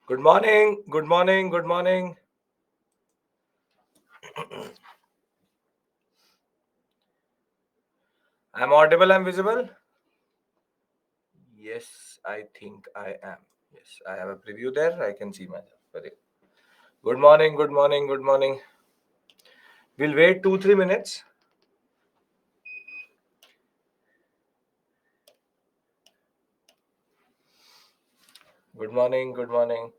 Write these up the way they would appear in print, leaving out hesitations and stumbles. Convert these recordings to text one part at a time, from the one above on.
Good morning, good morning, good morning. I'm audible, I'm visible? Yes, I think I am. Yes, I have a preview there. I can see myself. Very good. Good morning, good morning, good morning. We'll wait 2-3 minutes. Good morning, good morning.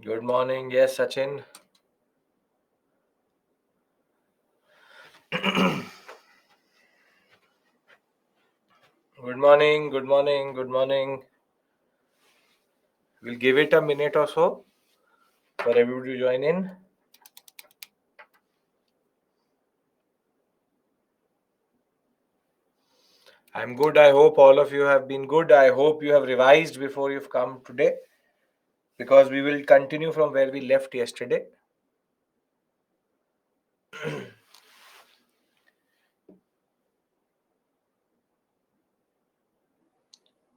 Good morning. Yes, Sachin. Good morning, good morning, good morning. We'll give it a minute or so for everybody to join in. I'm good. I hope all of you have been good. I hope you have revised before you've come today because we will continue from where we left yesterday.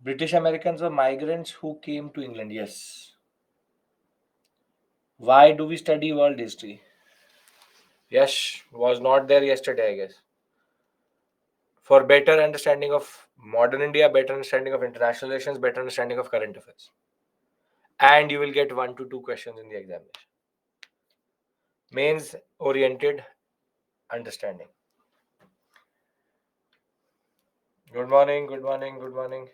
British Americans were migrants who came to England. Yes. Why do we study world history? Yes, was not there yesterday, I guess. For better understanding of modern India, better understanding of international relations, better understanding of current affairs. And you will get 1 to 2 questions in the examination. Mains oriented understanding. Good morning, good morning, good morning.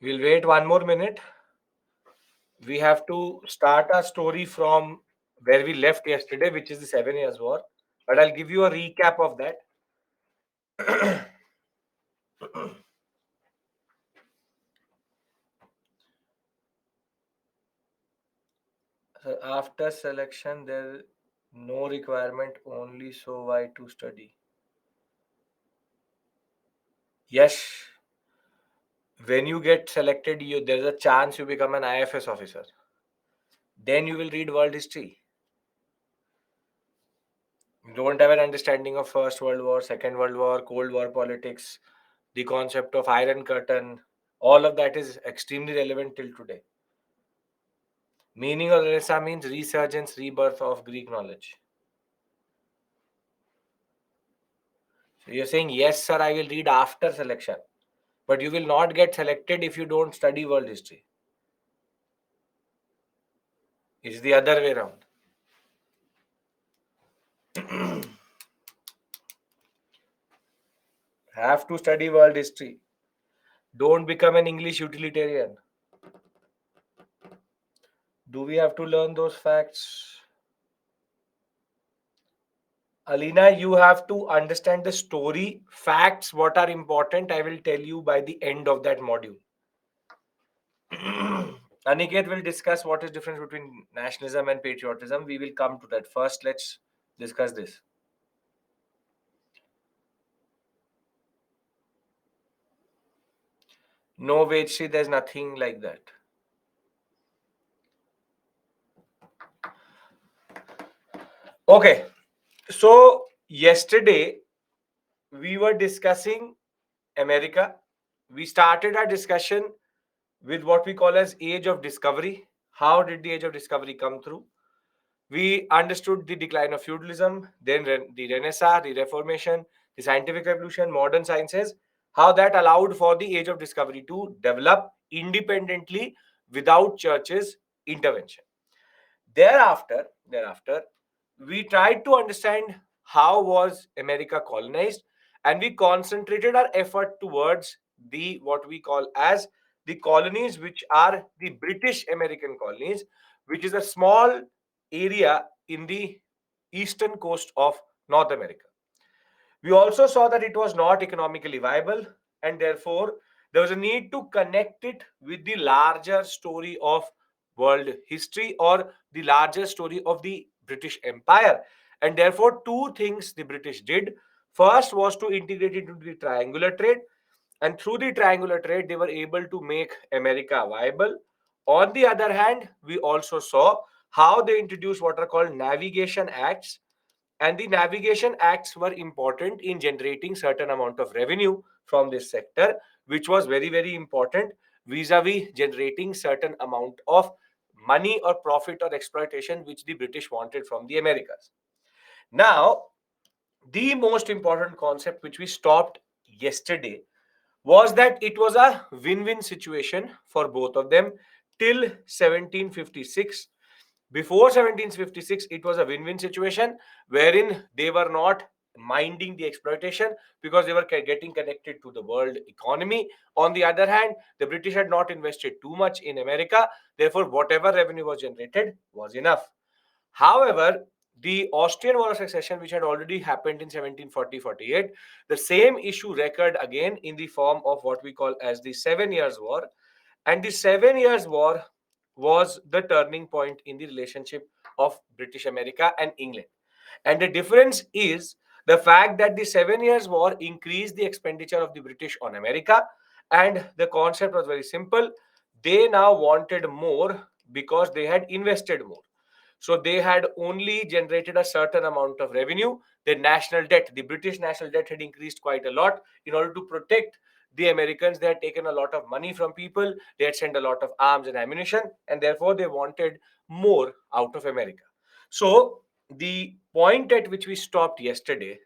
We'll wait 1 more minute. We have to start our story from where we left yesterday, which is the 7 Years' War. But I'll give you a recap of that. So after selection, there no requirement, only so why to study. Yes, when you get selected, there's a chance you become an IFS officer. Then you will read world history. You don't have an understanding of First World War, Second World War, Cold War politics, the concept of Iron Curtain. All of that is extremely relevant till today. Meaning of Renaissance means resurgence, rebirth of Greek knowledge. So you're saying, yes, sir, I will read after selection. But you will not get selected if you don't study world history. It's the other way around. Have to study world history. Don't become an English utilitarian. Do we have to learn those facts? Alina, you have to understand the story. Facts, what are important, I will tell you by the end of that module. Aniket will discuss what is difference between nationalism and patriotism. We will come to that. First, let's discuss this. No, Vedshi, there's nothing like that. Okay, so yesterday we were discussing America. We started our discussion with what we call as age of discovery. How did the age of discovery come through? We understood the decline of feudalism, then the Renaissance, the Reformation, the scientific revolution, modern sciences, how that allowed for the age of discovery to develop independently without church's intervention. Thereafter, we tried to understand how was America colonized, and we concentrated our effort towards the what we call as the colonies, which are the British American colonies, which is a small area in the eastern coast of North America. We also saw that it was not economically viable, and therefore There was a need to connect it with the larger story of world history, or the larger story of the British Empire. And therefore, two things the British did. First was to integrate it into the triangular trade, and through the triangular trade, they were able to make America viable. On the other hand, we also saw how they introduced what are called navigation acts, and the navigation acts were important in generating certain amount of revenue from this sector, which was very, very important vis-a-vis generating certain amount of money or profit or exploitation which the British wanted from the Americas. Now, the most important concept which we stopped yesterday was that it was a win-win situation for both of them till 1756. Before 1756, it was a win-win situation wherein they were not minding the exploitation because they were getting connected to the world economy. On the other hand, the British had not invested too much in America. Therefore, whatever revenue was generated was enough. However, the Austrian War of Succession, which had already happened in 1740-48, the same issue recurred again in the form of what we call as the 7 Years' War. And the 7 Years' War was the turning point in the relationship of British America and England. And the difference is the fact that the 7 Years' War increased the expenditure of the British on America. And the concept was very simple. They now wanted more because they had invested more. So they had only generated a certain amount of revenue. The national debt, the British national debt had increased quite a lot. In order to protect the Americans, they had taken a lot of money from people. They had sent a lot of arms and ammunition, and therefore they wanted more out of America. So the point at which we stopped yesterday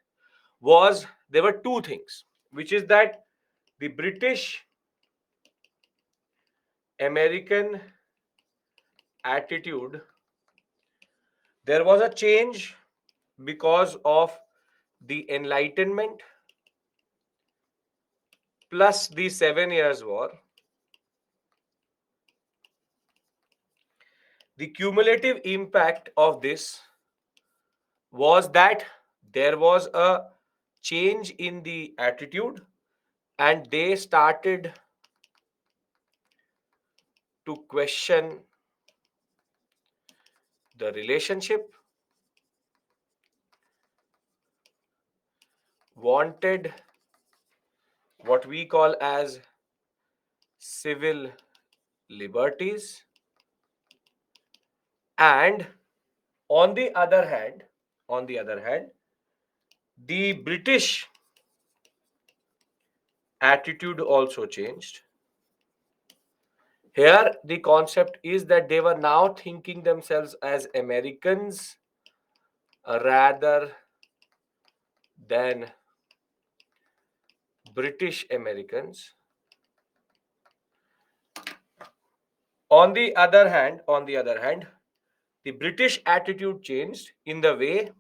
was there were two things, which is that the British American attitude, there was a change because of the Enlightenment plus the 7 Years' War. The cumulative impact of this was that there was a change in the attitude, and they started to question the relationship, wanted what we call as civil liberties, and on the other hand, the British attitude also changed. Here, the concept is that they were now thinking themselves as Americans rather than British Americans. On the other hand, the British attitude changed in the way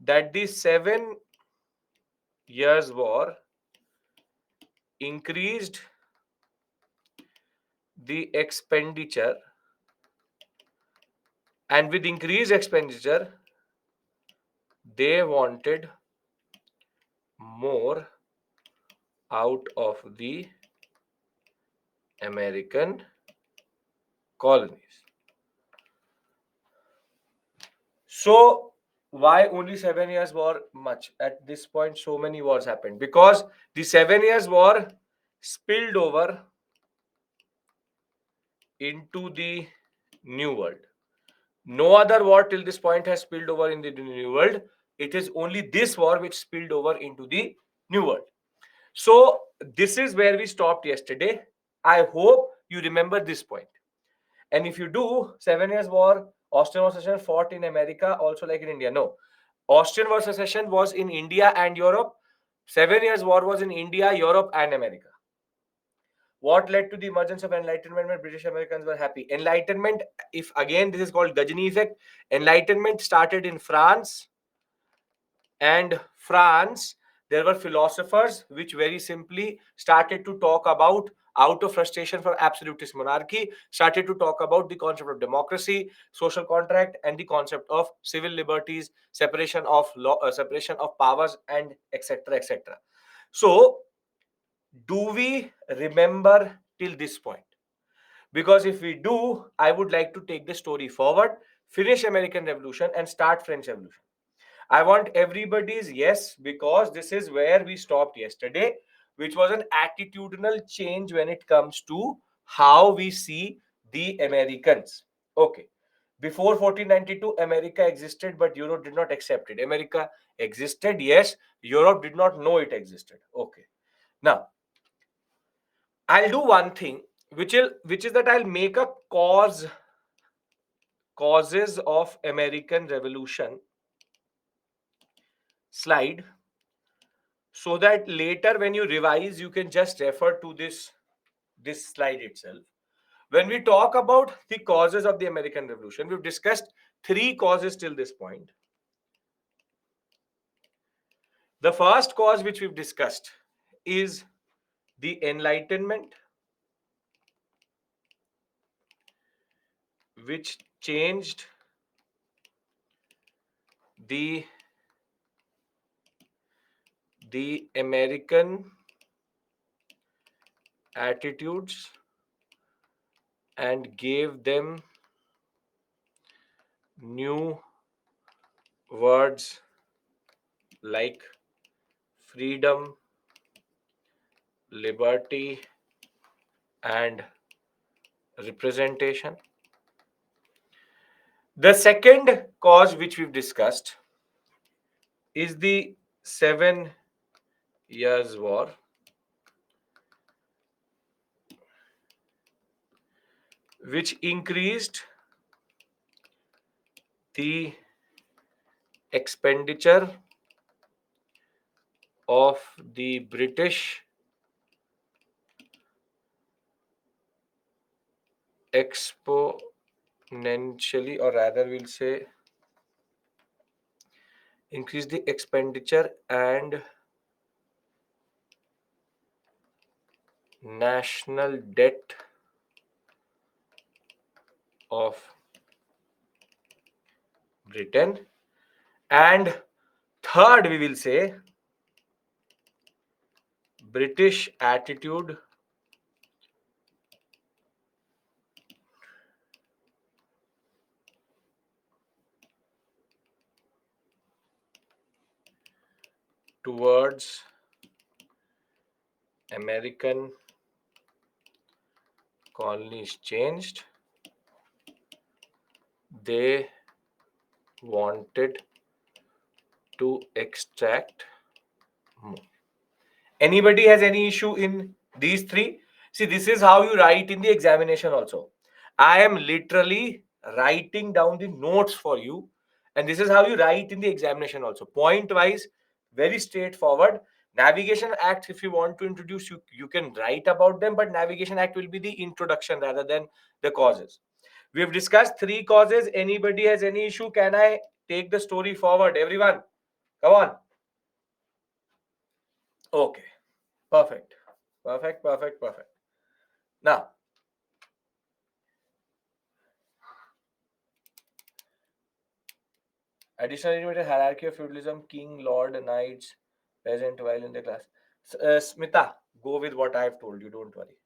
that the 7 Years' War increased the expenditure, and with increased expenditure, they wanted more out of the American colonies. So, why only 7 Years' War much? At this point, so many wars happened because the 7 Years' War spilled over into the New World. No other war till this point has spilled over in the New World. It is only this war which spilled over into the New World. So, this is where we stopped yesterday. I hope you remember this point. And if you do, 7 Years' War, Austrian War Secession fought in America, also like in India. No. Austrian War Secession was in India and Europe. 7 Years' War was in India, Europe, and America. What led to the emergence of Enlightenment when British Americans were happy? Enlightenment, if again this is called Gajini effect, Enlightenment started in France. And France, there were philosophers which very simply started to talk about, out of frustration for absolutist monarchy, started to talk about the concept of democracy, social contract, and the concept of civil liberties, separation of law, separation of powers, and etc. etc. So do we remember till this point? Because if we do, I would like to take the story forward, finish American Revolution and start French Revolution. I want everybody's yes, because this is where we stopped yesterday, which was an attitudinal change when it comes to how we see the Americans. Okay. Before 1492, America existed, but Europe did not accept it. America existed, yes. Europe did not know it existed. Okay. Now, I'll do one thing, which is that I'll make a causes of American Revolution slide, so that later when you revise you can just refer to this slide itself. When we talk about the causes of the American Revolution, we've discussed three causes till this point. The first cause which we've discussed is the Enlightenment, which changed the American attitudes and gave them new words like freedom, liberty, and representation. The second cause which we've discussed is the 7 Years' War, which increased the expenditure of the British exponentially, or rather, we'll say increase the expenditure and national debt of Britain. And third, we will say British attitude towards American colonies changed. They wanted to extract more. Anybody has any issue in these three? See, this is how you write in the examination also. I am literally writing down the notes for you, and this is how you write in the examination also. Point wise, very straightforward. Navigation Act, if you want to introduce, you can write about them, but Navigation Act will be the introduction rather than the causes. We have discussed three causes. Anybody has any issue? Can I take the story forward? Everyone, come on. Okay. Perfect. Perfect, perfect, perfect. Now, additional elevated hierarchy of feudalism, king, lord, knights, peasant while in the class. Smita, go with what I have told you, don't worry.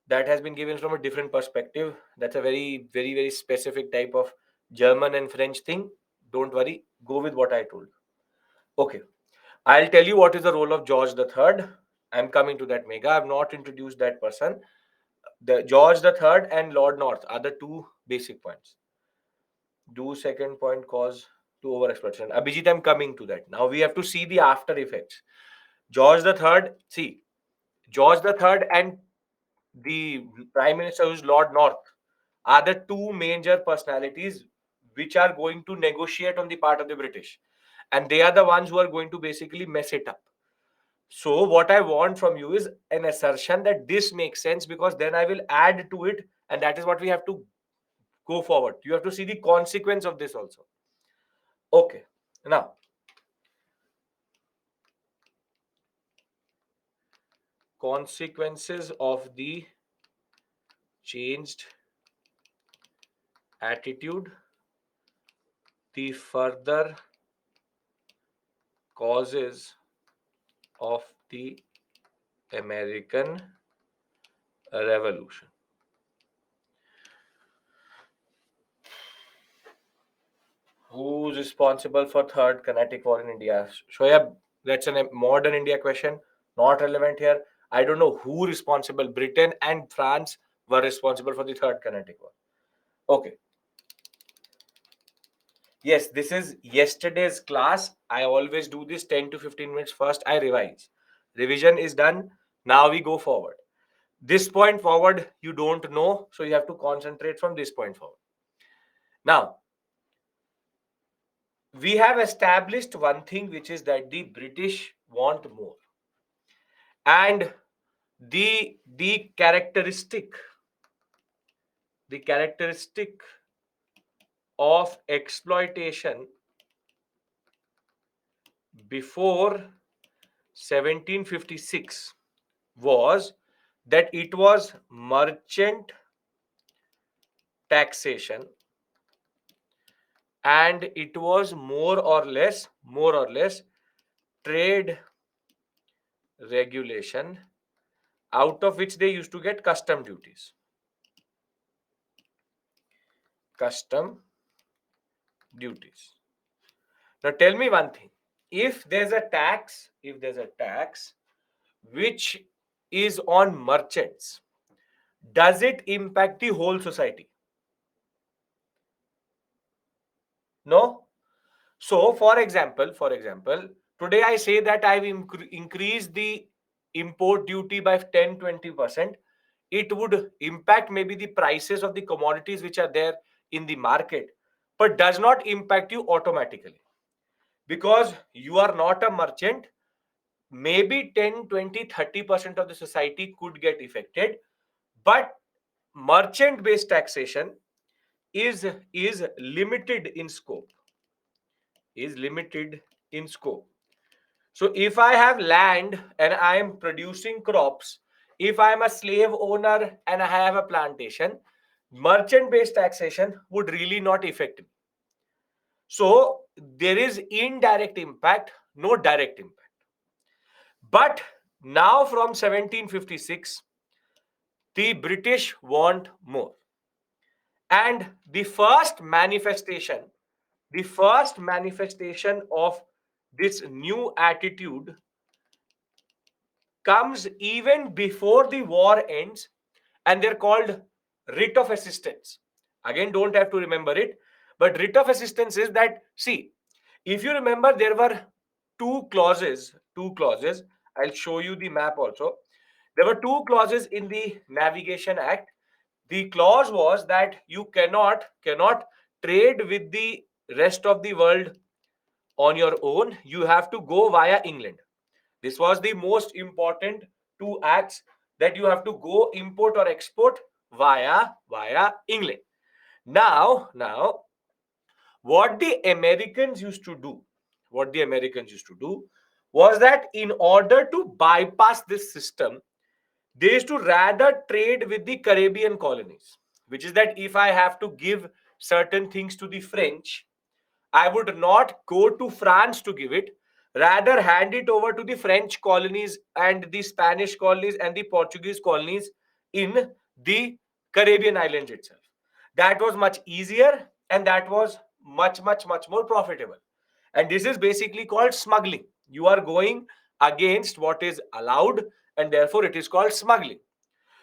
That has been given from a different perspective. That's a very, very, very specific type of German and French thing. Don't worry, go with what I told you. Okay, I'll tell you what is the role of George the Third. I'm coming to that, Mega. I've not introduced that person. The George the Third and Lord North are the two basic points. Do second point cause to overexploitation? Abhijit, I'm coming to that. Now we have to see the after effects. George the Third, see, George the Third and the Prime Minister, who's Lord North, are the two major personalities which are going to negotiate on the part of the British. And they are the ones who are going to basically mess it up. So, what I want from you is an assertion that this makes sense, because then I will add to it, and that is what we have to go forward. You have to see the consequence of this also. Okay. Now, consequences of the changed attitude, the further causes of the American Revolution. Who's responsible for Third Kinetic War in India? Shoyab, that's a modern India question, not relevant here. I don't know who responsible. Britain and France were responsible for the Third Kinetic War. Okay. Yes, this is yesterday's class. I always do this 10 to 15 minutes first. I revise. Revision is done. Now we go forward. This point forward, you don't know, so you have to concentrate from this point forward. Now, we have established one thing, which is that the British want more. And the characteristic of exploitation before 1756 was that it was merchant taxation, and it was more or less trade regulation, out of which they used to get custom duties. Custom duties. Now tell me one thing. If there's a tax which is on merchants, does it impact the whole society? No. So for example, today I say that I've increased the import duty by 10-20%. It would impact maybe the prices of the commodities which are there in the market, but does not impact you automatically, because you are not a merchant. Maybe 10, 20, 30% of the society could get affected, but merchant based taxation is limited in scope. So if I have land and I am producing crops, if I am a slave owner and I have a plantation, merchant based taxation would really not affect me. So there is indirect impact, no direct impact. But now from 1756, the British want more. And the first manifestation of this new attitude comes even before the war ends, and they're called writ of assistance. Again, don't have to remember it, but writ of assistance is that, see, if you remember, there were two clauses. I'll show you the map also. There were two clauses in the Navigation Act. The clause was that you cannot trade with the rest of the world on your own. You have to go via England. This was the most important two acts, that you have to go import or export via England. Now, what the Americans used to do, was that in order to bypass this system, they used to rather trade with the Caribbean colonies, which is that if I have to give certain things to the French, I would not go to France to give it, rather hand it over to the French colonies and the Spanish colonies and the Portuguese colonies in the Caribbean islands itself. That was much easier, and that was much more profitable. And this is basically called smuggling. You are going against what is allowed, and therefore it is called smuggling.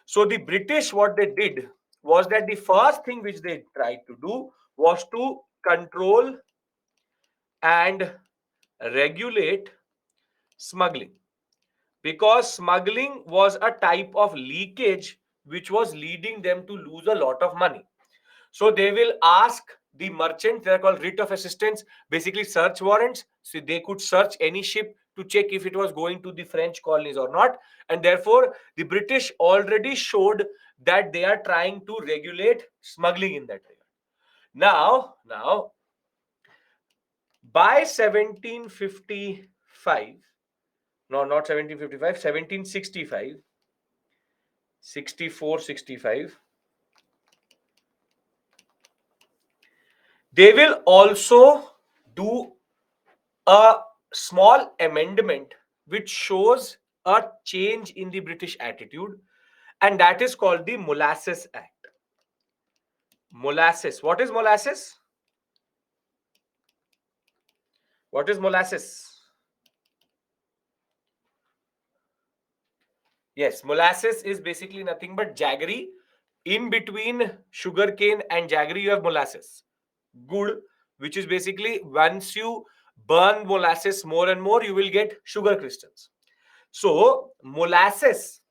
So the British, what they did was that the first thing which they tried to do was to control and regulate smuggling, because smuggling was a type of leakage which was leading them to lose a lot of money. So they will ask the merchant, they're called writ of assistance, basically search warrants. So they could search any ship to check if it was going to the French colonies or not. And therefore, the British already showed that they are trying to regulate smuggling in that regard. Now, by 1755, no, not 1755, 1765, 64, 65, they will also do a small amendment which shows a change in the British attitude, and that is called the Molasses Act. Molasses. What is molasses? What is molasses? Yes, molasses is basically nothing but jaggery. In between sugarcane and jaggery, you have molasses. Good, which is basically once you burn molasses more and more, you will get sugar crystals. So, molasses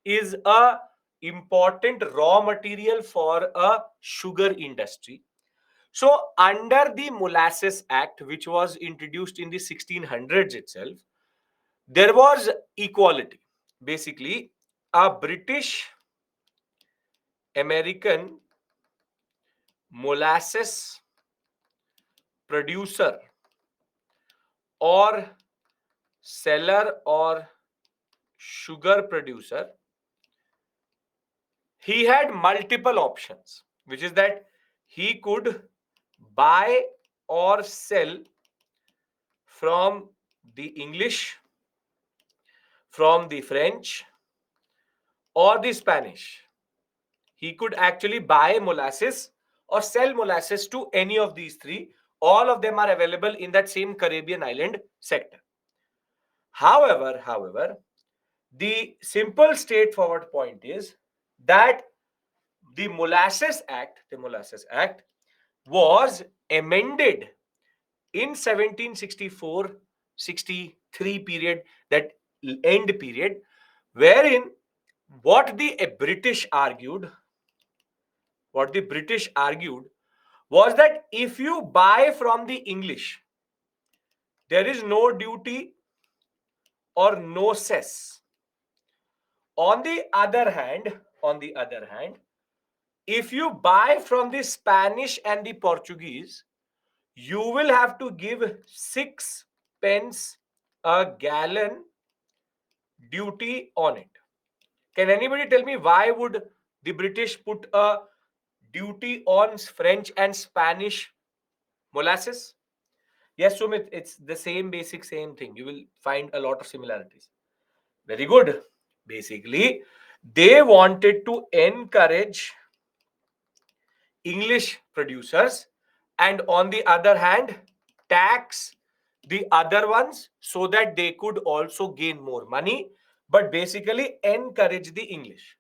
is a important raw material for a sugar industry. So, under the Molasses Act, which was introduced in the 1600s itself, there was equality. Basically, a British American molasses producer or seller or sugar producer, he had multiple options, which is that he could buy or sell from the English, from the French, or the Spanish. He could actually buy molasses or sell molasses to any of these three. All of them are available in that same Caribbean island sector. However, the simple straightforward point is that the Molasses Act was amended in 1764-63 period, that end period, wherein what the British argued, was that if you buy from the English, there is no duty or no cess. On the other hand, if you buy from the Spanish and the Portuguese, you will have to give 6 pence a gallon duty on it. Can anybody tell me why would the British put a duty on French and Spanish molasses? Yes, Sumit, it's the same basic same thing. You will find a lot of similarities. Very good. Basically, they wanted to encourage English producers and on the other hand, tax the other ones so that they could also gain more money, but basically encourage the English.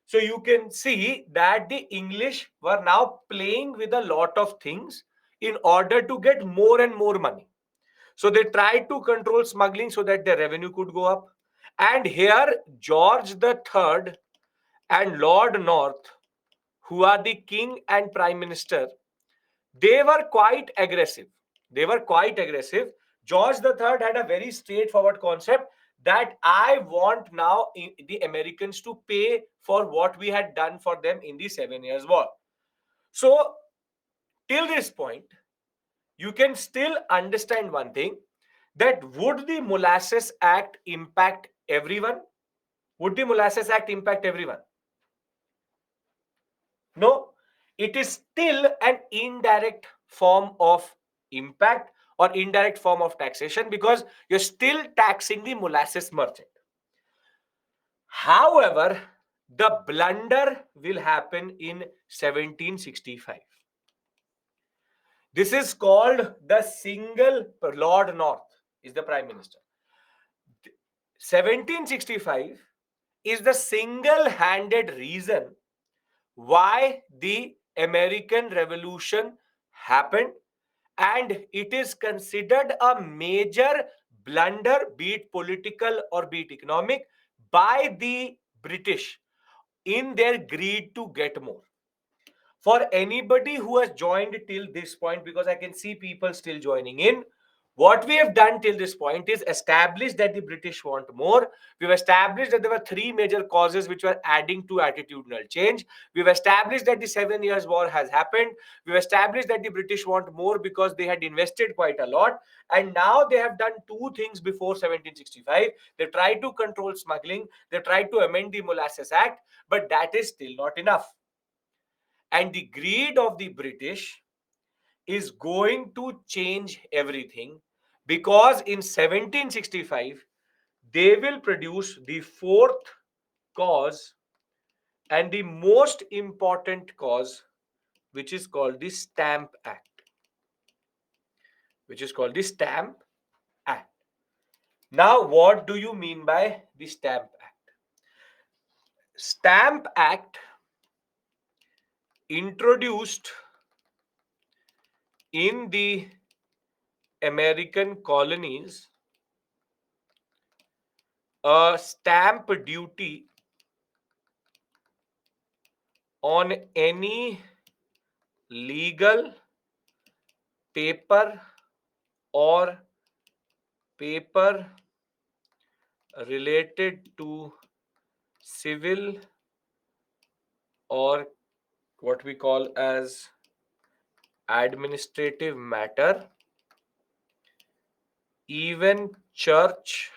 So you can see that the English were now playing with a lot of things in order to get more and more money. So they tried to control smuggling so that their revenue could go up. And here, George the Third and Lord North, who are the king and prime minister, they were quite aggressive. They were quite aggressive. George the Third had a very straightforward concept that I want now the Americans to pay for what we had done for them in the 7 Years' War. So, till this point, you can still understand one thing, that would the Molasses Act impact everyone? Would the Molasses Act impact everyone? No, it is still an indirect form of impact or indirect form of taxation because you're still taxing the molasses merchant. However, the blunder will happen in 1765. This is called the single Lord North is the prime minister. 1765 is the single-handed reason why the American Revolution happened, and it is considered a major blunder, be it political or be it economic, by the British in their greed to get more. For anybody who has joined till this point, because I can see people still joining in, what we have done till this point is establish that the British want more. We've established that there were three major causes which were adding to attitudinal change. We've established that the 7 Years' War has happened. We've established that the British want more because they had invested quite a lot. And now they have done two things before 1765. They tried to control smuggling. They tried to amend the Molasses Act. But that is still not enough. And the greed of the British is going to change everything because in 1765, they will produce the fourth cause and the most important cause, which is called the Stamp Act. Which is called the Stamp Act. Now, what do you mean by the Stamp Act? Stamp Act introduced in the American colonies a stamp duty on any legal paper or paper related to civil or what we call as administrative matter. Even church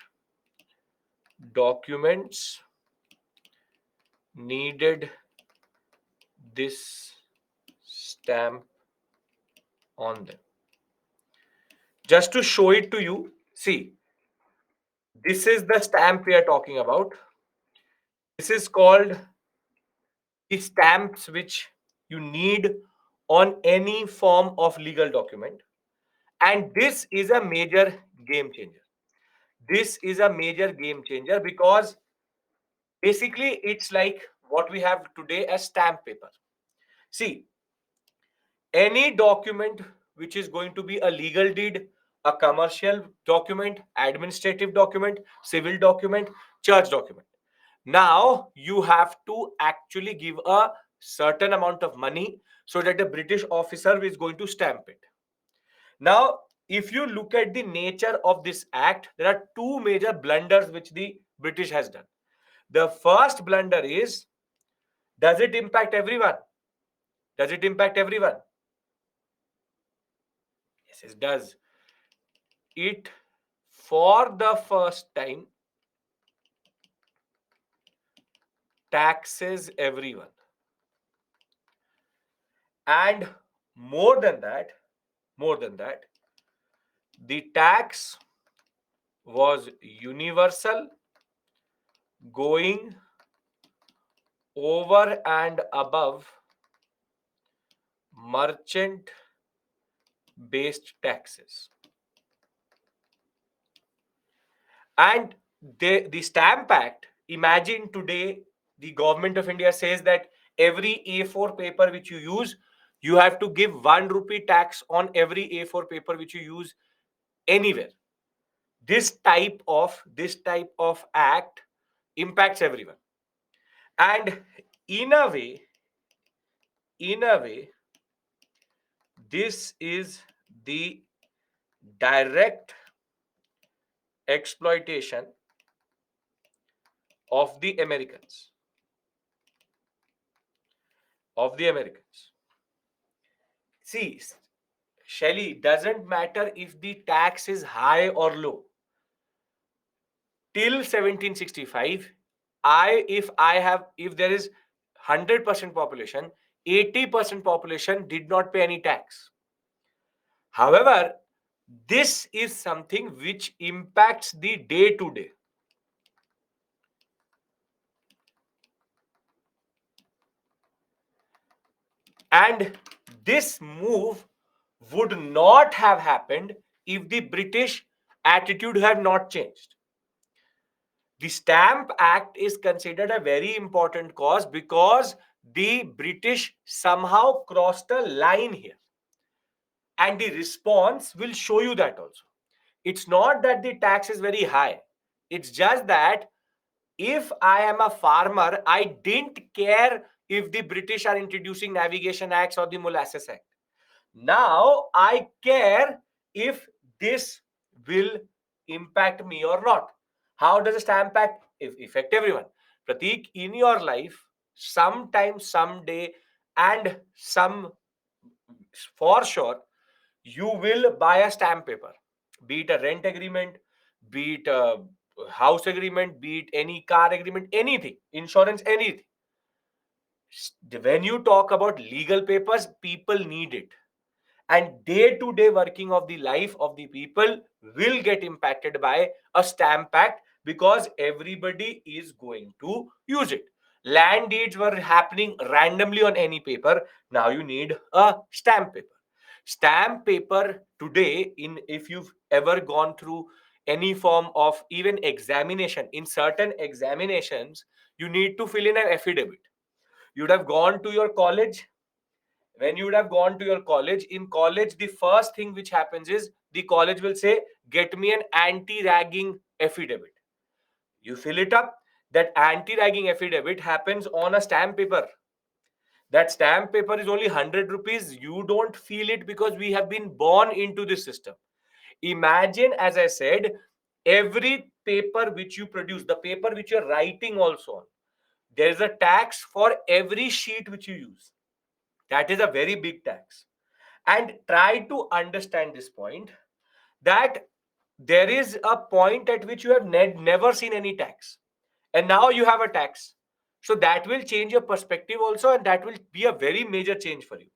documents needed this stamp on them. Just to show it to you, see, this is the stamp we are talking about. This is called the stamps which you need on any form of legal document. And this is a major game changer. This is a major game changer because basically it's like what we have today as stamp paper. See, any document which is going to be a legal deed, a commercial document, administrative document, civil document, church document. Now you have to actually give a certain amount of money so that the British officer is going to stamp it. Now, if you look at the nature of this act, there are two major blunders which the British has done. The first blunder is, does it impact everyone? Does it impact everyone? Yes, it does. It, for the first time, taxes everyone. And more than that, the tax was universal, going over and above merchant based taxes. And the Stamp Act, imagine today the government of India says that every A4 paper which you use, you have to give 1 rupee tax on every A4 paper which you use anywhere. This type of act impacts everyone. And in a way, this is the direct exploitation of the Americans. See, Shelly, doesn't matter if the tax is high or low. Till 1765, if there is 100% population, 80% population did not pay any tax. However, this is something which impacts the day to day. And this move would not have happened if the British attitude had not changed. The Stamp Act is considered a very important cause because the British somehow crossed a line here. And the response will show you that also. It's not that the tax is very high. It's just that if I am a farmer, I didn't care if the British are introducing Navigation Acts or the Molasses Act. Now I care if this will impact me or not. How does a Stamp Act affect everyone? Prateek, in your life, sometime, someday, and some for sure, you will buy a stamp paper, be it a rent agreement, be it a house agreement, be it any car agreement, anything, insurance, anything. When you talk about legal papers, people need it. And day to day working of the life of the people will get impacted by a Stamp Act because everybody is going to use it. Land deeds were happening randomly on any paper. Now you need a stamp paper. Stamp paper today, in if you've ever gone through any form of even examination, in certain examinations, you need to fill in an affidavit. You'd have gone to your college. When you would have gone to your college, in college, the first thing which happens is the college will say, get me an anti-ragging affidavit. You fill it up. That anti-ragging affidavit happens on a stamp paper. That stamp paper is only 100 rupees. You don't feel it because we have been born into this system. Imagine, as I said, every paper which you produce, the paper which you're writing also on, there is a tax for every sheet which you use. That is a very big tax. And try to understand this point, that there is a point at which you have never seen any tax, and now you have a tax. So that will change your perspective also, and that will be a very major change for you.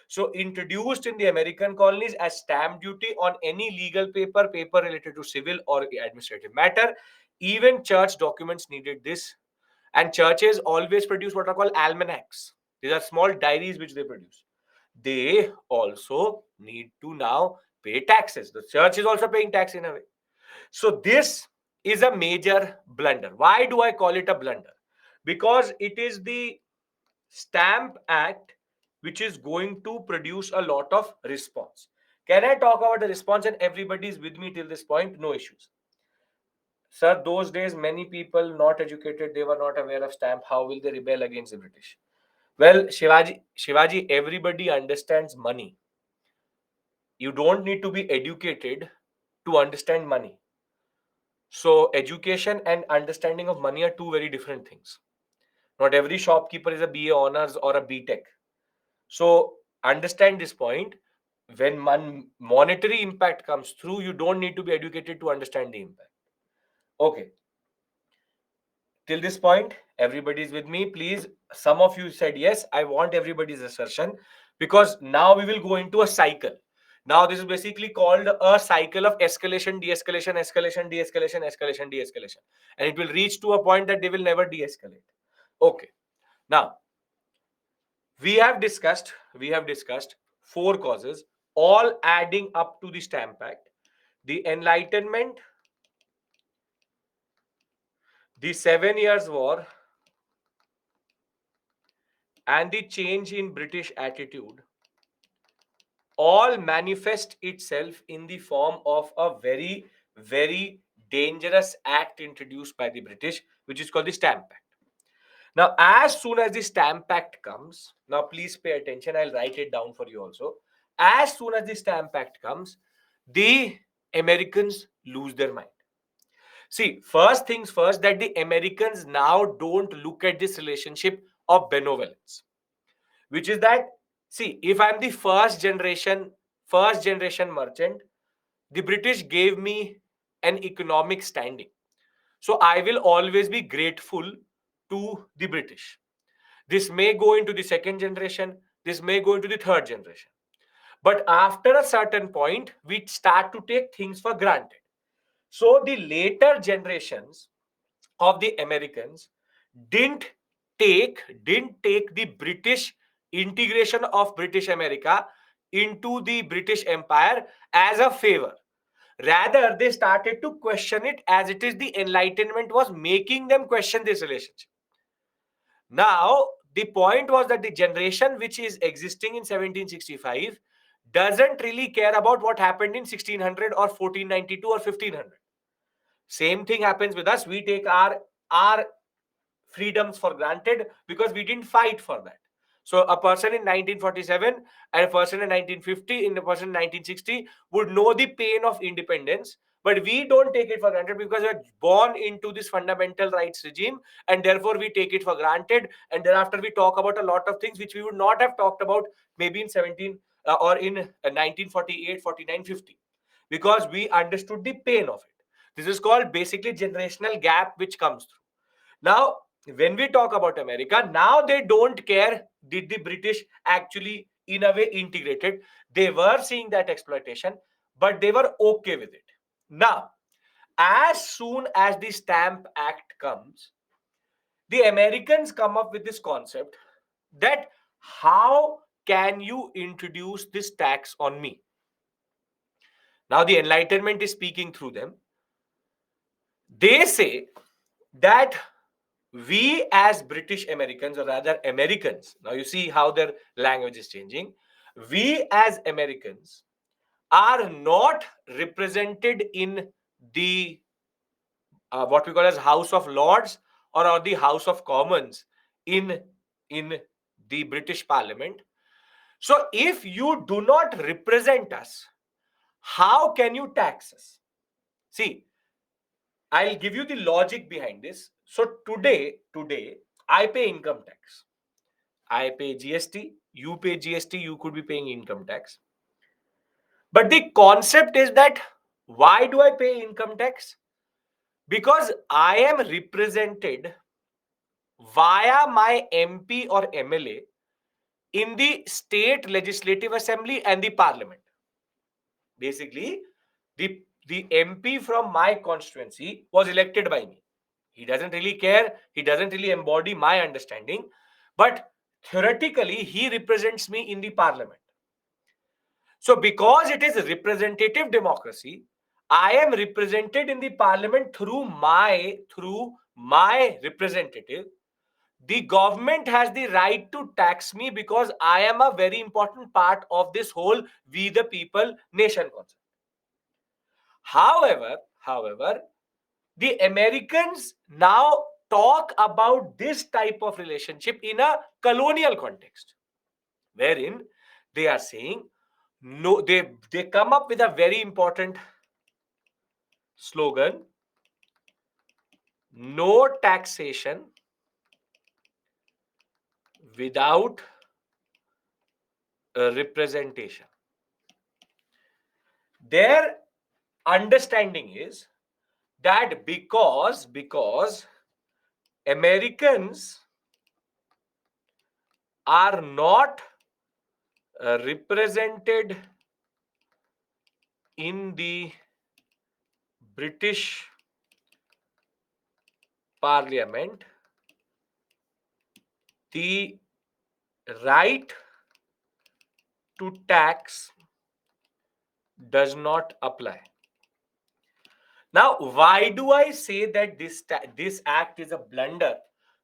So introduced in the American colonies as stamp duty on any legal paper, paper related to civil or administrative matter. Even church documents needed this. And churches always produce what are called almanacs. These are small diaries which they produce. They also need to now pay taxes. The church is also paying tax in a way. So this is a major blunder. Why do I call it a blunder? Because it is the Stamp Act which is going to produce a lot of response. Can I talk about the response and everybody is with me till this point? No issues. Sir, those days many people not educated, they were not aware of stamp. How will they rebel against the British? Well, Shivaji, everybody understands money. You don't need to be educated to understand money. So education and understanding of money are two very different things. Not every shopkeeper is a BA honors or a BTech. So understand this point. When monetary impact comes through, you don't need to be educated to understand the impact. Okay. Till this point, everybody is with me. Please, some of you said yes. I want everybody's assertion, because now we will go into a cycle. Now this is basically called a cycle of escalation, de-escalation, escalation, de-escalation, escalation, de-escalation. And it will reach to a point that they will never de-escalate. Okay. Now, we have discussed four causes, all adding up to the Stamp Act: the Enlightenment, the 7 Years' War, and the change in British attitude. All manifest itself in the form of a very, very dangerous act introduced by the British, which is called the Stamp Act. Now, as soon as the Stamp Act comes, now please pay attention, I'll write it down for you also. As soon as the Stamp Act comes, the Americans lose their mind. See, first things first, that the Americans now don't look at this relationship of benevolence, which is that, see, if I'm the first generation merchant, the British gave me an economic standing. So I will always be grateful to the British. This may go into the second generation, this may go into the third generation. But after a certain point, we start to take things for granted. So the later generations of the Americans didn't didn't take the British integration of British America into the British Empire as a favor. Rather, they started to question it, as it is the Enlightenment was making them question this relationship. Now, the point was that the generation which is existing in 1765 doesn't really care about what happened in 1600 or 1492 or 1500. Same thing happens with us. We take our freedoms for granted because we didn't fight for that. So a person in 1947 and a person in 1950 and a person in 1960 would know the pain of independence, but we don't take it for granted because we're born into this fundamental rights regime, and therefore we take it for granted. And thereafter we talk about a lot of things which we would not have talked about maybe in 17 or in 1948, 49, 50, because we understood the pain of it. This is called basically generational gap which comes through. Now, when we talk about America, now they don't care did the British actually, in a way, integrated. They were seeing that exploitation, but they were okay with it. Now, as soon as the Stamp Act comes, the Americans come up with this concept that how can you introduce this tax on me? Now, the Enlightenment is speaking through them. They say that we as British Americans, or rather Americans, now you see how their language is changing, we as Americans are not represented in the what we call as House of Lords or the House of Commons in in the British Parliament. So if you do not represent us, how can you tax us? See, I'll give you the logic behind this. So today, I pay income tax. I pay GST. You pay GST. You could be paying income tax. But the concept is that why do I pay income tax? Because I am represented via my MP or MLA in the state legislative assembly and the parliament. Basically, the MP from my constituency was elected by me. He doesn't really care. He doesn't really embody my understanding. But theoretically, he represents me in the parliament. So, because it is a representative democracy, I am represented in the parliament through my representative. The government has the right to tax me because I am a very important part of this whole we the people nation concept. However, the Americans now talk about this type of relationship in a colonial context, wherein they are saying no, they come up with a very important slogan: no taxation without representation. Their understanding is that because Americans are not represented in the British Parliament, the right to tax does not apply. Now, why do I say that this act is a blunder?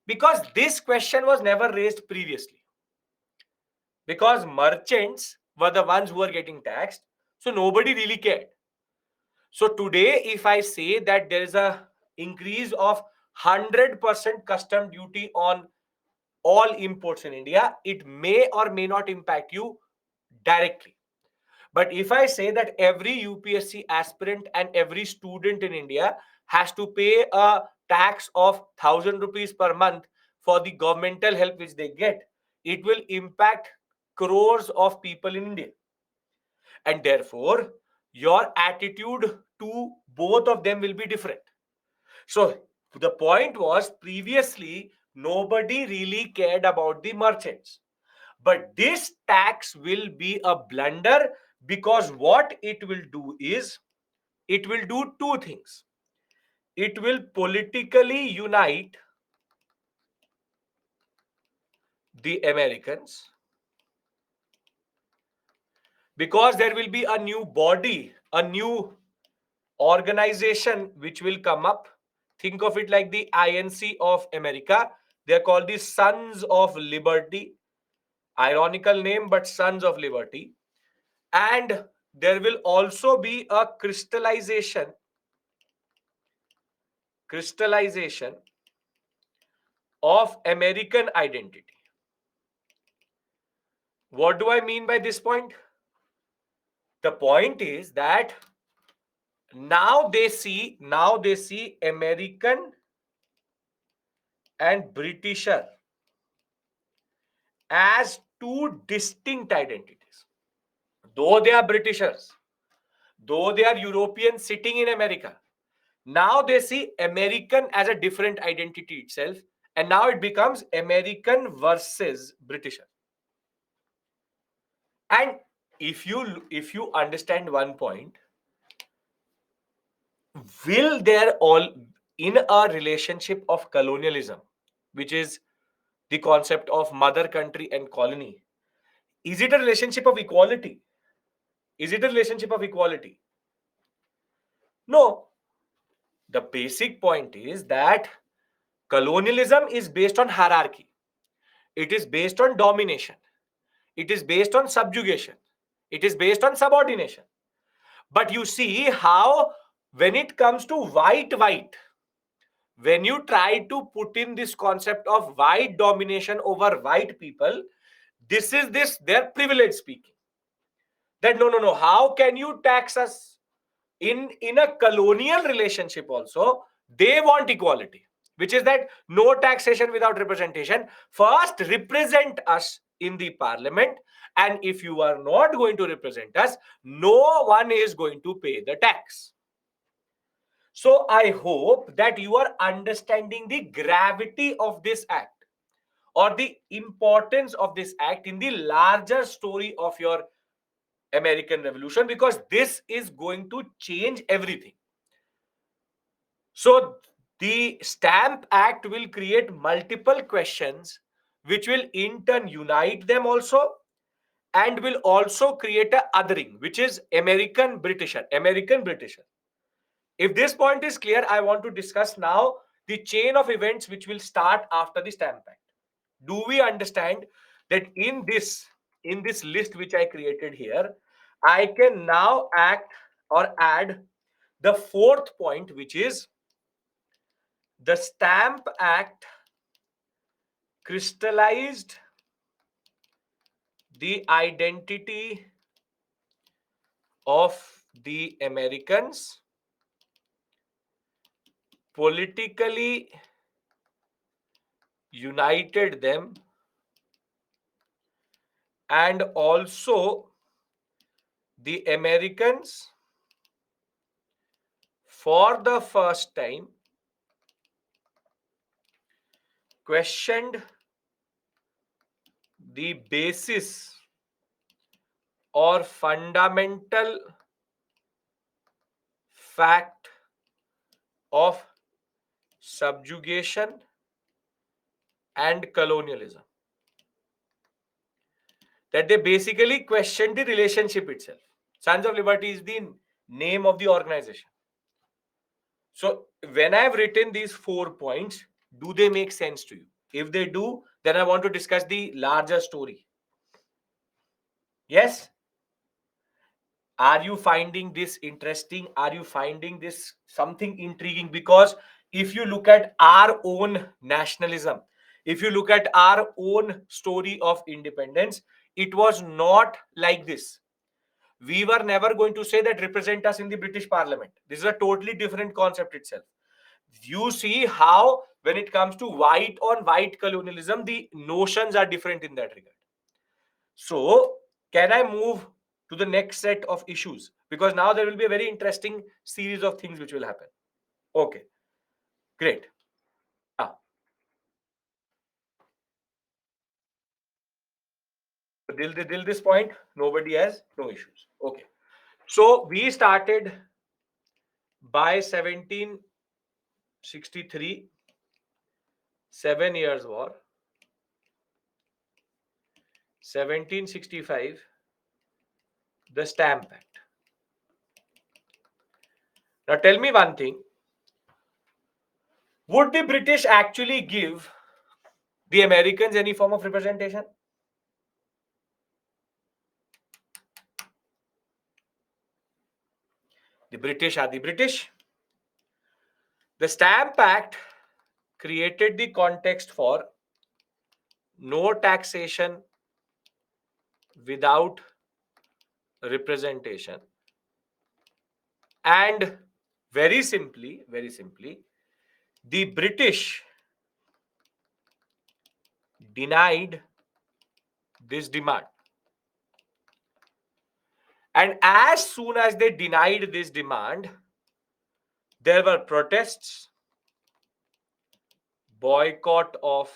Because this question was never raised previously. Because merchants were the ones who were getting taxed, so nobody really cared. So today, if I say that there is a increase of 100% custom duty on all imports in India, it may or may not impact you directly. But if I say that every UPSC aspirant and every student in India has to pay a tax of 1,000 rupees per month for the governmental help which they get, it will impact crores of people in India. And therefore, your attitude to both of them will be different. So the point was previously nobody really cared about the merchants. But this tax will be a blunder because what it will do is it will do two things. It will politically unite the Americans because there will be a new body, a new organization which will come up. Think of it like the INC of America. They are called the Sons of Liberty. Ironical name, but Sons of Liberty. And there will also be a crystallization of American identity. What do I mean by this point? The point is that now they see American and Britisher as two distinct identities. Though they are Britishers, though they are Europeans sitting in America, now they see American as a different identity itself, and now it becomes American versus Britisher. And if you understand one point, will there all in a relationship of colonialism, which is the concept of mother country and colony, is it a relationship of equality? Is it a relationship of equality? No. The basic point is that colonialism is based on hierarchy, it is based on domination, it is based on subjugation, it is based on subordination. But you see how, when it comes to white, when you try to put in this concept of white domination over white people, this is this their privilege speaking. That no, how can you tax us? In a colonial relationship also, they want equality, which is that no taxation without representation. First represent us in the parliament, and if you are not going to represent us, no one is going to pay the tax. So I hope that you are understanding the gravity of this act, or the importance of this act in the larger story of your American Revolution, because this is going to change everything. So the Stamp Act will create multiple questions, which will in turn unite them also, and will also create a othering, which is American Britisher. American Britisher. If this point is clear, I want to discuss now the chain of events which will start after the Stamp Act. Do we understand that in this list which I created here, I can now act or add the fourth point, which is the Stamp Act crystallized the identity of the Americans, politically united them, and also the Americans for the first time questioned the basis or fundamental fact of subjugation and colonialism. That they basically questioned the relationship itself. Sons of Liberty is the name of the organization. So when I have written these 4 points, do they make sense to you? If they do, then I want to discuss the larger story. Yes? Are you finding this interesting? Are you finding this something intriguing? Because if you look at our own nationalism, if you look at our own story of independence, it was not like this. We were never going to say that represent us in the British Parliament. This is a totally different concept itself. You see how, when it comes to white on white colonialism, the notions are different in that regard. So, can I move to the next set of issues? Because now there will be a very interesting series of things which will happen. Okay, great. Ah, till this point, nobody has no issues. Okay. So, we started by 1763, 7 years war, 1765, the Stamp Act. Now, tell me one thing. Would the British actually give the Americans any form of representation? The British are the British. The Stamp Act created the context for no taxation without representation. And very simply, the British denied this demand. And as soon as they denied this demand, there were protests, boycott of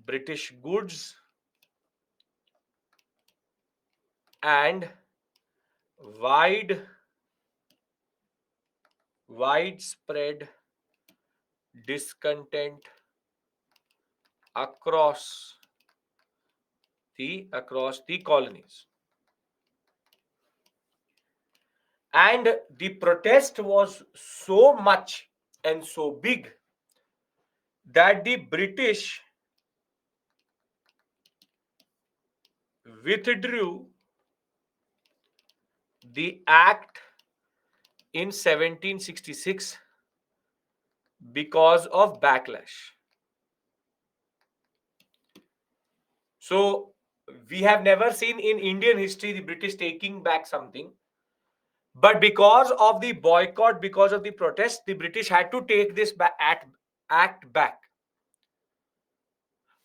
British goods, and wide widespread discontent across the colonies. And the protest was so much and so big that the British withdrew the act in 1766 because of backlash. So, we have never seen in Indian history the British taking back something. But because of the boycott, because of the protest, the British had to take this act back.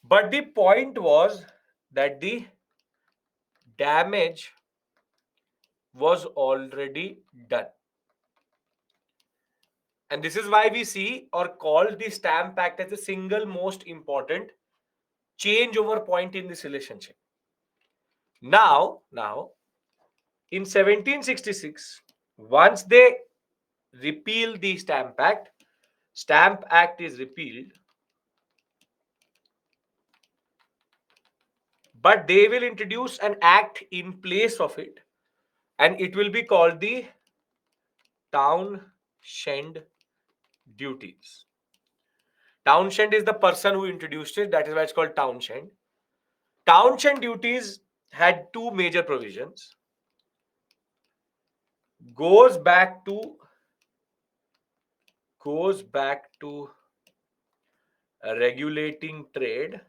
But the point was that the damage was already done. And this is why we see or call the Stamp Act as the single most important changeover point in this relationship. Now, in 1766, once they repeal the Stamp Act is repealed, but they will introduce an act in place of it, and it will be called the Townshend duties. Townshend is the person who introduced it. That is why it's called Townshend. Townshend duties had two major provisions. Goes back to regulating trade,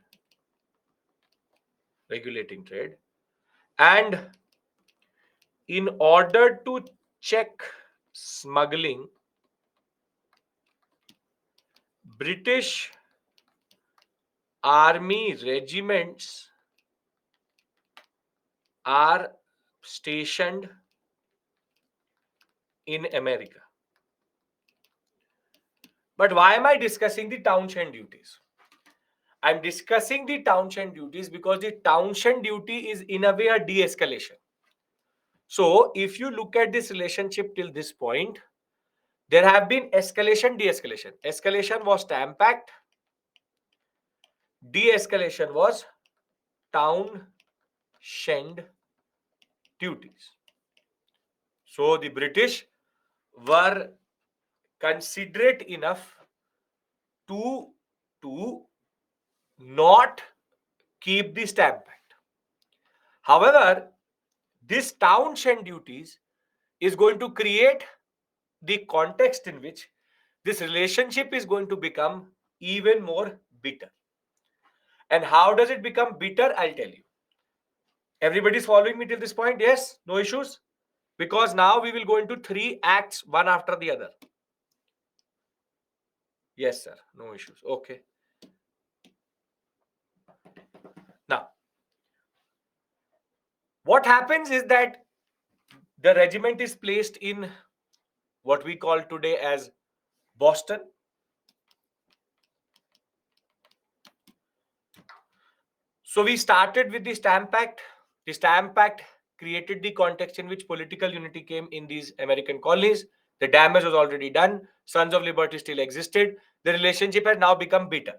and in order to check smuggling, British army regiments are stationed in America. But why am I discussing the Townshend duties? I'm discussing the Townshend duties because the Townshend duty is in a way a de-escalation. So if you look at this relationship till this point, there have been escalation, de-escalation. Escalation was Stamp Act. De-escalation was Townshend duties. So the British were considerate enough to not keep the Stamp Act. However, this Townshend duties is going to create the context in which this relationship is going to become even more bitter. And how does it become bitter? I'll tell you. Everybody's following me till this point? Yes? No issues? Because now we will go into three acts, one after the other. Yes, sir. No issues. Okay. Now, what happens is that the regiment is placed in what we call today as Boston. So we started with the Stamp Act. The Stamp Act created the context in which political unity came in these American colonies. The damage was already done. Sons of Liberty still existed. The relationship had now become bitter.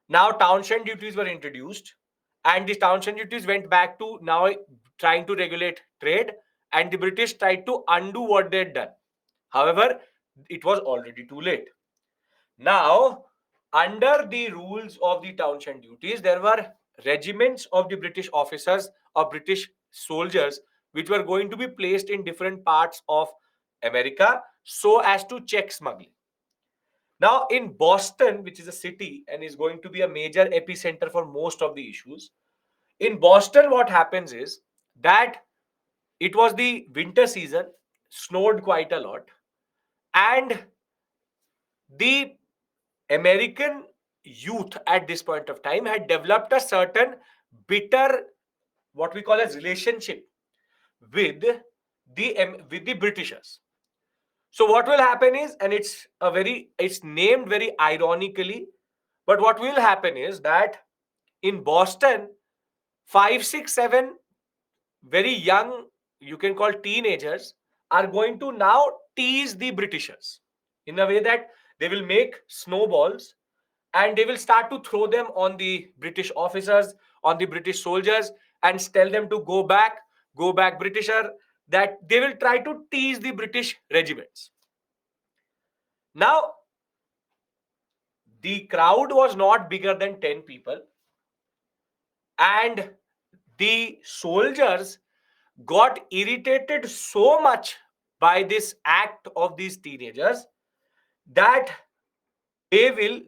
Now Townshend duties were introduced, and the Townshend duties went back to now trying to regulate trade, and the British tried to undo what they had done. However, it was already too late. Now, under the rules of the Townshend duties, there were regiments of the British officers or British soldiers which were going to be placed in different parts of America so as to check smuggling. Now, in Boston, which is a city and is going to be a major epicenter for most of the issues, in Boston, what happens is that it was the winter season, snowed quite a lot, and the American youth at this point of time had developed a certain bitter, what we call as relationship with the Britishers. So what will happen is, and it's named very ironically, but what will happen is that in Boston, 5, 6, 7 very young, you can call teenagers, are going to now tease the Britishers in a way that they will make snowballs and they will start to throw them on the British officers, on the British soldiers, and tell them to go back, Britisher, that they will try to tease the British regiments. Now, the crowd was not bigger than 10 people, and the soldiers got irritated so much by this act of these teenagers that they will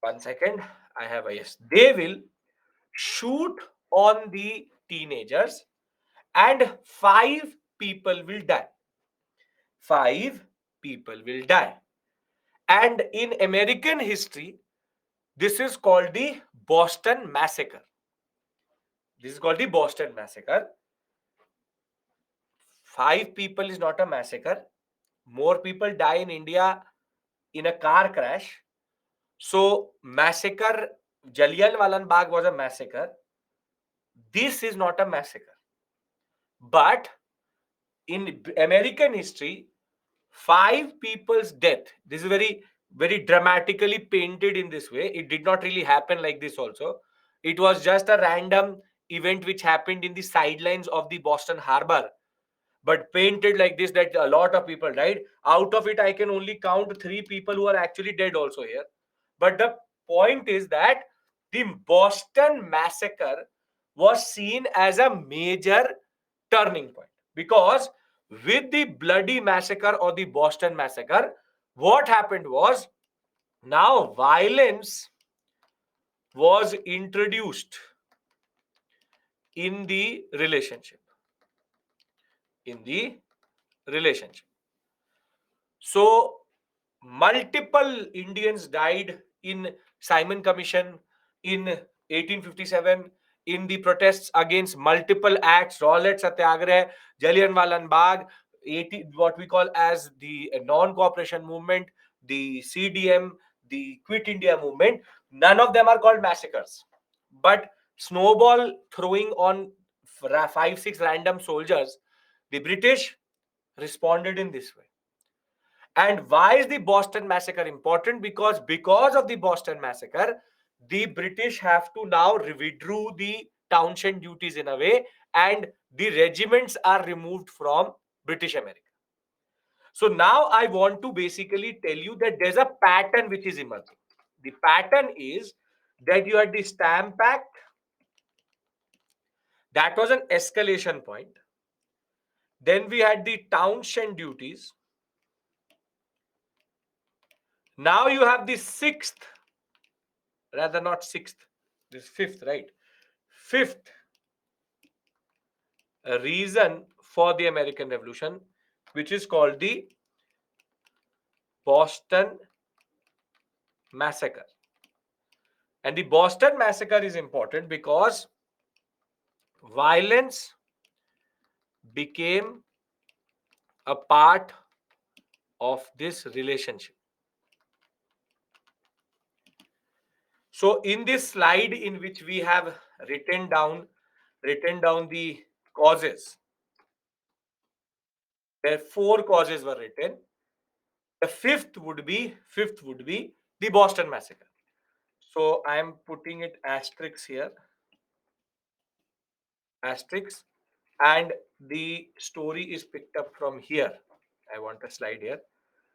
one second, I have a yes, they will shoot on the teenagers and five people will die. Five people will die. And in American history, this is called the Boston Massacre. This is called the Boston Massacre. Five people is not a massacre. More people die in India in a car crash. So, massacre, Jallianwala Bagh was a massacre. This is not a massacre. But in American history, five people's death. This is very dramatically painted in this way. It did not really happen like this also. It was just a random event which happened in the sidelines of the Boston Harbor, but painted like this that a lot of people died. Out of it, I can only count three people who are actually dead also here. But the point is that the Boston Massacre was seen as a major turning point because with the bloody massacre or the Boston Massacre, what happened was now violence was introduced in the relationship. In the relationship. So, multiple Indians died in Simon Commission in 1857 in the protests against multiple acts, Rowlatt Satyagrah, Jallianwala Bagh, what we call as the non-cooperation movement, the CDM, the Quit India movement. None of them are called massacres. But snowball throwing on 5-6 random soldiers, the British responded in this way. And why is the Boston Massacre important? Because of the Boston Massacre, the British have to now withdraw the Townshend duties in a way, and the regiments are removed from British America. So now I want to basically tell you that there's a pattern which is emerging. The pattern is that you had the Stamp Act. That was an escalation point. Then we had the Townshend duties. Now you have the sixth, rather not sixth, this fifth, right? Fifth reason for the American Revolution, which is called the Boston Massacre. And the Boston Massacre is important because violence became a part of this relationship. So in this slide in which we have written down the causes, there 4 causes were written. The fifth would be the Boston Massacre. So I am putting it asterisks here, asterisks, and the story is picked up from here. I want a slide here.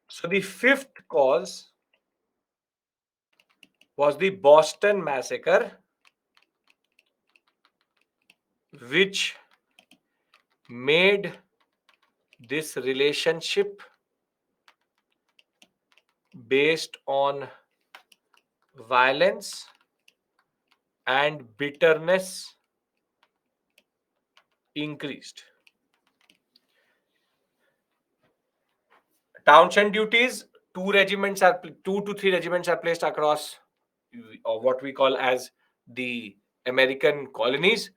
So the fifth cause was the Boston Massacre, which made this relationship based on violence and bitterness increased. Townshend duties, 2 to 3 regiments are placed across or what we call as the American colonies.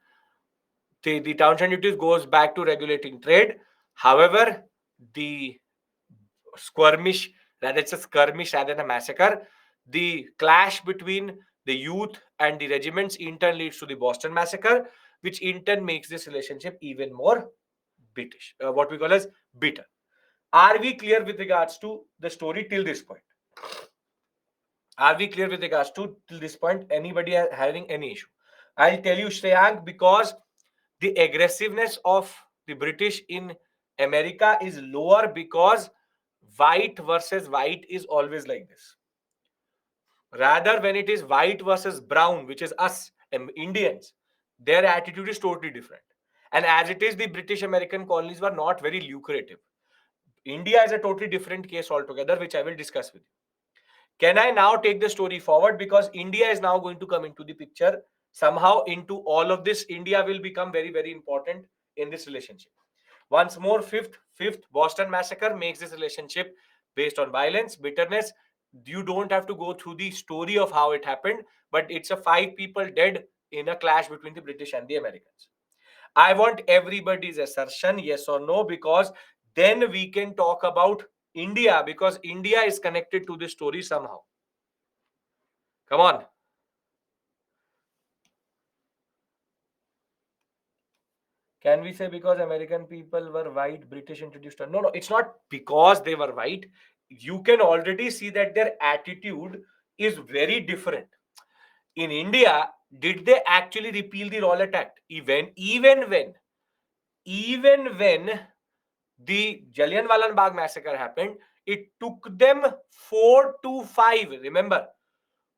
The Townshend duties goes back to regulating trade. However, the skirmish, rather it's a skirmish rather than a massacre, the clash between the youth and the regiments in turn leads to the Boston Massacre, which in turn makes this relationship even more British, what we call as bitter. Are we clear with regards to the story till this point? Are we clear with regards to till this point? Anybody having any issue? I'll tell you, Shreyank, because the aggressiveness of the British in America is lower because white versus white is always like this. Rather, when it is white versus brown, which is us Indians, their attitude is totally different. And as it is, the British American colonies were not very lucrative. India is a totally different case altogether, which I will discuss with you. Can I now take the story forward? Because India is now going to come into the picture. Somehow, into all of this, India will become very, very important in this relationship. Once more, fifth Boston massacre makes this relationship based on violence, bitterness. You don't have to go through the story of how it happened, but it's a 5 people dead in a clash between the British and the Americans. I want everybody's assertion, yes or no, because then we can talk about India, because India is connected to this story somehow. Come on. Can we say because American people were white, British introduced? No, no, it's not because they were white. You can already see that their attitude is very different. In India, did they actually repeal the Rowlatt Act? Even when the Jallianwala Bagh massacre happened, it took them 4 to 5. Remember,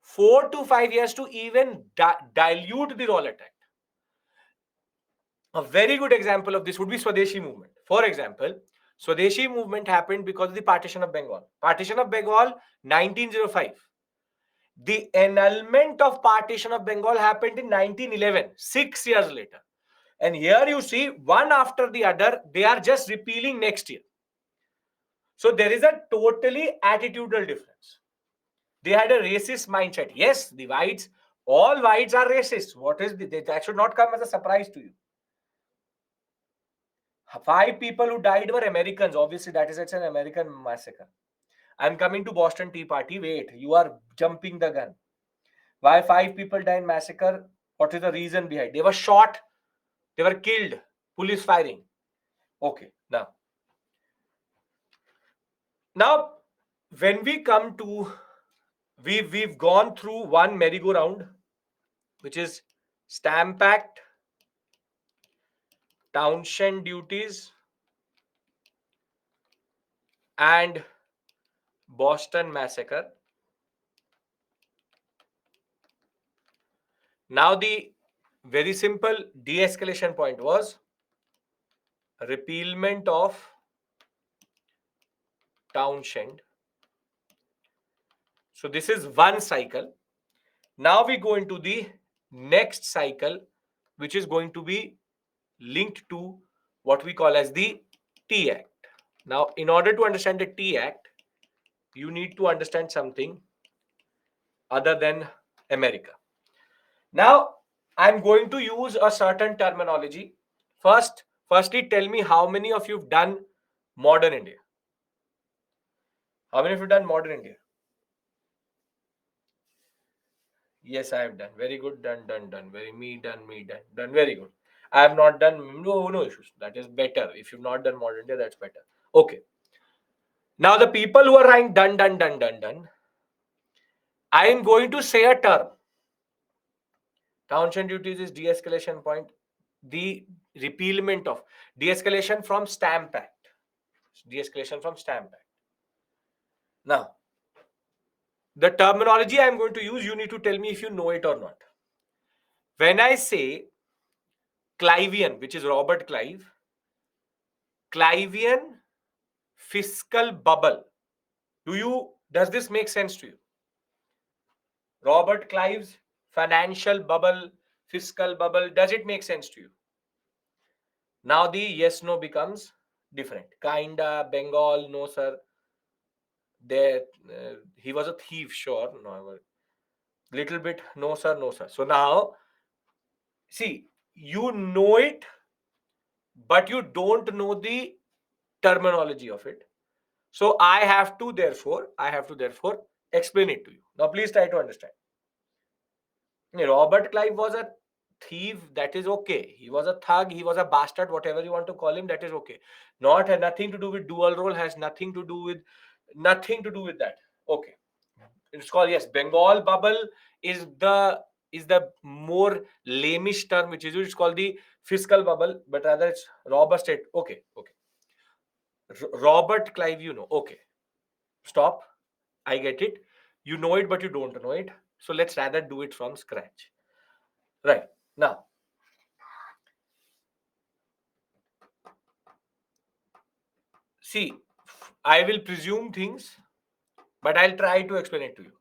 4 to 5 years to even dilute the Rowlatt Act. A very good example of this would be Swadeshi movement. For example, Swadeshi movement happened because of the partition of Bengal. Partition of Bengal, 1905. The annulment of partition of Bengal happened in 1911, 6 years later. And here you see, one after the other, they are just repealing next year. So there is a totally attitudinal difference. They had a racist mindset. Yes, the whites, all whites are racist. That should not come as a surprise to you. 5 people who died were Americans. Obviously, it's an American massacre. I'm coming to Boston Tea Party. Wait, you are jumping the gun. Why 5 people died in massacre? What is the reason behind? They were shot. They were killed. Police firing. Okay, now when we come to, we've gone through one merry-go-round, which is Stamp Act, Townshend duties, and Boston massacre. Now the very simple de-escalation point was repealment of Townshend. So this is one cycle. Now we go into the next cycle, which is going to be linked to what we call as the Tea Act. Now, in order to understand the Tea Act, you need to understand something other than America. Now, I'm going to use a certain terminology. Firstly, tell me how many of you've done modern India? How many of you done modern India? Yes, I have done. Very good. Done. Me done. Very good. I have not done. No issues. That is better. If you've not done modern India, that's better. Okay. Now, the people who are writing done, I am going to say a term. Townshend duties is de-escalation point. The repealment of de-escalation from Stamp Act. De-escalation from Stamp Act. Now, the terminology I am going to use, you need to tell me if you know it or not. When I say Clivian, which is Robert Clive, Clivian fiscal bubble. Does this make sense to you? Robert Clive's financial bubble, fiscal bubble, does it make sense to you? Now the yes no becomes different. Kinda, Bengal, no sir. He was a thief, sure. No, little bit, no sir, no sir. So now, see, you know it, but you don't know the terminology of it. So I have to therefore explain it to you. Now please try to understand. Robert Clive was a thief, that is okay. He was a thug, he was a bastard, whatever you want to call him, that is okay. Not had nothing to do with dual role, has nothing to do with that. Okay. It's called, yes, Bengal bubble is the more lamish term which is used. It's called the fiscal bubble, but rather it's robber state. Okay, okay. Robert Clive, you know. Okay. Stop. I get it. You know it, but you don't know it. So let's rather do it from scratch. Right. Now, see, I will presume things, but I'll try to explain it to you.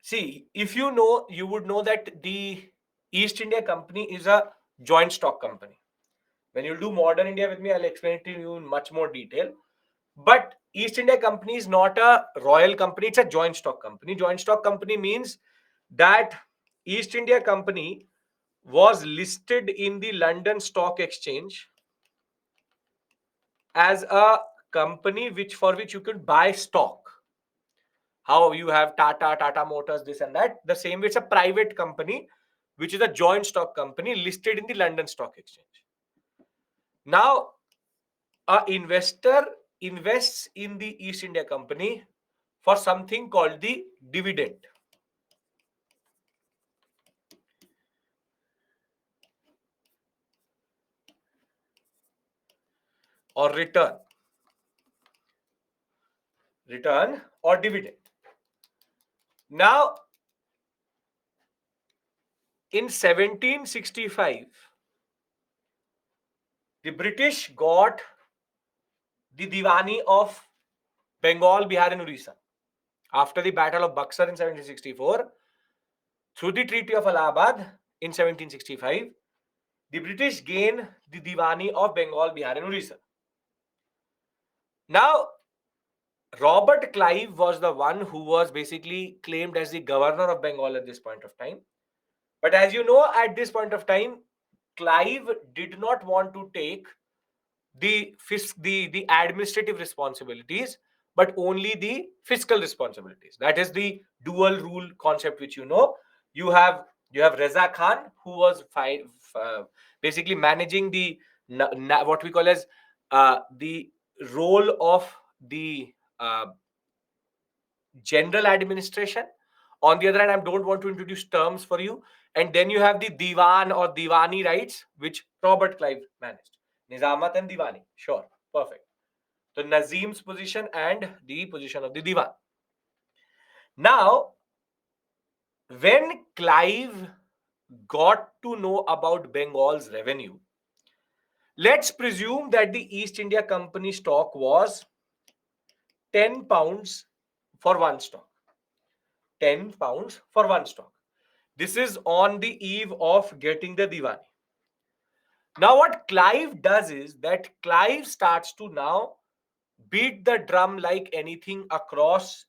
See, if you know, you would know that the East India Company is a joint stock company. When you do modern India with me, I'll explain it to you in much more detail. But East India Company is not a royal company, it's a joint stock company. Joint stock company means that East India Company was listed in the London Stock Exchange as a company for which you could buy stock. How you have Tata Motors, this and that. The same way, it's a private company, which is a joint stock company listed in the London Stock Exchange. Now, a investor invests in the East India Company for something called the dividend or return or dividend. Now, in 1765, the British got the Diwani of Bengal, Bihar, and Orissa. After the Battle of Buxar in 1764, through the Treaty of Allahabad in 1765, the British gained the Diwani of Bengal, Bihar, and Orissa. Now, Robert Clive was the one who was basically claimed as the governor of Bengal at this point of time. But as you know, at this point of time, Clive did not want to take the administrative responsibilities, but only the fiscal responsibilities. That is the dual rule concept, which you know. You have Reza Khan, who was basically managing the what we call as the role of the general administration. On the other hand, I don't want to introduce terms for you. And then you have the Diwan or Diwani rights, which Robert Clive managed. Nizamat and Diwani. Sure. Perfect. So Nazim's position and the position of the Diwan. Now, when Clive got to know about Bengal's revenue, let's presume that the East India Company stock was 10 pounds for one stock. 10 pounds for one stock. This is on the eve of getting the Diwani. Now, what Clive does is that Clive starts to now beat the drum like anything across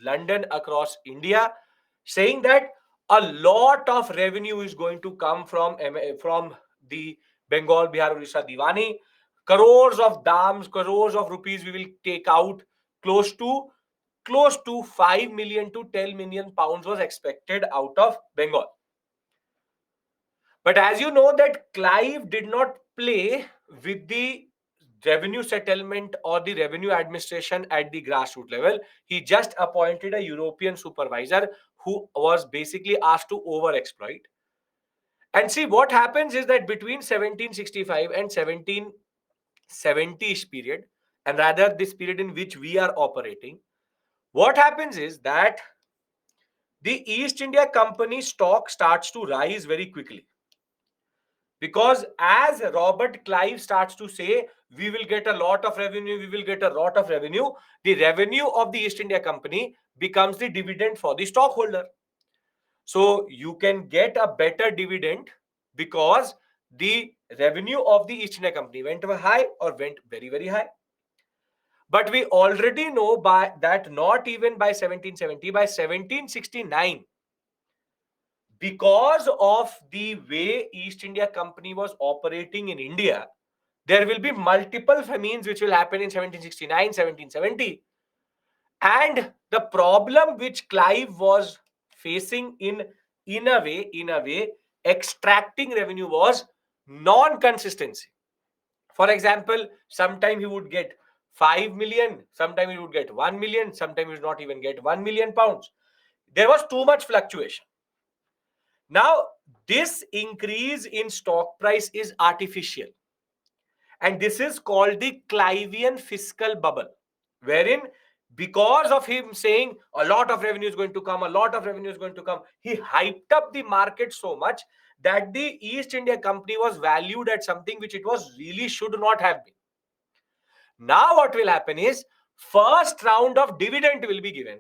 London, across India, saying that a lot of revenue is going to come from the Bengal, Bihar, Orissa Diwani. Crores of dams, crores of rupees we will take out. Close to 5 million to 10 million pounds was expected out of Bengal. But as you know that Clive did not play with the revenue settlement or the revenue administration at the grassroots level. He just appointed a European supervisor who was basically asked to overexploit. And see, what happens is that between 1765 and 1770-ish period, and rather this period in which we are operating, what happens is that the East India Company stock starts to rise very quickly. Because as Robert Clive starts to say, we will get a lot of revenue, the revenue of the East India Company becomes the dividend for the stockholder. So you can get a better dividend because the revenue of the East India Company went high or went very, very high. But we already know by that not even by 1770, by 1769, because of the way East India Company was operating in India, there will be multiple famines which will happen in 1769, 1770. And the problem which Clive was facing in in a way, extracting revenue was non-consistency. For example, sometime he would get 5 million, sometime he would get 1 million, sometime he would not even get 1 million pounds. There was too much fluctuation. Now, this increase in stock price is artificial, and this is called the Clivian fiscal bubble, wherein because of him saying a lot of revenue is going to come, a lot of revenue is going to come, he hyped up the market so much that the East India Company was valued at something which it was really should not have been. Now what will happen is, first round of dividend will be given,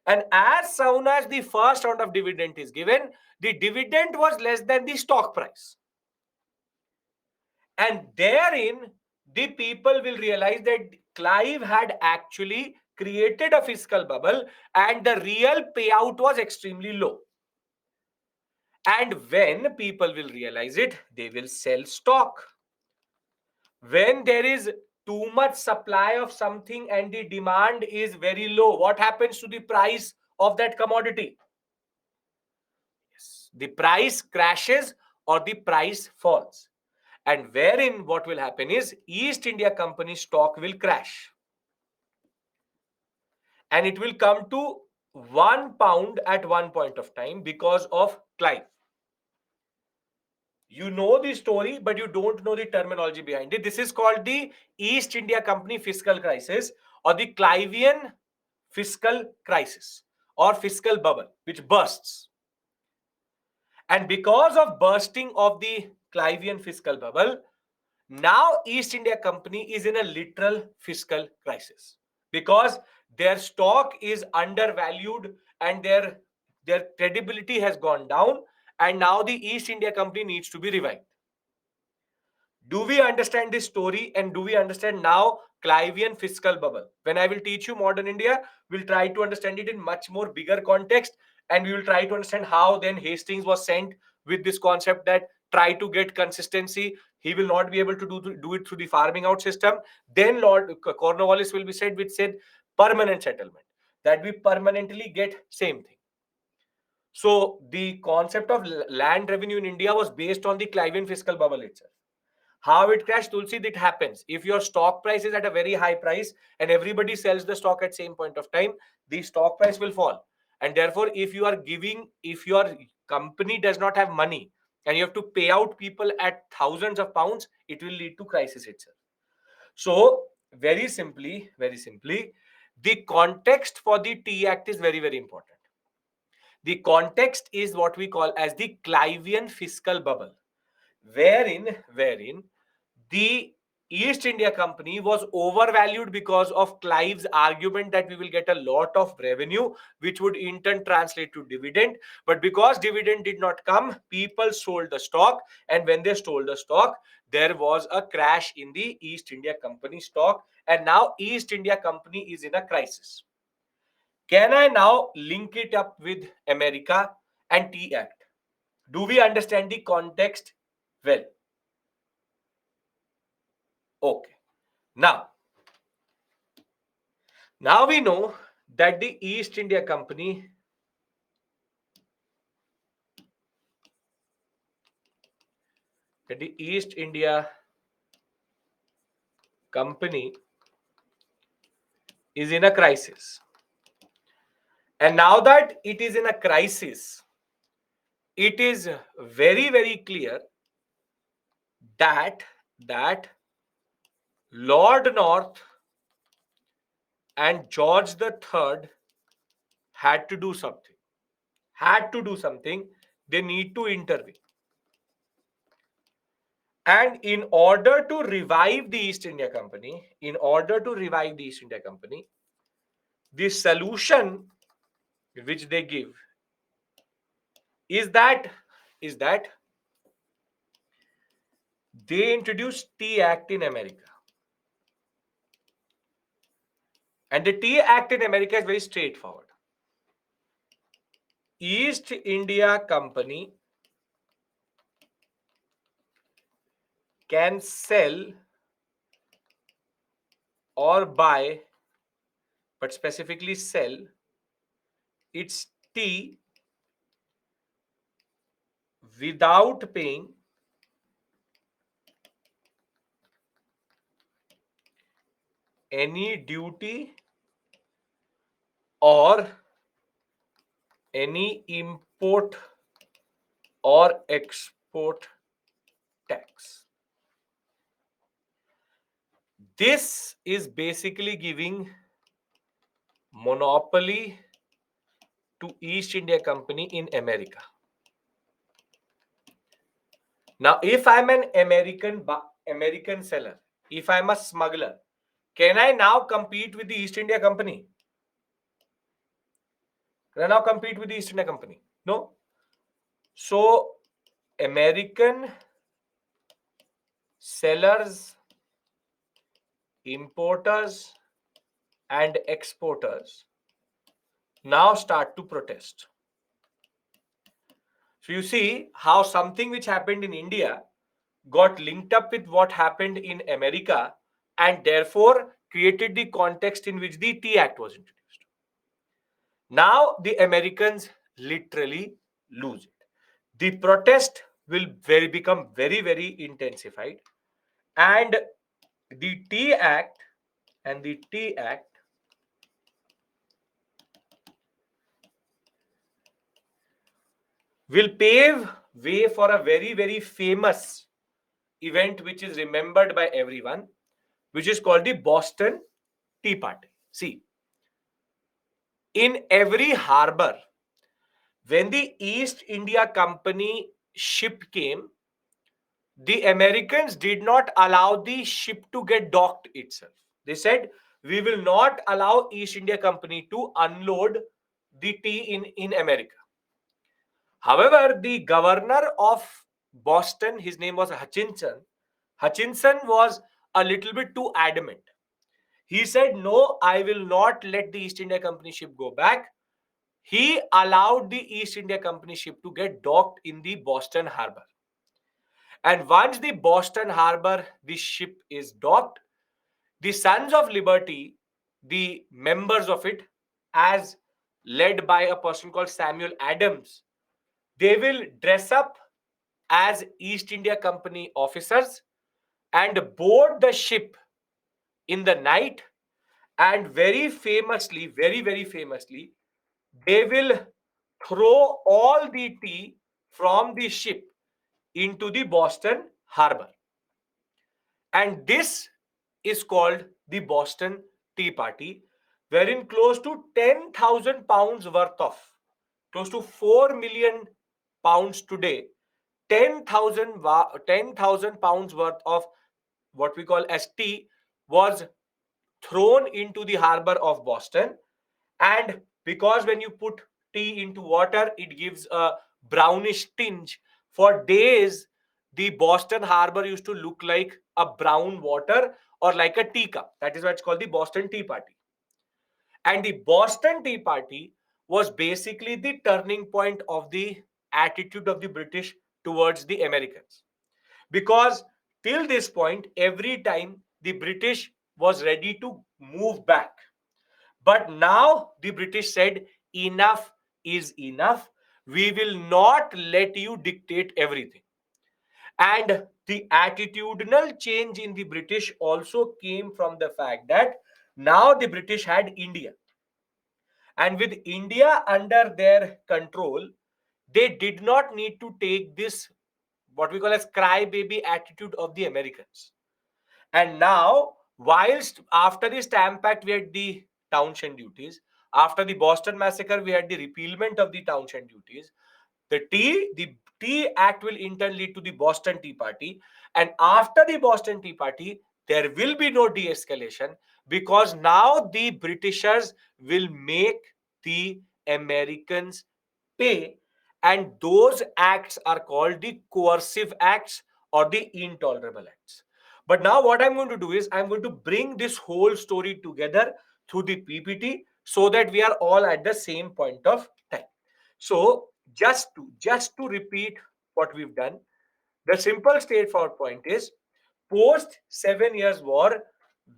and as soon as the first round of dividend is given, the dividend was less than the stock price, and therein the people will realize that Clive had actually created a fiscal bubble and the real payout was extremely low. And when people will realize it, they will sell stock. When there is too much supply of something and the demand is very low, what happens to the price of that commodity? Yes, the price crashes or the price falls. And wherein what will happen is, East India Company stock will crash and it will come to £1 at one point of time because of Clive. You know the story, but you don't know the terminology behind it. This is called the East India Company fiscal crisis or the Clivian fiscal crisis or fiscal bubble, which bursts. And because of bursting of the Clivian fiscal bubble, now East India Company is in a literal fiscal crisis because their stock is undervalued and their credibility has gone down, and now the East India Company needs to be revived. Do we understand this story, and do we understand now Clivian fiscal bubble? When I will teach you modern India, we'll try to understand it in much more bigger context, and we will try to understand how then Hastings was sent with this concept that try to get consistency. He will not be able to do it through the farming out system. Then Lord Cornwallis will be said, which said permanent settlement, that we permanently get same thing. So the concept of land revenue in India was based on the Clivian fiscal bubble itself. How it crashed, Tulsi, it happens. If your stock price is at a very high price and everybody sells the stock at same point of time, the stock price will fall. And therefore, if your company does not have money and you have to pay out people at thousands of pounds, it will lead to crisis itself. So, very simply, the context for the Tea Act is very, very important. The context is what we call as the Clivian fiscal bubble, wherein the East India Company was overvalued because of Clive's argument that we will get a lot of revenue, which would in turn translate to dividend. But because dividend did not come, people sold the stock. And when they sold the stock, there was a crash in the East India Company stock. And now East India Company is in a crisis. Can I now link it up with America and Tea Act? Do we understand the context well? Okay. Now we know that the East India Company is in a crisis. And now that it is in a crisis, it is very, very clear that Lord North and George III had to do something. They need to intervene. And in order to revive the East India Company, the solution which they give is that they introduced Tea Act in America. And the Tea Act in America is very straightforward. East India Company can sell or buy, but specifically sell its tea without paying any duty or any import or export tax. This is basically giving monopoly to East India Company in America. Now, if I'm an American seller, if I'm a smuggler, can I now compete with the East India Company? Can I now compete with the East India Company? No. So, American sellers, importers, and exporters now start to protest. So, you see how something which happened in India got linked up with what happened in America and therefore created the context in which the Tea Act was introduced. Now the Americans literally lose it. The protest will become very, very intensified, and the Tea Act will pave way for a very, very famous event which is remembered by everyone, which is called the Boston Tea Party. See, in every harbor, when the East India Company ship came, the Americans did not allow the ship to get docked itself. They said, we will not allow East India Company to unload the tea in America. However, the governor of Boston, his name was Hutchinson. Hutchinson was a little bit too adamant. He said, no, I will not let the East India Company ship go back. He allowed the East India Company ship to get docked in the Boston harbor. And once the Boston harbor, the ship is docked, the Sons of Liberty, the members of it, as led by a person called Samuel Adams, they will dress up as East India Company officers and board the ship in the night. And very famously, very, very famously, they will throw all the tea from the ship into the Boston harbor. And this is called the Boston Tea Party, wherein close to 10,000 pounds worth of, close to 4 million pounds today, 10,000 pounds worth of what we call as tea was thrown into the harbor of Boston. And because when you put tea into water, it gives a brownish tinge. For days, the Boston harbor used to look like a brown water or like a teacup. That is why it's called the Boston Tea Party. And the Boston Tea Party was basically the turning point of the attitude of the British towards the Americans. Because till this point, every time the British was ready to move back, but now the British said, enough is enough. We will not let you dictate everything. And the attitudinal change in the British also came from the fact that now the British had India. And with India under their control, they did not need to take this, what we call as crybaby attitude of the Americans. And now, whilst after the Stamp Act, we had the Townshend duties. After the Boston Massacre, we had the repealment of the Townshend duties. The Tea Act will in turn lead to the Boston Tea Party. And after the Boston Tea Party, there will be no de-escalation because now the Britishers will make the Americans pay. And those acts are called the coercive acts or the intolerable acts. But now what I'm going to do is I'm going to bring this whole story together through the PPT so that we are all at the same point of time. So just to repeat what we've done, the simple straightforward point is post 7 years war,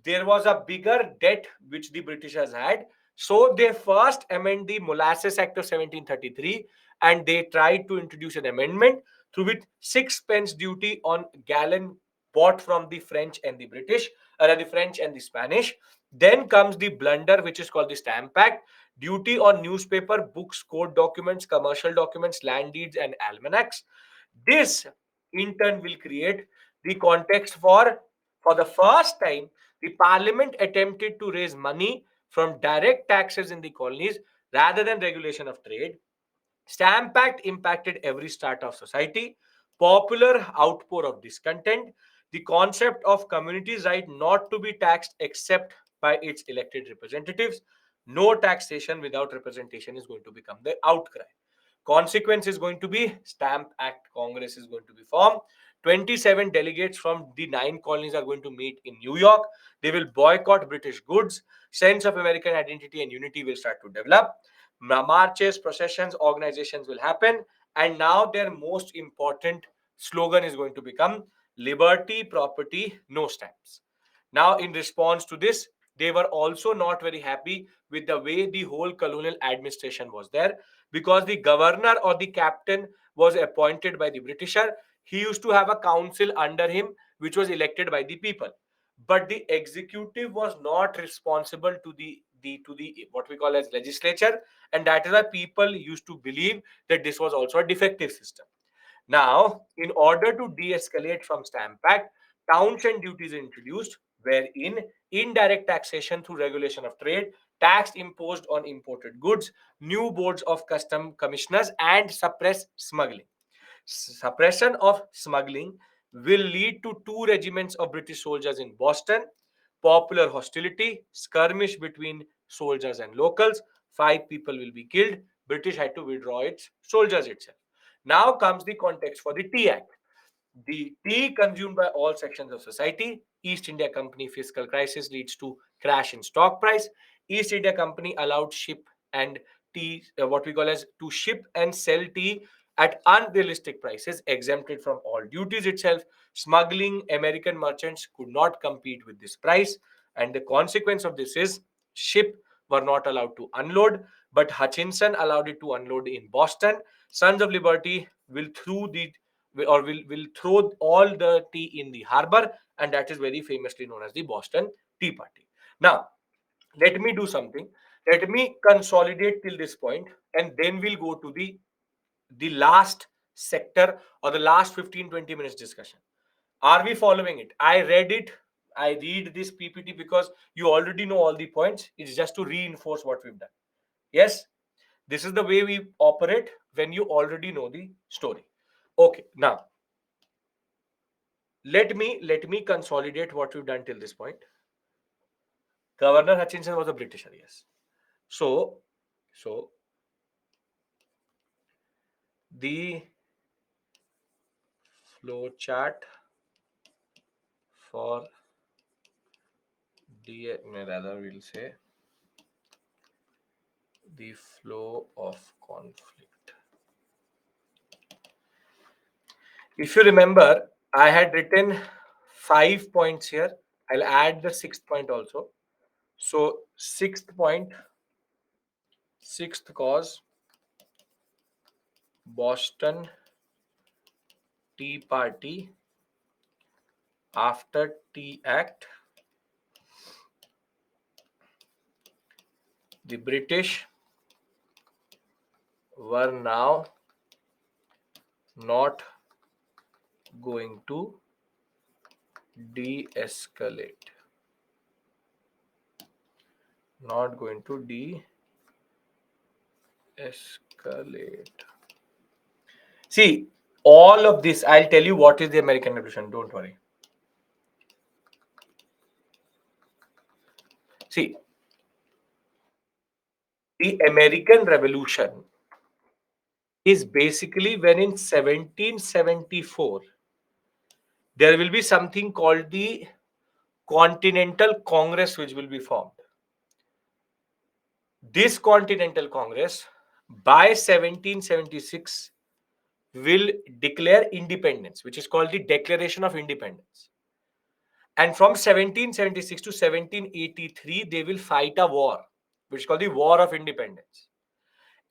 there was a bigger debt which the Britishers had. So they first amend the Molasses Act of 1733 and they tried to introduce an amendment through which 6 pence duty on gallon bought from the French and the British, or the French and the Spanish. Then comes the blunder, which is called the Stamp Act, duty on newspaper, books, court documents, commercial documents, land deeds, and almanacs. This, in turn, will create the context for the first time, the parliament attempted to raise money from direct taxes in the colonies rather than regulation of trade. Stamp Act impacted every strata of society. Popular outpour of discontent. The concept of communities' right not to be taxed except by its elected representatives. No taxation without representation is going to become the outcry. Consequence is going to be Stamp Act Congress is going to be formed. 27 delegates from the 9 colonies are going to meet in New York. They will boycott British goods. Sense of American identity and unity will start to develop. Marches, processions, organizations will happen. And now their most important slogan is going to become liberty, property, no stamps. Now, in response to this, they were also not very happy with the way the whole colonial administration was there, because the governor or the captain was appointed by the Britisher. He used to have a council under him, which was elected by the people. But the executive was not responsible to the what we call as legislature, and that is why people used to believe that this was also a defective system. Now, in order to de-escalate from Stamp Act, townshend duties introduced, wherein indirect taxation through regulation of trade, tax imposed on imported goods, new boards of custom commissioners, and suppress smuggling. Suppression of smuggling will lead to 2 regiments of British soldiers in Boston, popular hostility, skirmish between soldiers and locals, 5 people will be killed. British had to withdraw its soldiers itself. Now comes the context for the Tea Act. The tea consumed by all sections of society. East India Company fiscal crisis leads to crash in stock price. East India Company allowed ship and tea, what we call as to ship and sell tea at unrealistic prices, exempted from all duties itself. Smuggling American merchants could not compete with this price, and the consequence of this is ship were not allowed to unload, but Hutchinson allowed it to unload in Boston. Sons of Liberty will throw all the tea in the harbor, and that is very famously known as the Boston Tea Party. Now, let me do something. Let me consolidate till this point, and then we'll go to the last sector, or the last 15-20 minutes discussion. Are we following it? I read it. I read this PPT because you already know all the points. It's just to reinforce what we've done. Yes, this is the way we operate when you already know the story. Okay, now let me consolidate what we've done till this point. Governor Hutchinson was a Britisher, yes. So the flow chart for rather we'll say the flow of conflict. If you remember, I had written 5 points here. I'll add the sixth point also. So sixth point, sixth cause, Boston Tea Party after Tea Act. The British were now not going to de-escalate. Not going to de-escalate. See, all of this, I'll tell you what is the American Revolution. Don't worry. See, the American Revolution is basically when in 1774, there will be something called the Continental Congress, which will be formed. This Continental Congress, by 1776, will declare independence, which is called the Declaration of Independence. And from 1776 to 1783, they will fight a war, which is called the War of Independence.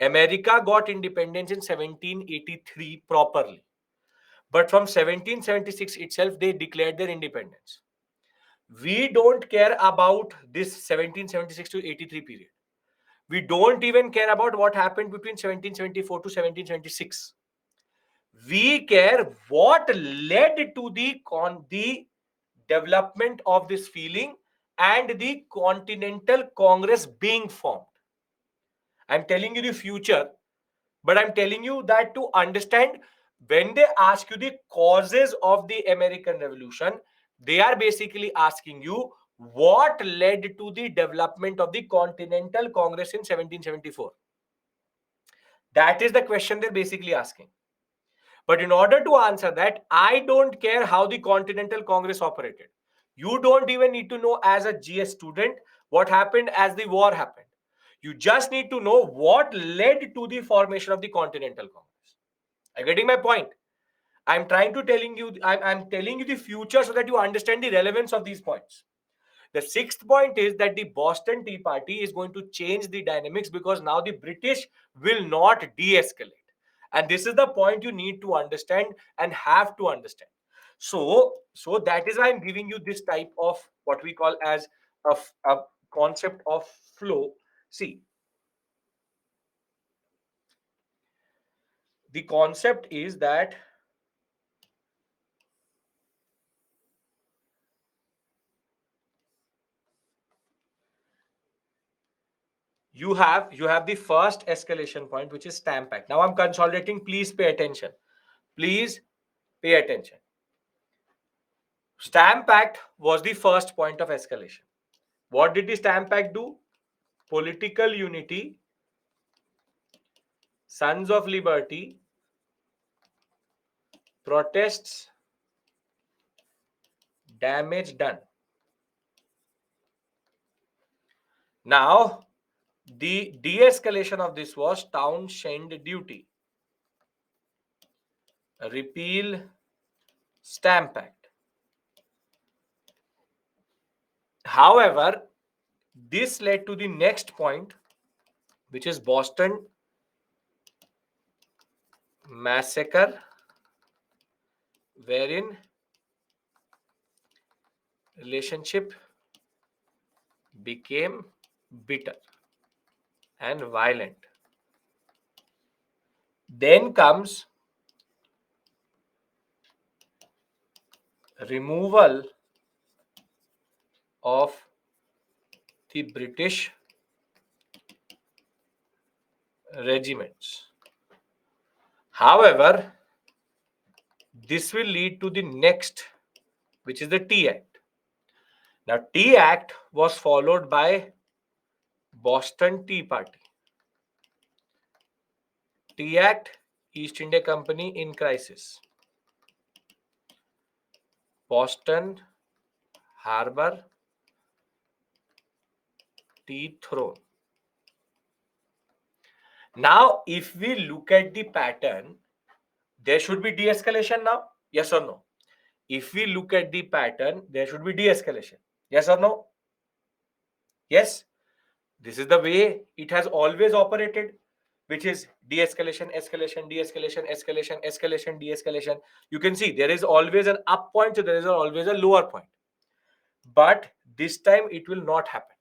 America got independence in 1783 properly. But from 1776 itself, they declared their independence. We don't care about this 1776 to 83 period. We don't even care about what happened between 1774 to 1776. We care what led to the development of this feeling and the Continental Congress being formed. I'm telling you the future, but I'm telling you that to understand, when they ask you the causes of the American Revolution, they are basically asking you what led to the development of the Continental Congress in 1774. That is the question they're basically asking. But in order to answer that, I don't care how the Continental Congress operated. You don't even need to know as a GS student what happened as the war happened. You just need to know what led to the formation of the Continental Congress. Are you getting my point? I'm trying to telling you, I'm telling you the future so that you understand the relevance of these points. The sixth point is that the Boston Tea Party is going to change the dynamics because now the British will not de-escalate. And this is the point you need to understand and have to understand. So that is why I'm giving you this type of what we call as a concept of flow. See, the concept is that you have the first escalation point, which is Stamp Act. Now I'm consolidating. Please pay attention. Please pay attention. Stamp Act was the first point of escalation. What did the Stamp Act do? Political unity, Sons of Liberty, protests, damage done. Now, the de-escalation of this was Townshend Duty, repeal Stamp Act. However, this led to the next point, which is Boston Massacre, wherein relationship became bitter and violent. Then comes removal of the British regiments. However, this will lead to the next, which is the Tea Act. Now, Tea Act was followed by Boston Tea Party. Tea Act, East India Company in crisis. Boston Harbor, Tea Throne. Now, if we look at the pattern, there should be de-escalation now. Yes or no? If we look at the pattern, there should be de-escalation. Yes or no? Yes. This is the way it has always operated, which is de-escalation, escalation, de-escalation, escalation, escalation, de-escalation. You can see there is always an up point, so there is always a lower point. But this time it will not happen.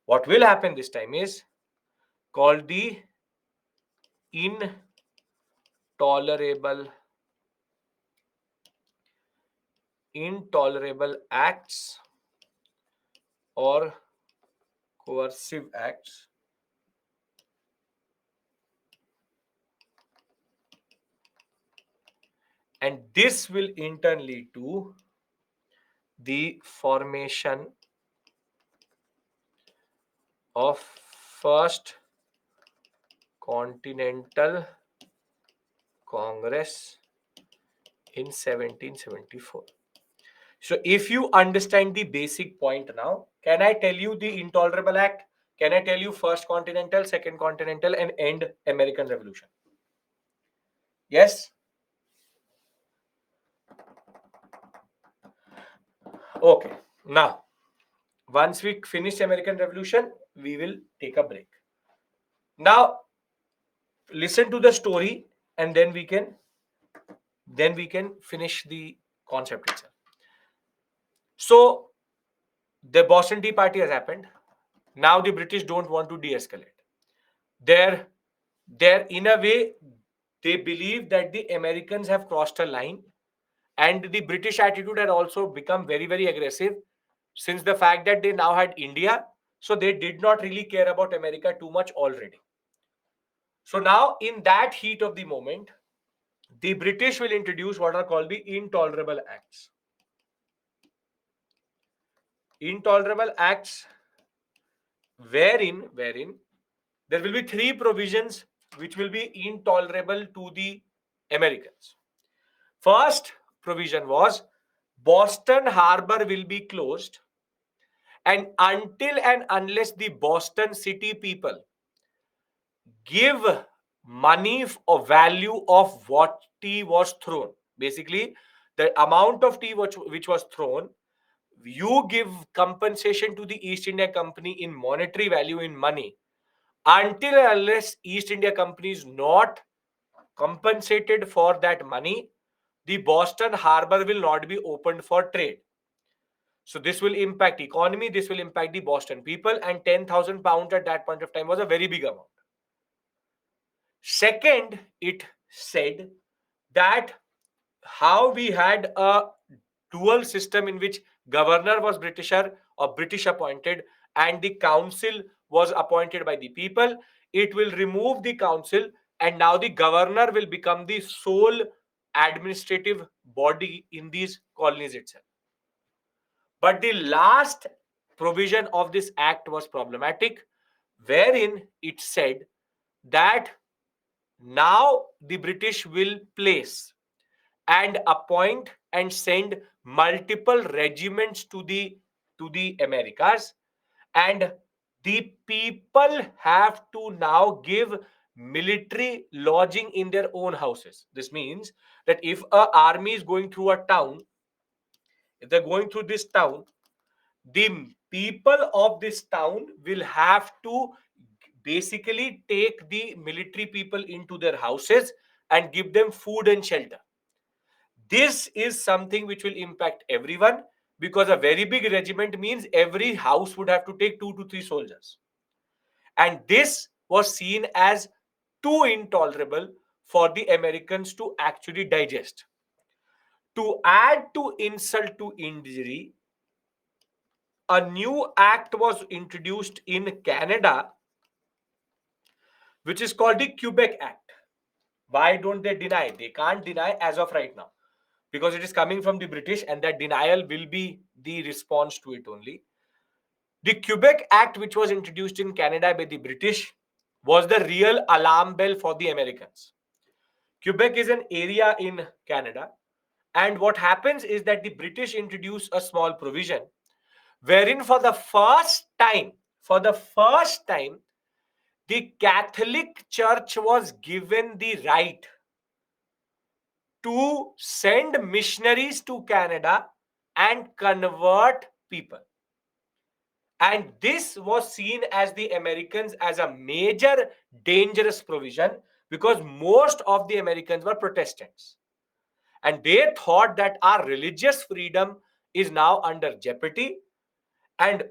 What will happen this time is called the intolerable acts or coercive acts. And this will in turn lead to the formation of First Continental Congress in 1774. So if you understand the basic point now, can I tell you the Intolerable Act? Can I tell you First Continental, Second Continental, and end American Revolution? Yes? Okay. Now, once we finish American Revolution, we will take a break. Now, listen to the story and then we can then we can finish the concept itself. So the Boston Tea Party has happened. Now the British don't want to de-escalate. They're, they're in a way, they believe that the Americans have crossed a line, and the British attitude had also become very, very aggressive since the fact that they now had India. So they did not really care about America too much already. So now, in that heat of the moment, the British will introduce what are called the Intolerable Acts. Intolerable Acts, wherein there will be three provisions which will be intolerable to the Americans. First provision was Boston Harbor will be closed, and until and unless the Boston city people give money or value of what tea was thrown, basically the amount of tea which was thrown, you give compensation to the East India Company in monetary value, in money. Until and unless East India Company is not compensated for that money, the Boston Harbor will not be opened for trade. So this will impact economy, this will impact the Boston people, and 10,000 pounds at that point of time was a very big amount. Second, it said that how we had a dual system in which governor was Britisher or British appointed and the council was appointed by the people, it will remove the council, and now the governor will become the sole administrative body in these colonies itself. But the last provision of this act was problematic, wherein it said that now the British will place and appoint and send multiple regiments to the Americas, and the people have to now give military lodging in their own houses. This means that if a army is going through a town, if they're going through this town, the people of this town will have to basically take the military people into their houses and give them food and shelter. This is something which will impact everyone, because a very big regiment means every house would have to take 2 to 3 soldiers. And this was seen as too intolerable for the Americans to actually digest. To add to insult to injury, a new act was introduced in Canada, which is called the Quebec Act. Why don't they deny? They can't deny as of right now, because it is coming from the British, and that denial will be the response to it only. The Quebec Act, which was introduced in Canada by the British, was the real alarm bell for the Americans. Quebec is an area in Canada, and what happens is that the British introduce a small provision wherein for the first time, the Catholic Church was given the right to send missionaries to Canada and convert people. And this was seen as the Americans as a major dangerous provision, because most of the Americans were Protestants. And they thought that our religious freedom is now under jeopardy. And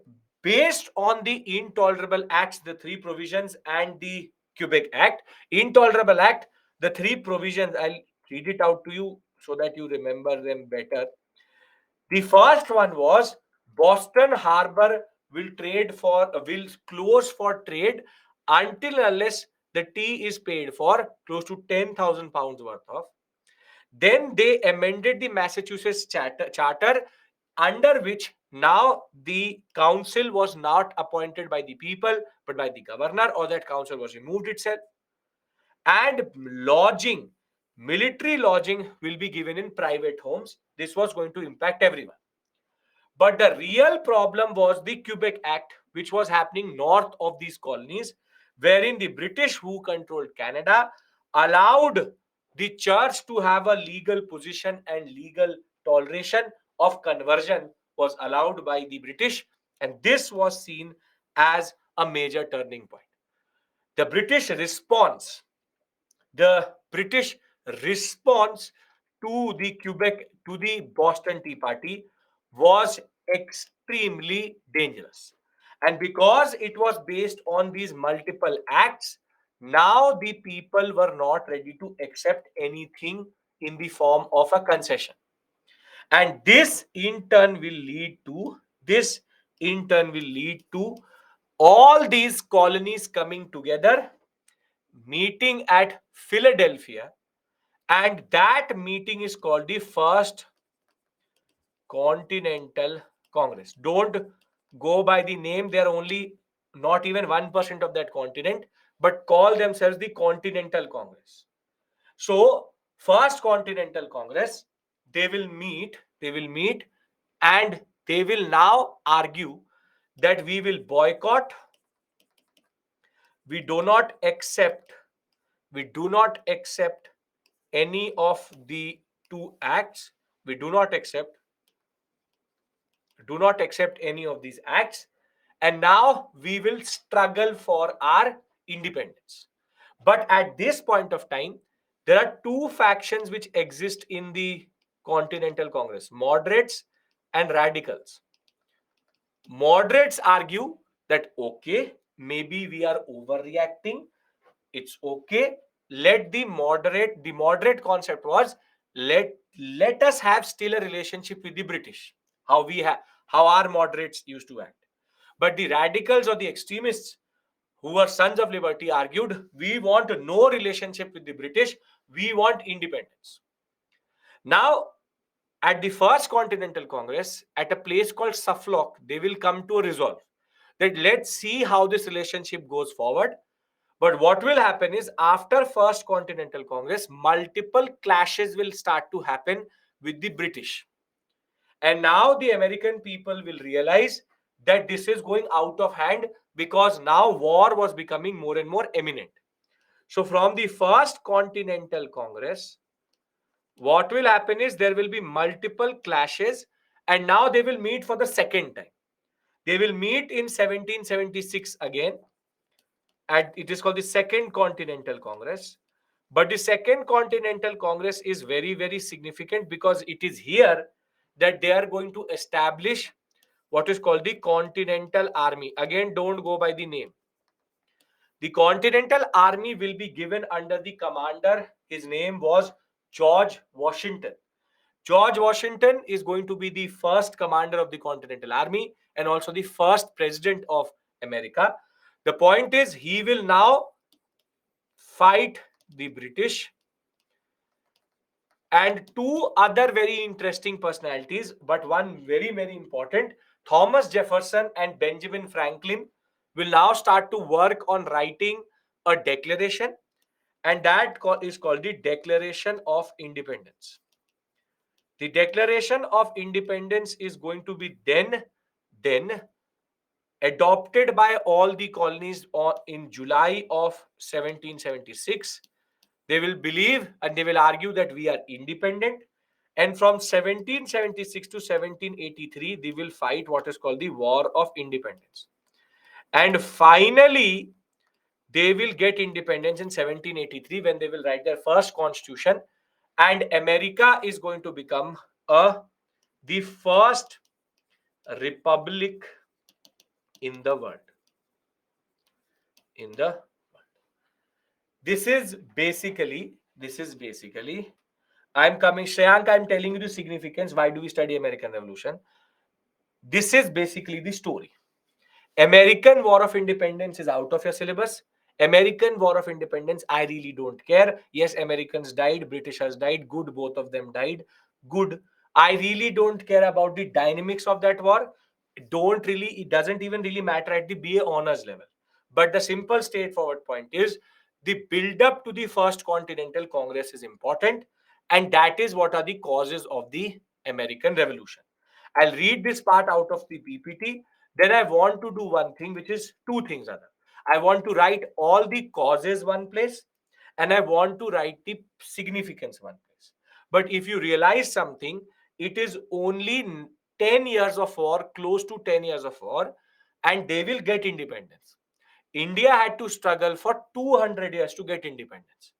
based on the Intolerable Acts, the three provisions, and the Quebec Act, Intolerable Act, the three provisions, I'll read it out to you so that you remember them better. The first one was Boston Harbor will close for trade until unless the tea is paid for close to 10,000 pounds worth of. Then they amended the Massachusetts charter, under which now the council was not appointed by the people but by the governor, or that council was removed itself. And military lodging will be given in private homes. This was going to impact everyone. But the real problem was the Quebec Act, which was happening north of these colonies, wherein the British, who controlled Canada, allowed the church to have a legal position, and legal toleration of conversion was allowed by the British. And this was seen as a major turning point. The British response the British response to the Quebec, to the Boston Tea Party was extremely dangerous. And because it was based on these multiple acts, now the people were not ready to accept anything in the form of a concession. And this in turn will lead to all these colonies coming together, meeting at Philadelphia, and that meeting is called the First Continental Congress. Don't go by the name, they are only not even 1% of that continent, but call themselves the Continental Congress. So, First Continental Congress, they will meet, and they will now argue that we do not accept, we do not accept any of the two acts, we do not accept any of these acts, and now we will struggle for our independence. But at this point of time, there are two factions which exist in the Continental Congress: moderates and radicals. Moderates argue that okay, maybe we are overreacting, it's okay, the moderate concept was, let us have still a relationship with the British, how our moderates used to act. But the radicals or the extremists, who were sons of liberty, argued we want no relationship with the British, we want independence. Now, at the First Continental Congress, at a place called Suffolk, they will come to a resolve that let's see how this relationship goes forward. But what will happen is, after First Continental Congress, multiple clashes will start to happen with the British. And now the American people will realize that this is going out of hand, because now war was becoming more and more imminent. So from the First Continental Congress, what will happen is there will be multiple clashes, and now they will meet for the second time. They will meet in 1776 again, and it is called the Second Continental Congress. But the Second Continental Congress is very, very significant, because it is here that they are going to establish what is called the Continental Army. Again, don't go by the name. The Continental Army will be given under the commander. His name was George Washington. George Washington is going to be the first commander of the Continental Army and also the first president of America. The point is, he will now fight the British. And two other very interesting personalities, but one very, very important, Thomas Jefferson and Benjamin Franklin, will now start to work on writing a declaration, and that is called the Declaration of Independence. The Declaration of Independence is going to be then adopted by all the colonies in July of 1776. They will believe and they will argue that we are independent. And from 1776 to 1783, they will fight what is called the War of Independence. And finally, they will get independence in 1783, when they will write their first constitution. And America is going to become the first republic in the world. In the this is basically I'm coming, Shreyank, I'm telling you the significance. Why do we study American Revolution? This is basically the story. American War of Independence is out of your syllabus. American War of Independence, I really don't care. Yes, Americans died, Britishers died. Good, both of them died. Good. I really don't care about the dynamics of that war. It doesn't even really matter at the BA honors level. But the simple, straightforward point is, the build up to the First Continental Congress is important, and that is what are the causes of the American Revolution. I'll read this part out of the PPT. Then I want to do one thing, which is two things other. I want to write all the causes one place, and I want to write the significance one place. But if you realize something, it is only 10 years of war, close to 10 years of war, and they will get independence. India had to struggle for 200 years to get independence.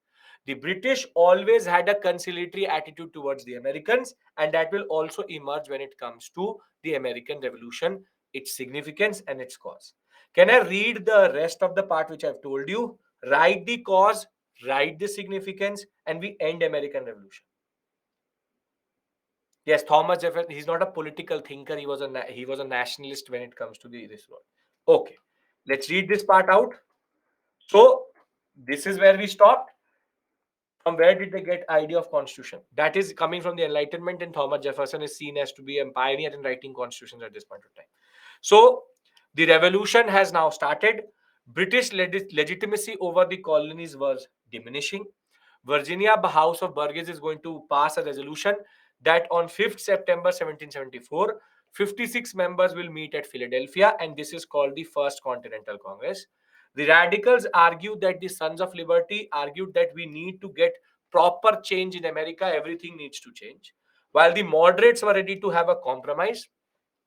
The British always had a conciliatory attitude towards the Americans, and that will also emerge when it comes to the American Revolution, its significance and its cause. Can I read the rest of the part which I've told you? Write the cause, write the significance, and we end American Revolution. Yes, Thomas Jefferson. He's not a political thinker. He was a nationalist when it comes to this world. Okay, let's read this part out. So this is where we stopped. From where did they get idea of constitution? That is coming from the Enlightenment, and Thomas Jefferson is seen as to be a pioneer in writing constitutions at this point of time. So the revolution has now started. British legitimacy over the colonies was diminishing. Virginia House of Burgesses is going to pass a resolution that on 5th September 1774, 56 members will meet at Philadelphia, and this is called the First Continental Congress. The radicals argued that the Sons of Liberty argued that we need to get proper change in America, everything needs to change. While the moderates were ready to have a compromise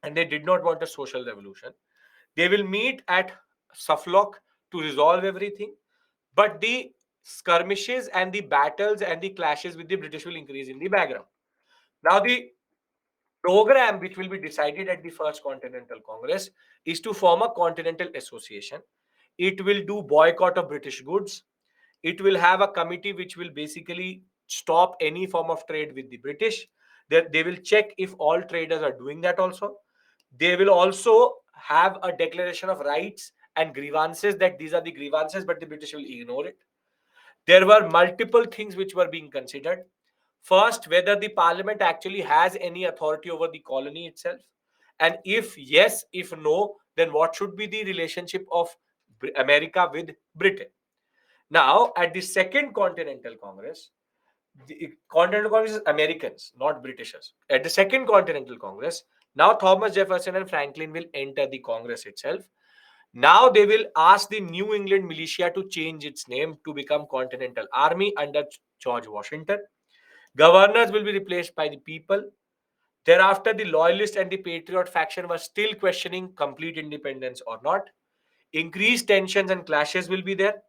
and they did not want a social revolution, they will meet at Suffolk to resolve everything. But the skirmishes and the battles and the clashes with the British will increase in the background. Now, the program which will be decided at the First Continental Congress is to form a continental association. It will do boycott of British goods. It will have a committee which will basically stop any form of trade with the British. They will check if all traders are doing that also. They will also have a declaration of rights and grievances, that these are the grievances, but the British will ignore it. There were multiple things which were being considered. First, whether the parliament actually has any authority over the colony itself. And if yes, if no, then what should be the relationship of America with Britain? Now, at the Second Continental Congress, the Continental Congress is Americans, not Britishers. At the Second Continental Congress, now Thomas Jefferson and Franklin will enter the Congress itself. Now they will ask the New England militia to change its name to become Continental Army under George Washington. Governors will be replaced by the people. Thereafter, the Loyalist and the Patriot faction were still questioning complete independence or not. Increased tensions and clashes will be there.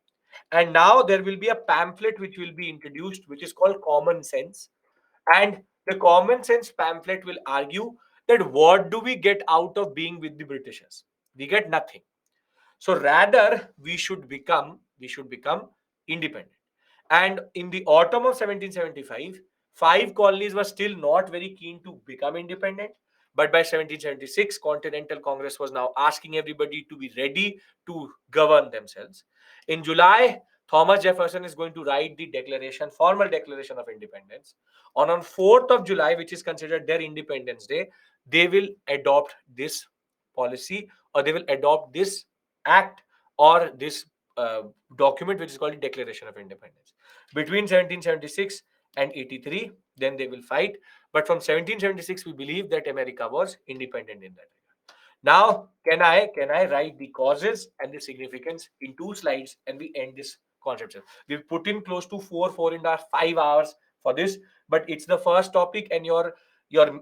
And now there will be a pamphlet which will be introduced, which is called Common Sense. And the Common Sense pamphlet will argue that what do we get out of being with the Britishers? We get nothing. So rather, we should become independent. And in the autumn of 1775, five colonies were still not very keen to become independent. But by 1776, Continental Congress was now asking everybody to be ready to govern themselves. In July, Thomas Jefferson is going to write the declaration, formal declaration of independence. On 4th of July, which is considered their Independence Day, they will adopt this policy, or they will adopt this act, or this uh, document which is called the Declaration of Independence. Between 1776 and 83, then they will fight. But from 1776, we believe that America was independent in that regard. Now, can I write the causes and the significance in 2 slides, and we end this concept? We've put in close to 5 hours for this, but it's the first topic, and your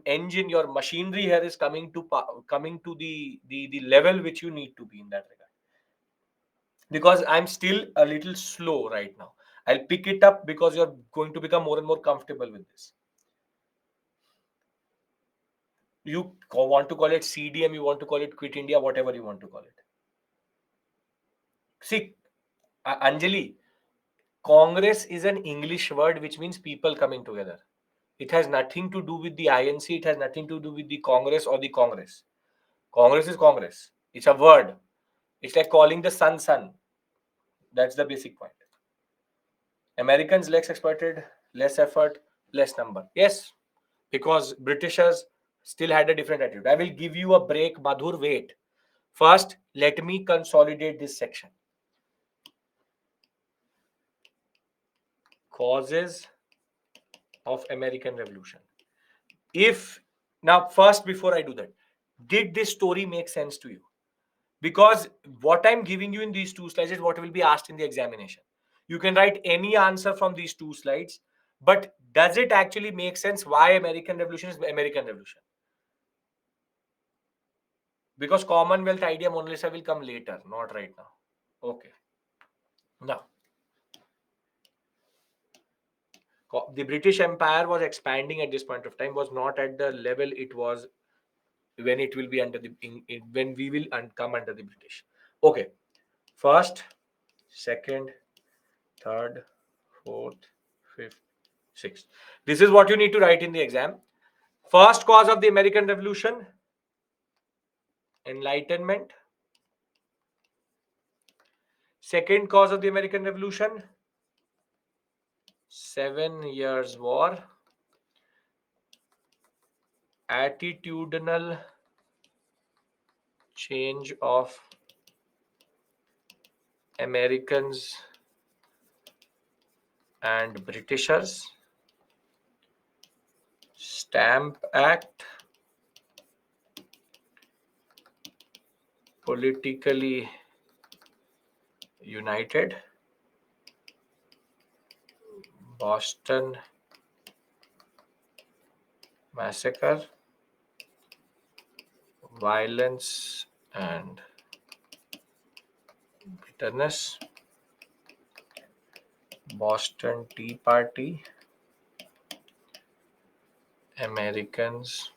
engine, your machinery here is coming to the level which you need to be in that regard, because I'm still a little slow right now. I'll pick it up because you're going to become more and more comfortable with this. You want to call it CDM, you want to call it Quit India, whatever you want to call it. See, Anjali, Congress is an English word which means people coming together. It has nothing to do with the INC, it has nothing to do with the Congress or the Congress. Congress is Congress. It's a word. It's like calling the sun sun. That's the basic point. Americans less exploited, less effort, less number. Yes, because Britishers still had a different attitude. I will give you a break, Madhur. Wait. First, let me consolidate this section. Causes of American Revolution. If now, first, before I do that, did this story make sense to you? Because what I'm giving you in these 2 slides is what will be asked in the examination. You can write any answer from these 2 slides, but does it actually make sense why American Revolution is American Revolution? Because Commonwealth idea, Mona Lisa, will come later, not right now. Okay. Now, the British Empire was expanding at this point of time, was not at the level it was when it will be under the when we will come under the British. Okay, first, second, third, fourth, fifth, sixth. This is what you need to write in the exam. First cause of the American Revolution, Enlightenment. Second cause of the American Revolution, 7 Years' War. Attitudinal change of Americans and Britishers. Stamp Act. Politically united. Boston Massacre. Violence and bitterness. Boston Tea Party. Americans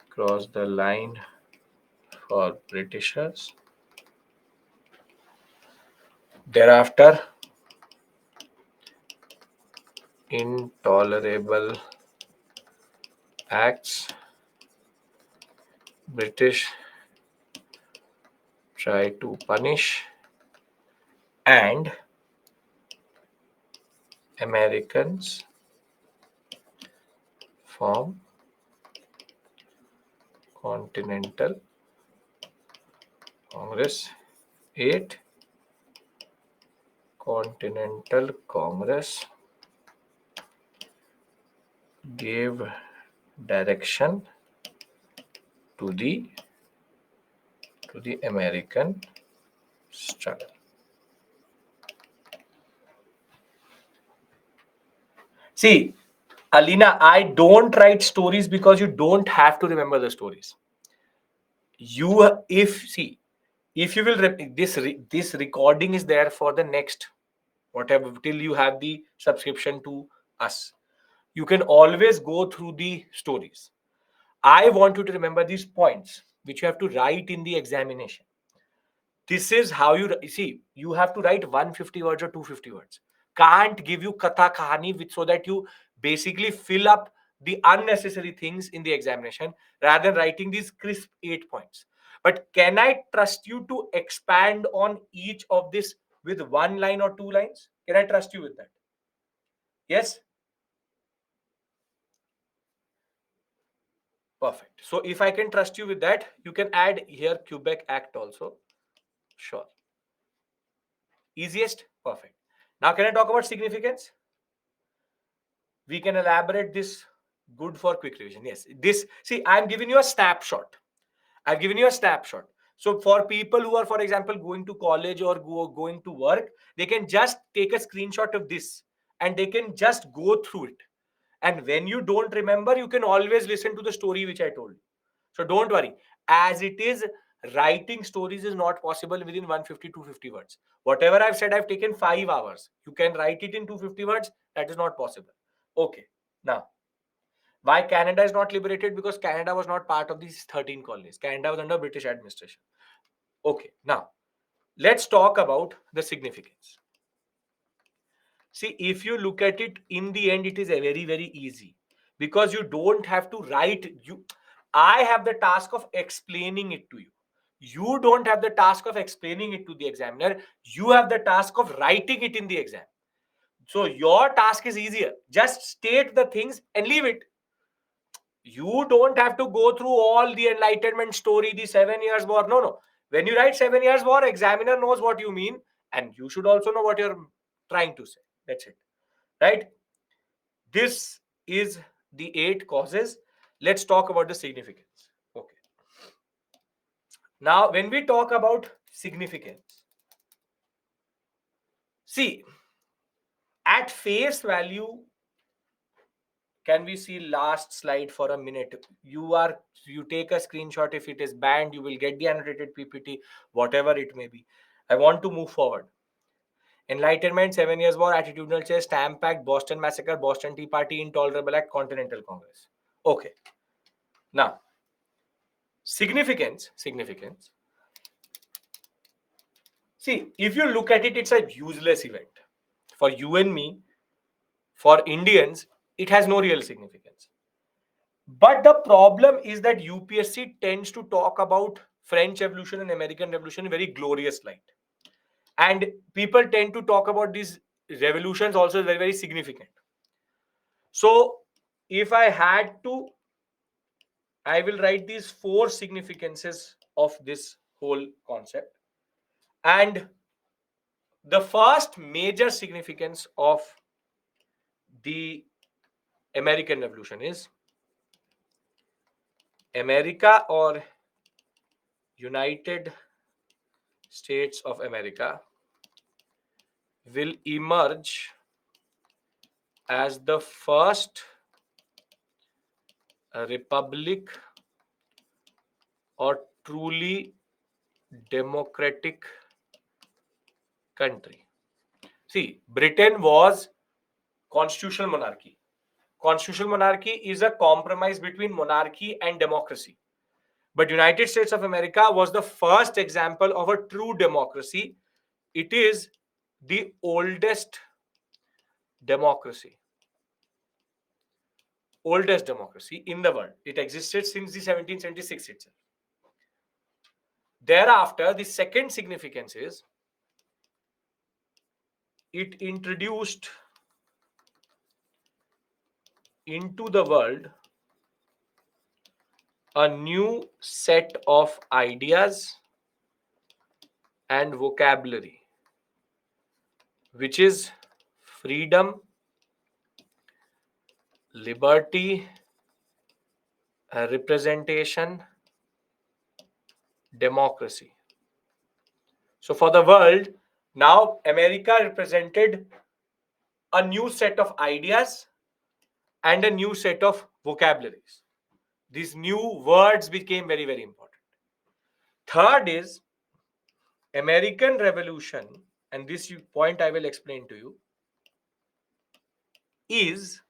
cross the line for Britishers. Thereafter, intolerable acts. British try to punish and Americans form Continental Congress. 8. Continental Congress gave direction to the American struggle. See, Alina, I don't write stories because you don't have to remember the stories. If you will this recording is there for the next whatever till you have the subscription to us. You can always go through the stories. I want you to remember these points which you have to write in the examination. This is how you see. You have to write 150 words or 250 words. Can't give you katha kahani with so that you basically fill up the unnecessary things in the examination rather than writing these crisp 8 points. But can I trust you to expand on each of this with 1 line or 2 lines? Can I trust you with that? Yes? Perfect. So if I can trust you with that, you can add here Quebec Act also. Sure. Easiest? Perfect. Now can I talk about significance? We can elaborate this. Good for quick revision. Yes. This, see, I'm giving you a snapshot. I've given you a snapshot. So for people who are, for example, going to college or going to work, they can just take a screenshot of this and they can just go through it. And when you don't remember, you can always listen to the story which I told you. So don't worry. As it is, writing stories is not possible within 150 to 50 words. Whatever I've said, I've taken 5 hours. You can write it in 250 words. That is not possible. Okay. Now, why Canada is not liberated? Because Canada was not part of these 13 colonies. Canada was under British administration. Okay. Now, let's talk about the significance. See, if you look at it, in the end, it is a very, very easy because you don't have to write. I have the task of explaining it to you. You don't have the task of explaining it to the examiner. You have the task of writing it in the exam. So your task is easier. Just state the things and leave it. You don't have to go through all the Enlightenment story, the 7 Years' War. No, no. When you write 7 Years' War, examiner knows what you mean, and you should also know what you're trying to say. That's it. Right? This is the 8 causes. Let's talk about the significance. Okay. Now, when we talk about significance, see, at face value, can we see last slide for a minute? You take a screenshot. If it is banned, you will get the annotated PPT, whatever it may be. I want to move forward. Enlightenment, 7 Years' War, Attitudinal Change, Stamp Act, Boston Massacre, Boston Tea Party, Intolerable Act, Continental Congress. Okay. Now, significance. See, if you look at it, it's a useless event. For you and me, for Indians, it has no real significance. But the problem is that UPSC tends to talk about French Revolution and American Revolution in very glorious light. And people tend to talk about these revolutions also very, very significant. So, if I had to, I will write these 4 significances of this whole concept. And the first major significance of the American Revolution is America, or United States of America, will emerge as the first republic or truly democratic country. See, Britain was constitutional monarchy. Constitutional monarchy is a compromise between monarchy and democracy. But United States of America was the first example of a true democracy. It is the oldest democracy. Oldest democracy in the world. It existed since the 1776 itself. Thereafter, the second significance is it introduced into the world a new set of ideas and vocabulary, which is freedom, liberty, representation, democracy. So for the world, now America represented a new set of ideas and a new set of vocabularies. These new words became very, very important. Third is American Revolution, and this point I will explain to you, is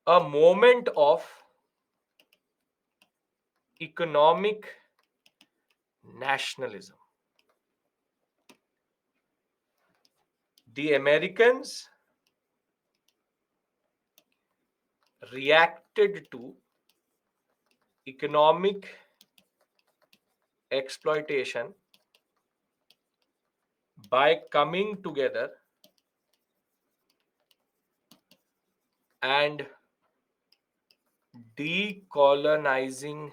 a moment of economic nationalism. The Americans reacted to economic exploitation by coming together and decolonizing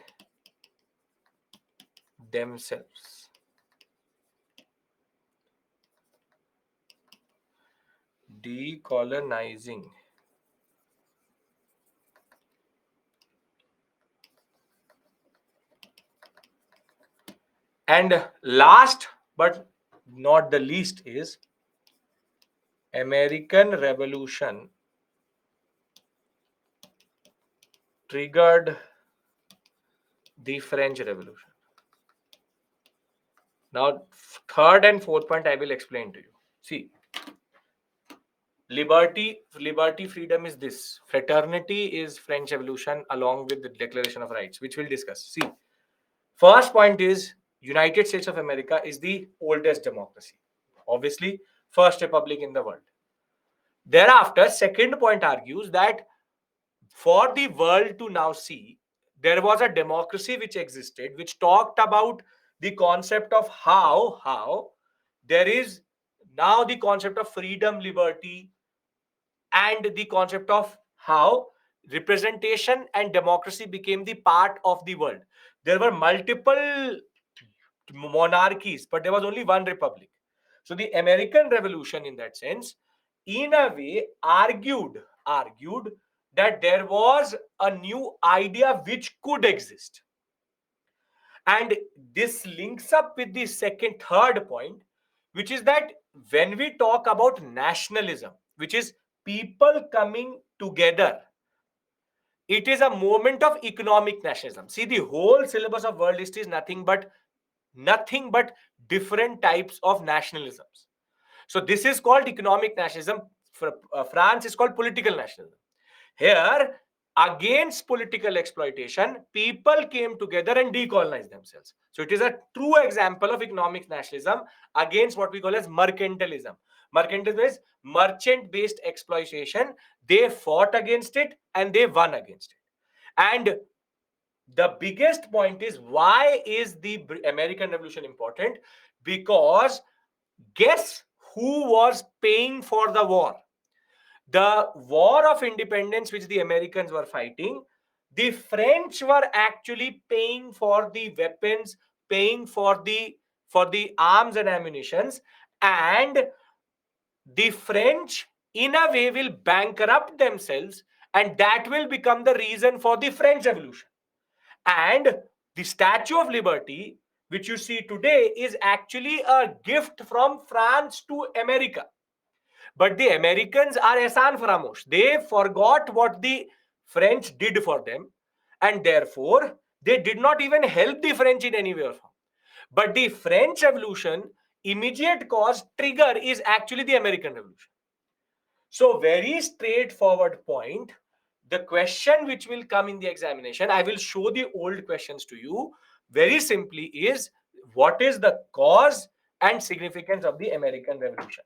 themselves. Decolonizing. And last but not the least is American Revolution triggered the French Revolution. Now, third and fourth point I will explain to you. See, liberty, freedom is this. Fraternity is French Revolution along with the Declaration of Rights, which we'll discuss. See, first point is United States of America is the oldest democracy. Obviously, first republic in the world. Thereafter, second point argues that for the world to now see, there was a democracy which existed, which talked about the concept of how there is now the concept of freedom, liberty, and the concept of how representation and democracy became the part of the world. There were multiple monarchies, but there was only one republic. So the American Revolution, in that sense, in a way, argued that there was a new idea which could exist. And this links up with the third point, which is that when we talk about nationalism, which is people coming together, it is a moment of economic nationalism. See, the whole syllabus of world history is nothing but different types of nationalisms. So this is called economic nationalism. For France is called political nationalism. Here, against political exploitation, people came together and decolonized themselves. So it is a true example of economic nationalism against what we call as mercantilism. Mercantilism is merchant-based exploitation. They fought against it and they won against it. And the biggest point is, why is the American Revolution important? Because guess who was paying for the war? The war of independence which the Americans were fighting, the French were actually paying for the weapons, paying for the arms and ammunitions, and the French in a way will bankrupt themselves, and that will become the reason for the French Revolution. And the Statue of Liberty, which you see today, is actually a gift from France to America. But the Americans are ehsan faramosh. They forgot what the French did for them, and therefore they did not even help the French in any way or form. But the French Revolution, immediate cause trigger is actually the American Revolution. So, very straightforward point. The question which will come in the examination, I will show the old questions to you. Very simply, is what is the cause and significance of the American Revolution?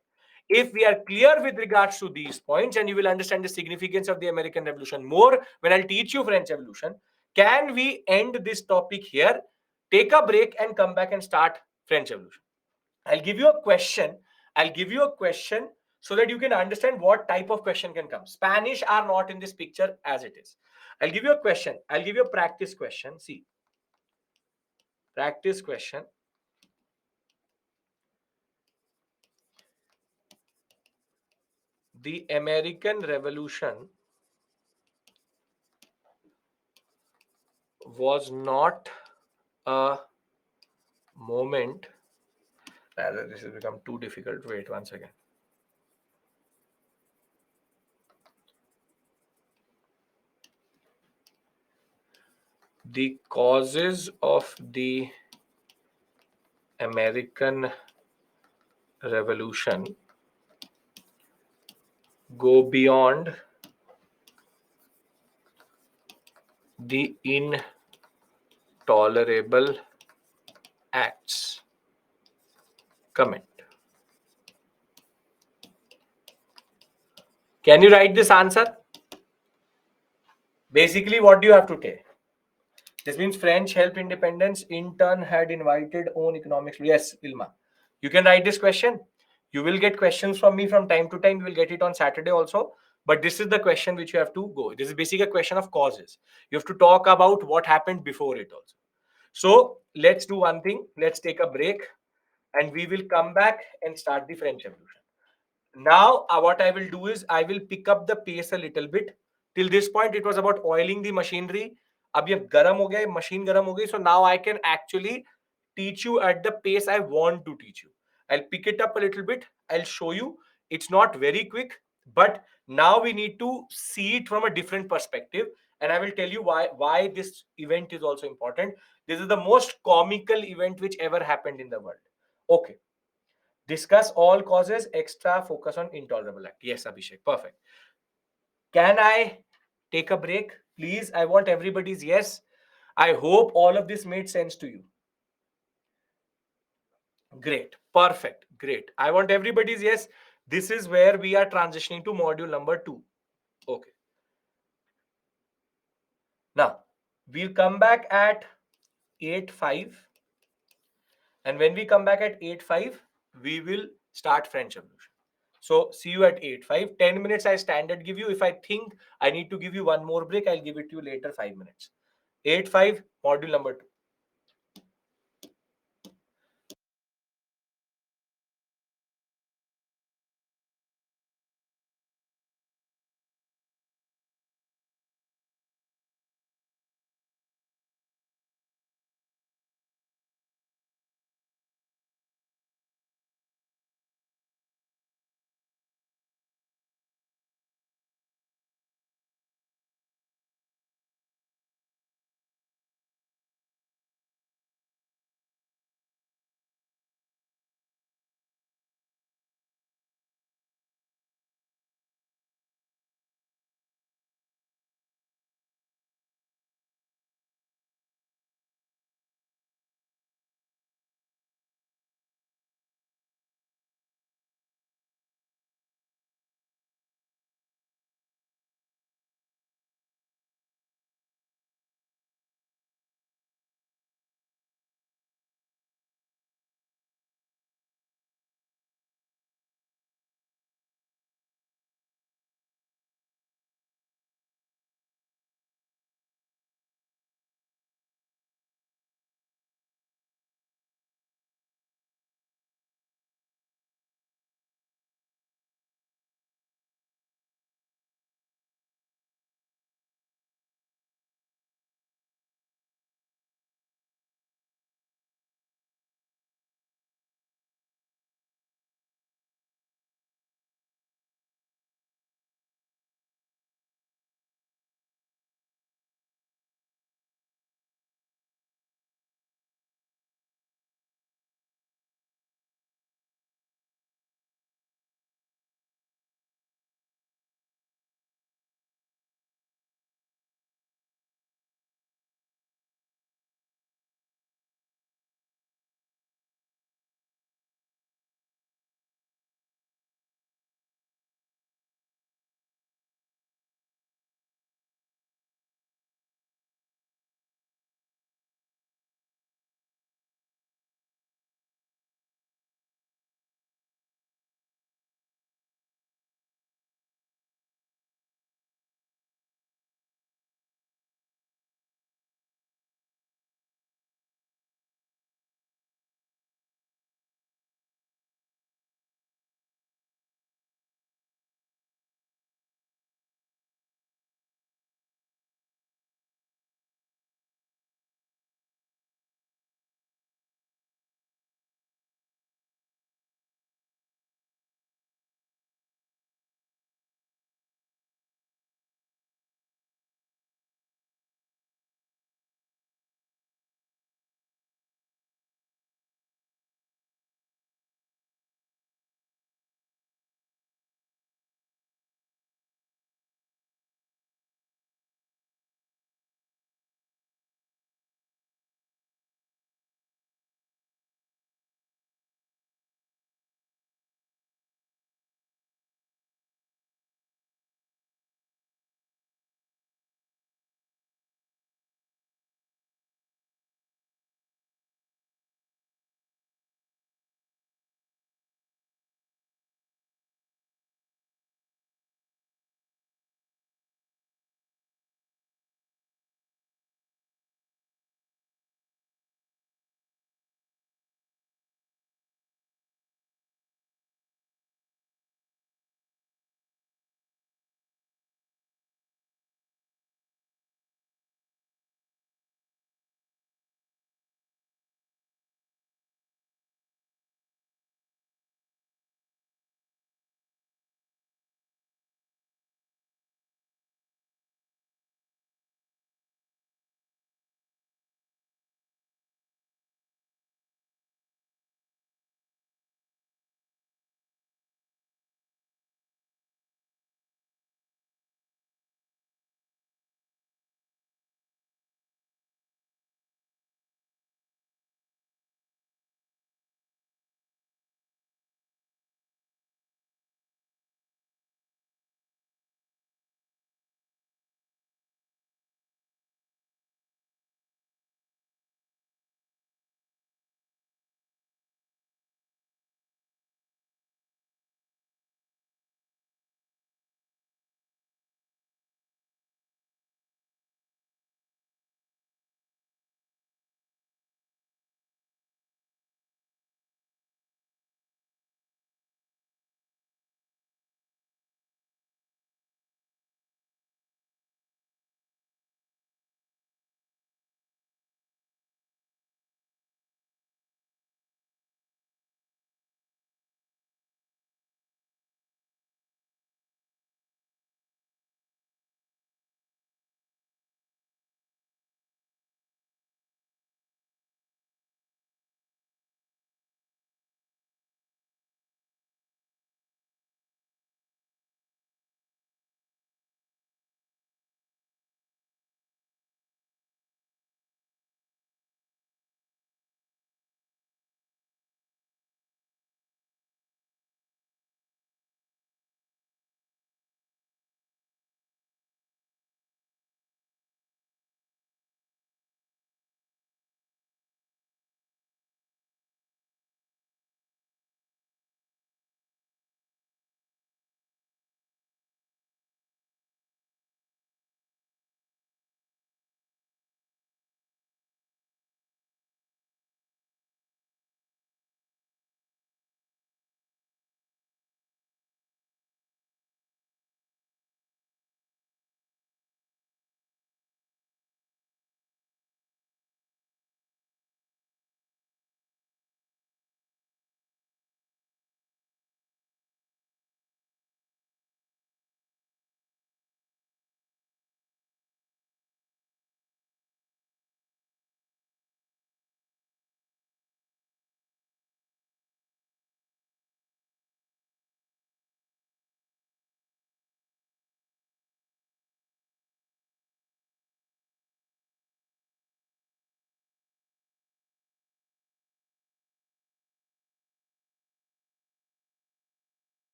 If we are clear with regards to these points, and you will understand the significance of the American Revolution more when I'll teach you French Revolution, can we end this topic here, take a break, and come back and start French Revolution? I'll give you a question. I'll give you a question so that you can understand what type of question can come. Spanish are not in this picture as it is. I'll give you a question. I'll give you a practice question. See, practice question. The American Revolution was not a moment. Rather, this has become too difficult. Wait once again. The causes of the American Revolution go beyond the intolerable acts. Comment. Can you write this answer? Basically, what do you have to take? This means French helped independence, in turn had invited own economics. Yes, Ilma. You can write this question. You will get questions from me from time to time. You will get it on Saturday also. But this is the question which you have to go. This is basically a question of causes. You have to talk about what happened before it also. So let's do one thing. Let's take a break and we will come back and start the French Revolution. Now, what I will do is I will pick up the pace a little bit. Till this point, it was about oiling the machinery. अब ये गरम हो गया, machine गरम हो गई. So now I can actually teach you at the pace I want to teach you. I'll pick it up a little bit. I'll show you. It's not very quick, but now we need to see it from a different perspective. And I will tell you why this event is also important. This is the most comical event which ever happened in the world. Okay. Discuss all causes, extra focus on intolerable act. Yes, Abhishek, perfect. Can I take a break? Please, I want everybody's yes. I hope all of this made sense to you. Great, perfect, great. I want everybody's yes. This is where we are transitioning to module number 2. Okay. Now, we'll come back at 8:05. And when we come back at 8:05, we will start French Revolution. So see you at 8:05. 10 minutes I standard give you. If I think I need to give you one more break, I'll give it to you later 5 minutes. 8:05, module number 2.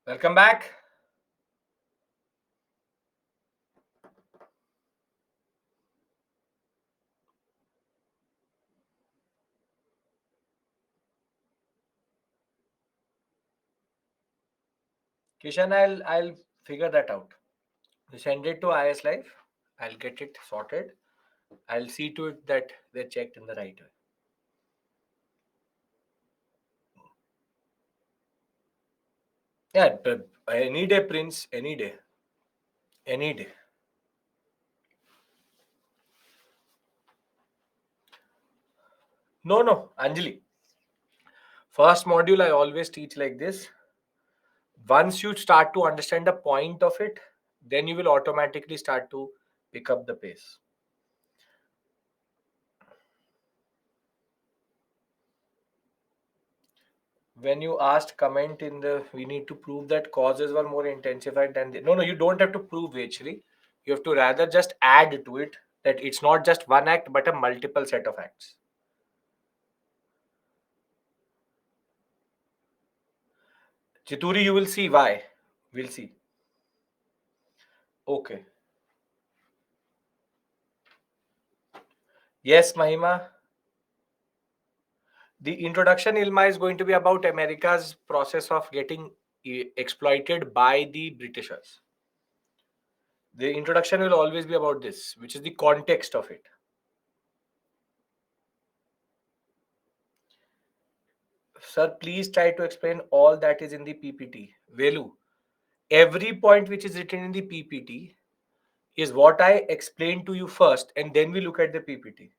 Welcome back. Kishan, I'll figure that out. You send it to IS Live. I'll get it sorted. I'll see to it that they're checked in the right way. Yeah, but any day, Prince. Any day. Any day. No, no, Anjali. First module I always teach like this. Once you start to understand the point of it, then you will automatically start to pick up the pace. When you asked comment in the, we need to prove that causes were more intensified than the, no, no, you don't have to prove actually. You have to rather just add to it that it's not just one act but a multiple set of acts. Chituri, you will see why. We'll see. Okay. Yes, Mahima. The introduction, Ilma, is going to be about America's process of getting exploited by the Britishers. The introduction will always be about this, which is the context of it. Sir, please try to explain all that is in the PPT. Velu, every point which is written in the PPT is what I explained to you first, and then we look at the PPT.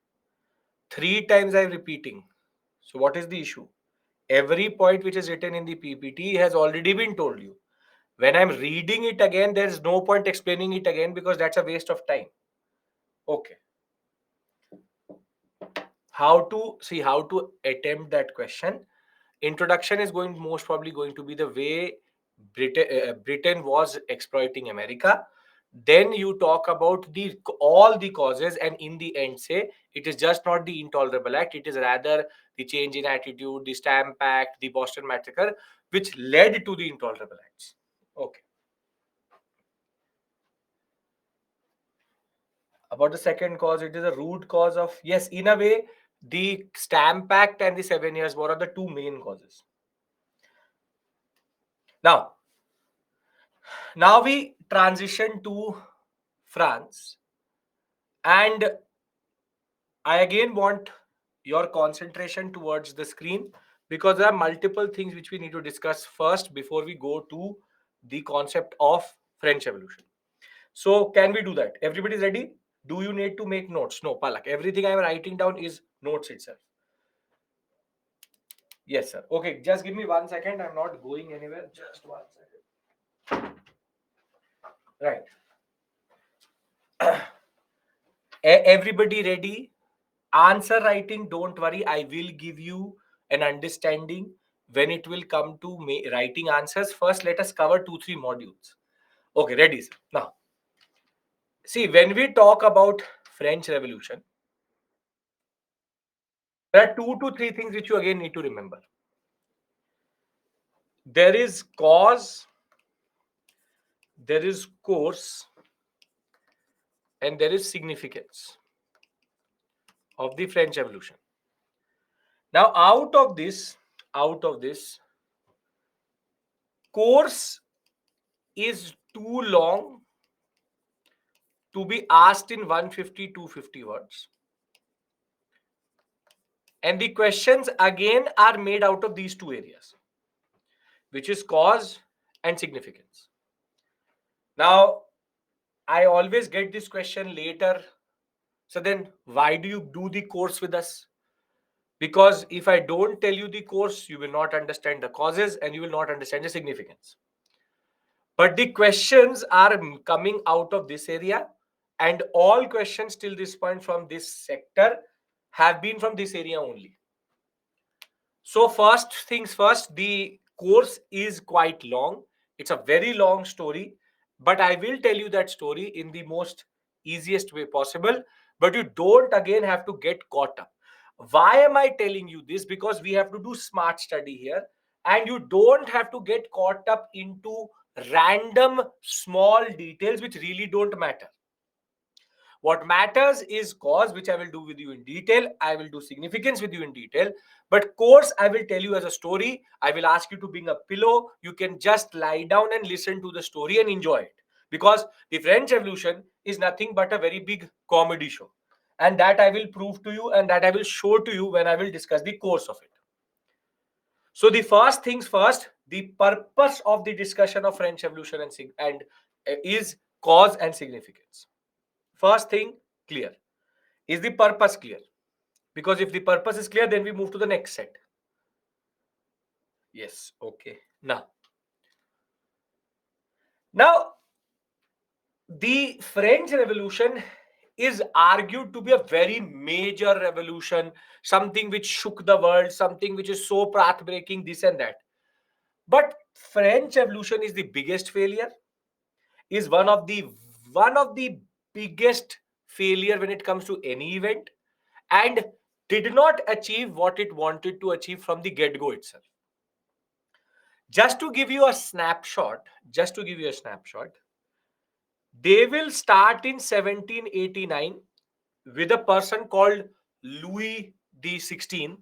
3 times I'm repeating. So, what is the issue? Every point which is written in the PPT has already been told you. When I'm reading it again, there's no point explaining it again because that's a waste of time. Okay. How to attempt that question? Introduction is going most probably going to be the way Britain was exploiting America. Then you talk about the all the causes, and in the end say it is just not the Intolerable Act, it is rather the change in attitude, the Stamp Act, the Boston Massacre, which led to the Intolerable Acts. Okay. About the second cause, it is a root cause of, yes, in a way, the Stamp Act and the 7 Years War are the two main causes. Now, now we transition to France, and I again want your concentration towards the screen because there are multiple things which we need to discuss first before we go to the concept of French Revolution. So, can we do that? Everybody's ready? Do you need to make notes? No, Palak. Everything I'm writing down is notes itself. Yes, sir. Okay, just give me 1 second. I'm not going anywhere. Just 1 second. Right. Everybody ready? Answer writing, don't worry. I will give you an understanding when it will come to writing answers. First, let us cover 2-3 modules. Okay, ready, sir. Now, see, when we talk about French Revolution, there are 2 to 3 things which you again need to remember. There is cause, there is course, and there is significance of the French Revolution. Now, out of this, course is too long to be asked in 150, 250 words. And the questions again are made out of these two areas, which is cause and significance. Now, I always get this question later. So then why do you do the course with us? Because if I don't tell you the course, you will not understand the causes and you will not understand the significance. But the questions are coming out of this area, and all questions till this point from this sector have been from this area only. So first things first, the course is quite long. It's a very long story, but I will tell you that story in the most easiest way possible. But you don't again have to get caught up. Why am I telling you this? Because we have to do smart study here, and you don't have to get caught up into random small details which really don't matter. What matters is cause, which I will do with you in detail. I will do significance with you in detail. But course, I will tell you as a story. I will ask you to bring a pillow. You can just lie down and listen to the story and enjoy it. Because the French Revolution is nothing but a very big comedy show. And that I will prove to you and that I will show to you when I will discuss the course of it. So the first things first, the purpose of the discussion of French Revolution and is cause and significance. First thing, clear. Is the purpose clear? Because if the purpose is clear, then we move to the next set. Yes, okay. Now, the French Revolution is argued to be a very major revolution, something which shook the world, something which is so path-breaking, this and that. But French Revolution is the biggest failure, is one of the biggest failure when it comes to any event, and did not achieve what it wanted to achieve from the get-go itself. Just to give you a snapshot, they will start in 1789 with a person called Louis the 16th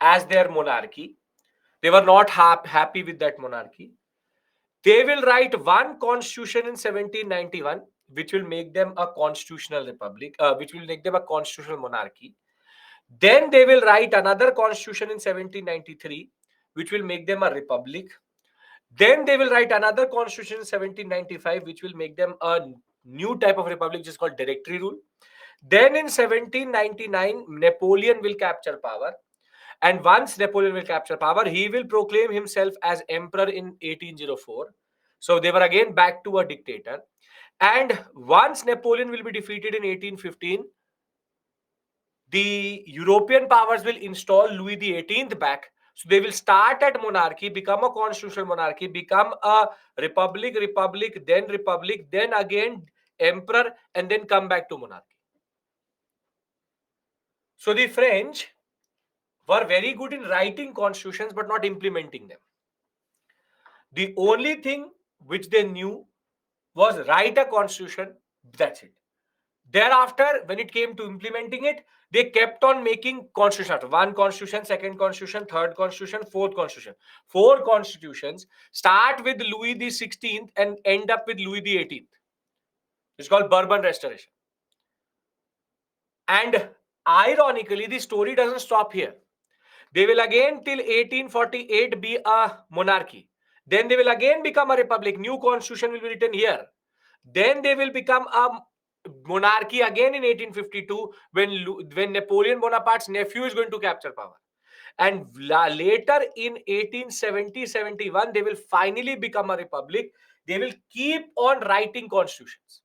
as their monarchy. They were not happy with that monarchy. They will write one constitution in 1791, which will make them a constitutional republic, which will make them a constitutional monarchy. Then they will write another constitution in 1793, which will make them a republic. Then they will write another constitution in 1795, which will make them a new type of republic, which is called directory rule. Then in 1799, Napoleon will capture power. And once Napoleon will capture power, he will proclaim himself as emperor in 1804. So they were again back to a dictator. And once Napoleon will be defeated in 1815, the European powers will install Louis the 18th back. So they will start at monarchy, become a constitutional monarchy, become a republic, then again emperor, and then come back to monarchy. So the French were very good in writing constitutions but not implementing them. The only thing which they knew was write a constitution, that's it. Thereafter, when it came to implementing it, they kept on making constitutions. One constitution, second constitution, third constitution, fourth constitution. Four constitutions start with Louis the 16th and end up with Louis the 18th. It's called Bourbon Restoration. And ironically, the story doesn't stop here. They will again till 1848 be a monarchy. Then they will again become a republic. New constitution will be written here. Then they will become a monarchy again in 1852 when Napoleon Bonaparte's nephew is going to capture power. And later in 1870-71, they will finally become a republic. They will keep on writing constitutions.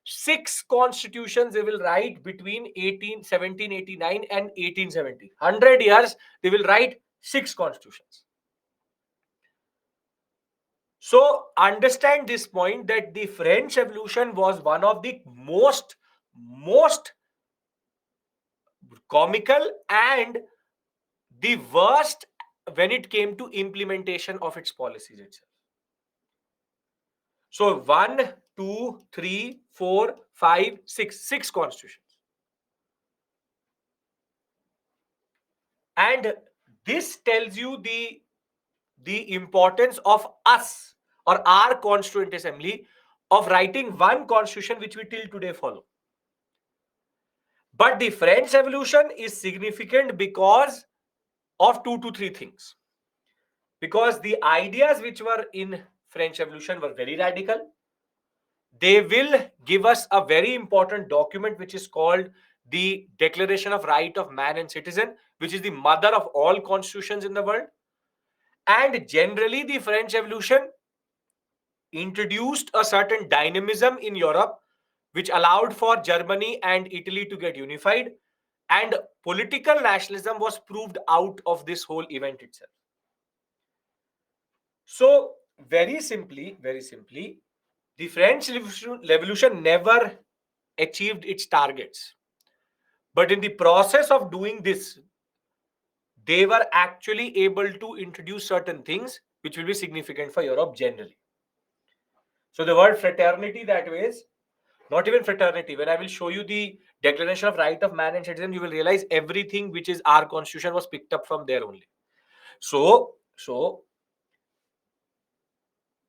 6 constitutions they will write between 1789 and 1870. 100 years, they will write 6 constitutions. So understand this point that the French Revolution was one of the most comical and the worst when it came to implementation of its policies itself. So 1, 2, 3, 4, 5, 6, 6 constitutions. And this tells you the importance of us or our Constituent Assembly of writing one constitution which we till today follow. But the French Revolution is significant because of 2 to 3 things. Because the ideas which were in French Revolution were very radical. They will give us a very important document which is called the Declaration of Right of Man and Citizen, which is the mother of all constitutions in the world. And generally, the French Revolution introduced a certain dynamism in Europe, which allowed for Germany and Italy to get unified. And political nationalism was proved out of this whole event itself. So, very simply, the French Revolution never achieved its targets. But in the process of doing this, they were actually able to introduce certain things which will be significant for Europe generally. So the word fraternity that way is not even fraternity. When I will show you the Declaration of Right of Man and Citizen, you will realize everything which is our constitution was picked up from there only. So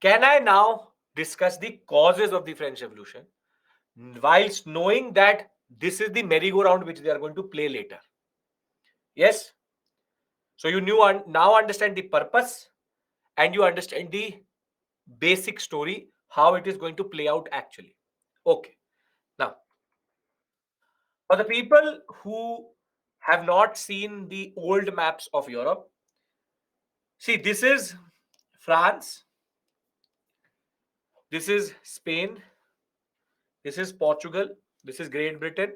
can I now discuss the causes of the French Revolution whilst knowing that this is the merry-go-round which they are going to play later? Yes. So you now understand the purpose and you understand the basic story, how it is going to play out actually. Okay. Now, for the people who have not seen the old maps of Europe, see, this is France, this is Spain, this is Portugal, this is Great Britain.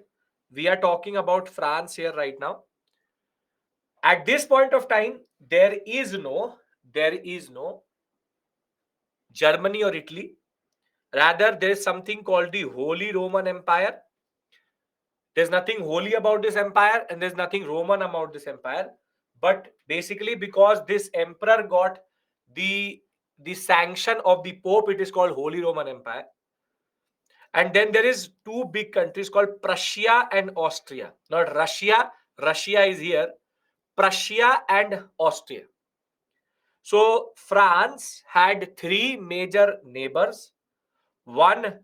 We are talking about France here right now. At this point of time, there is no Germany or Italy. Rather, there is something called the Holy Roman Empire. There's nothing holy about this empire and there's nothing Roman about this empire. But basically, because this emperor got the the sanction of the Pope, it is called Holy Roman Empire. And then there is two big countries called Prussia and Austria. Not Russia. Russia is here. Prussia and Austria. So France had three major neighbors. One,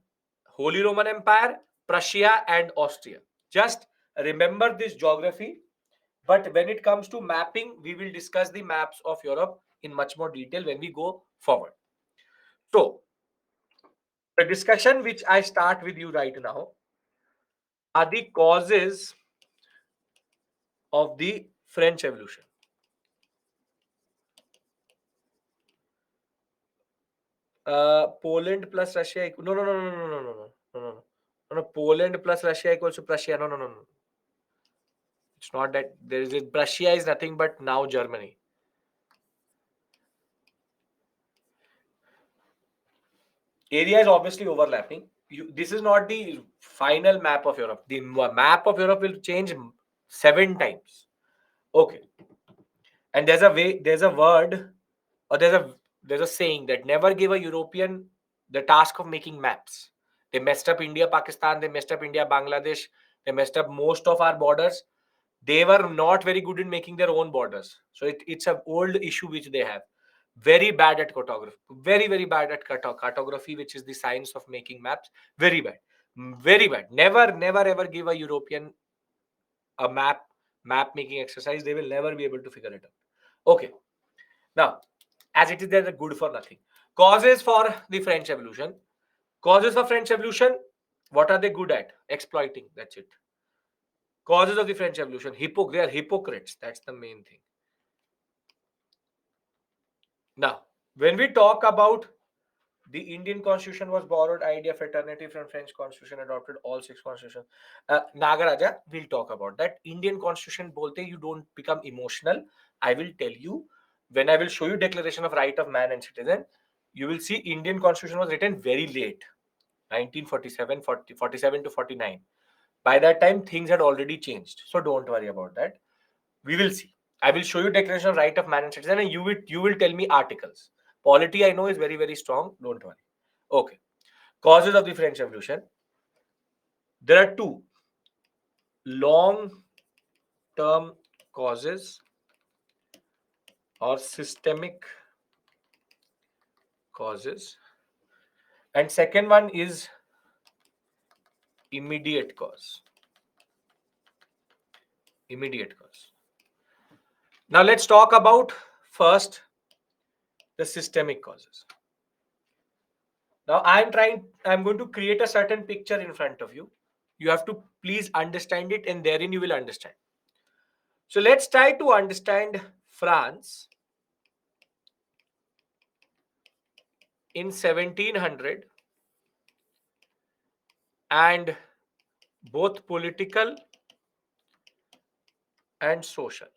Holy Roman Empire, Prussia and Austria. Just remember this geography. But when it comes to mapping, we will discuss the maps of Europe in much more detail when we go forward. So, the discussion which I start with you right now are the causes of the French Revolution. Poland plus Russia. No, no, no, no, no, no, no, no, no, no, no, no, no. Poland plus Russia equals to Prussia. No, no, no, no. It's not that. There is Prussia is nothing but now Germany. Area is obviously overlapping. This is not the final map of Europe. The map of Europe will change 7 times. Okay. And there's a word, or there's a saying that never give a European the task of making maps. They messed up India, Pakistan, they messed up India, Bangladesh, they messed up most of our borders. They were not very good in making their own borders. So it's an old issue which they have. Very bad at cartography. Very, very bad at cartography, which is the science of making maps. Very bad. Very bad. Never, never, ever give a European a map making exercise. They will never be able to figure it out. Okay. Now, as it is, they're good for nothing. Causes for the French Revolution. Causes of French Revolution. What are they good at? Exploiting. That's it. Causes of the French Revolution. They are hypocrites. That's the main thing. Now, when we talk about the Indian Constitution was borrowed idea fraternity from French Constitution, adopted all 6 constitutions. Nagaraja, we'll talk about that. Indian Constitution bolte you don't become emotional. I will tell you when I will show you Declaration of Right of Man and Citizen. You will see Indian Constitution was written very late, 1947, 47 to 49. By that time, things had already changed. So don't worry about that. We will see. I will show you Declaration of Right of Man and Citizen, and you will tell me articles. Polity I know is very very strong. Don't worry. Okay. Causes of the French Revolution. There are two long-term causes or systemic causes, and second one is immediate cause. Immediate cause. Now let's talk about first the systemic causes. Now I'm going to create a certain picture in front of you. You have to please understand it, and therein you will understand. So let's try to understand France in 1700 and both political and social.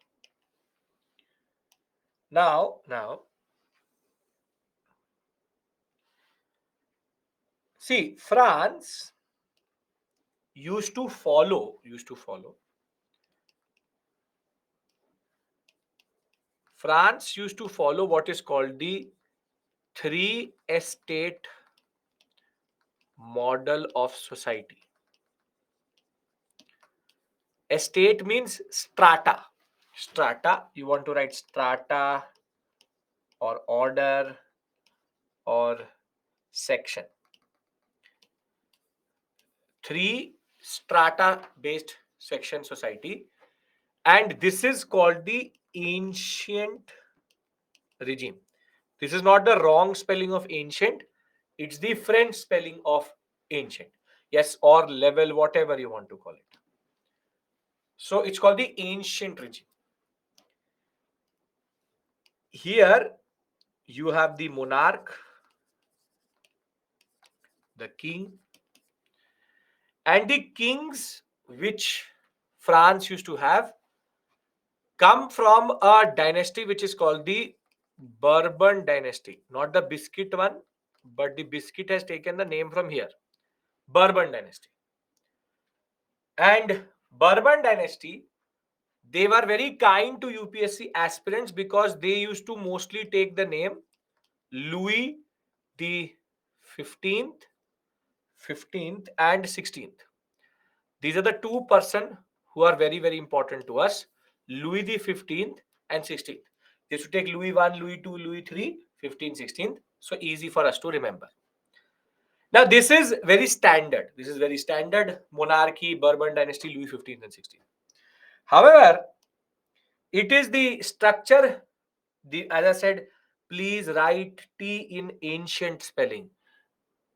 Now, see, France used to follow France used to follow what is called the three estate model of society. Estate means strata. Strata, you want to write strata or order or section. Three strata based section society, and this is called the ancient regime. This is not the wrong spelling of ancient, it's the French spelling of ancient. Yes, or level, whatever you want to call it. So it's called the ancient regime. Here you have the monarch, the king, and the kings which France used to have come from a dynasty which is called the Bourbon dynasty, not the biscuit one, but the biscuit has taken the name from here, Bourbon dynasty. And Bourbon dynasty, they were very kind to UPSC aspirants because they used to mostly take the name Louis the 15th, 15th and 16th. These are the two person who are very, very important to us. Louis the 15th and 16th. They should take Louis 1, Louis 2, Louis 3, 15, 16th. So easy for us to remember. Now this is very standard. This is very standard monarchy, Bourbon dynasty, Louis 15th and 16th. However, it is the structure, as I said, please write T in ancient spelling.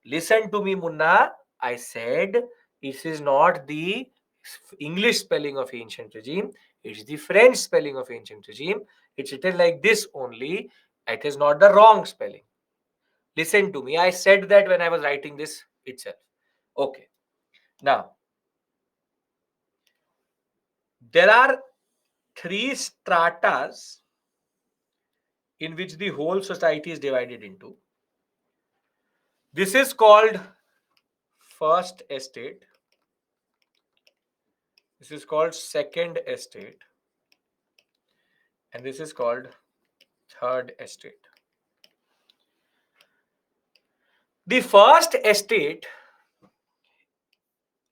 Listen to me, Munna. I said this is not the English spelling of ancient regime. It's the French spelling of ancient regime. It's written like this only. It is not the wrong spelling. Listen to me. I said that when I was writing this itself. Okay. Now, there are three stratas in which the whole society is divided into. This is called first estate. This is called second estate. And this is called third estate. The first estate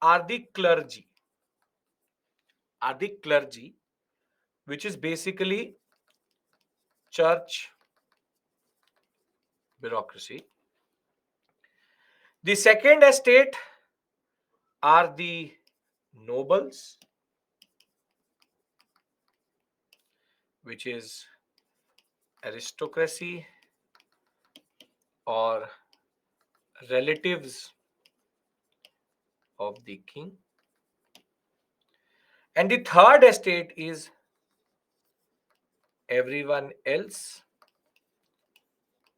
are the clergy. Which is basically church bureaucracy. The second estate are the nobles, which is aristocracy or relatives of the king. And the third estate is everyone else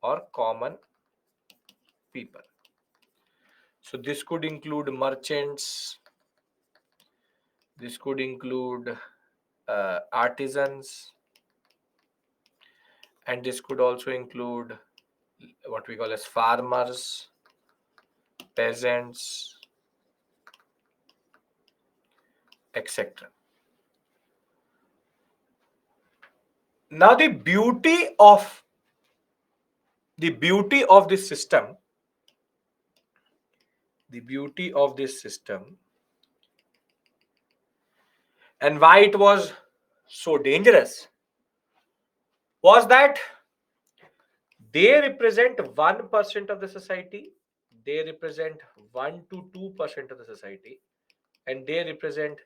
or common people. So this could include merchants, this could include artisans, and this could also include what we call as farmers, peasants, etc. Now the beauty of this system, and why it was so dangerous was that they represent 1% of the society, they represent 1 to 2% of the society, and they represent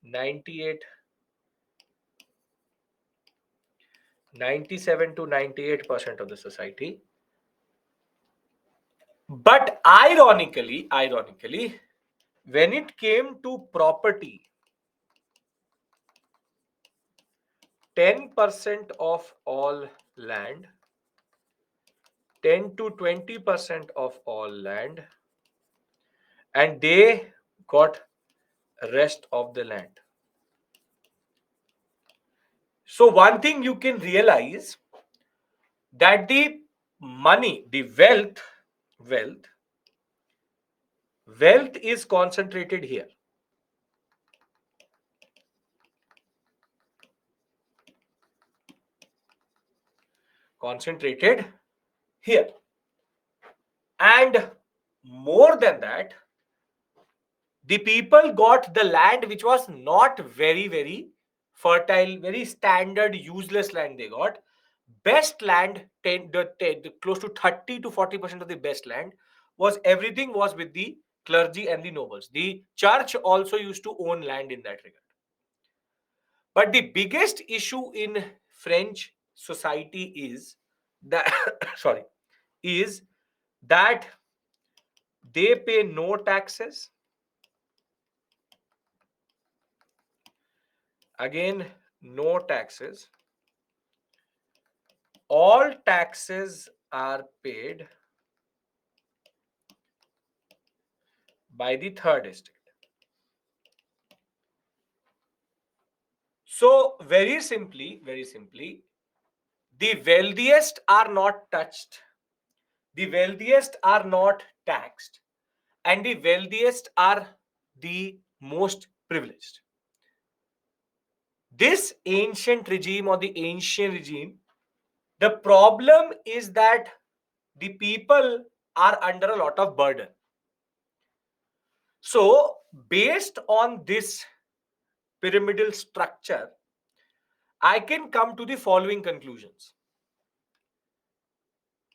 97 to 98% of the society. But ironically, when it came to property, 10% of all land, 10 to 20% of all land, and they got rest of the land. So one thing you can realize that the money, the wealth is concentrated here. concentrated here. And more than that, the people got the land which was not very, very fertile, very standard, useless land they got. Best land, close to 30 to 40% of the best land was everything was with the clergy and the nobles. The church also used to own land in that regard. But the biggest issue in French society is that sorry, is that they pay no taxes. Again, no taxes. All taxes are paid by the third estate. So, very simply, the wealthiest are not touched, the wealthiest are not taxed, and the wealthiest are the most privileged. This ancient regime or the ancient regime, the problem is that the people are under a lot of burden. So, based on this pyramidal structure, I can come to the following conclusions.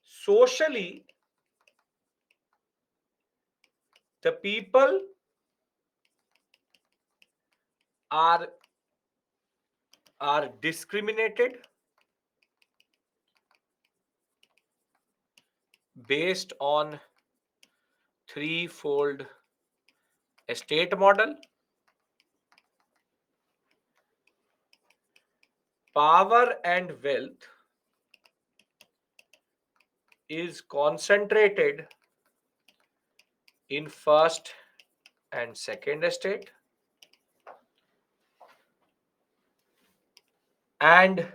Socially, the people are, are discriminated based on threefold estate model. Power and wealth is concentrated in first and second estate, and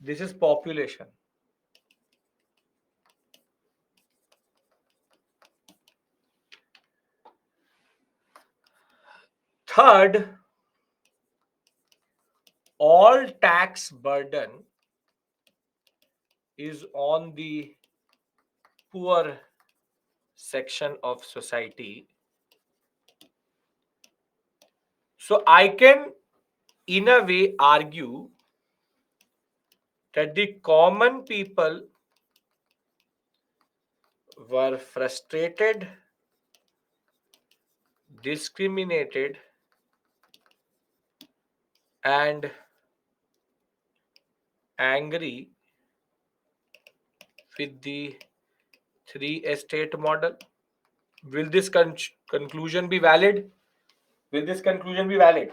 this is population. Third, all tax burden is on the poor section of society. So I can, in a way, argue that the common people were frustrated, discriminated, and angry with the three estate model. Will this conclusion be valid? Will this conclusion be valid?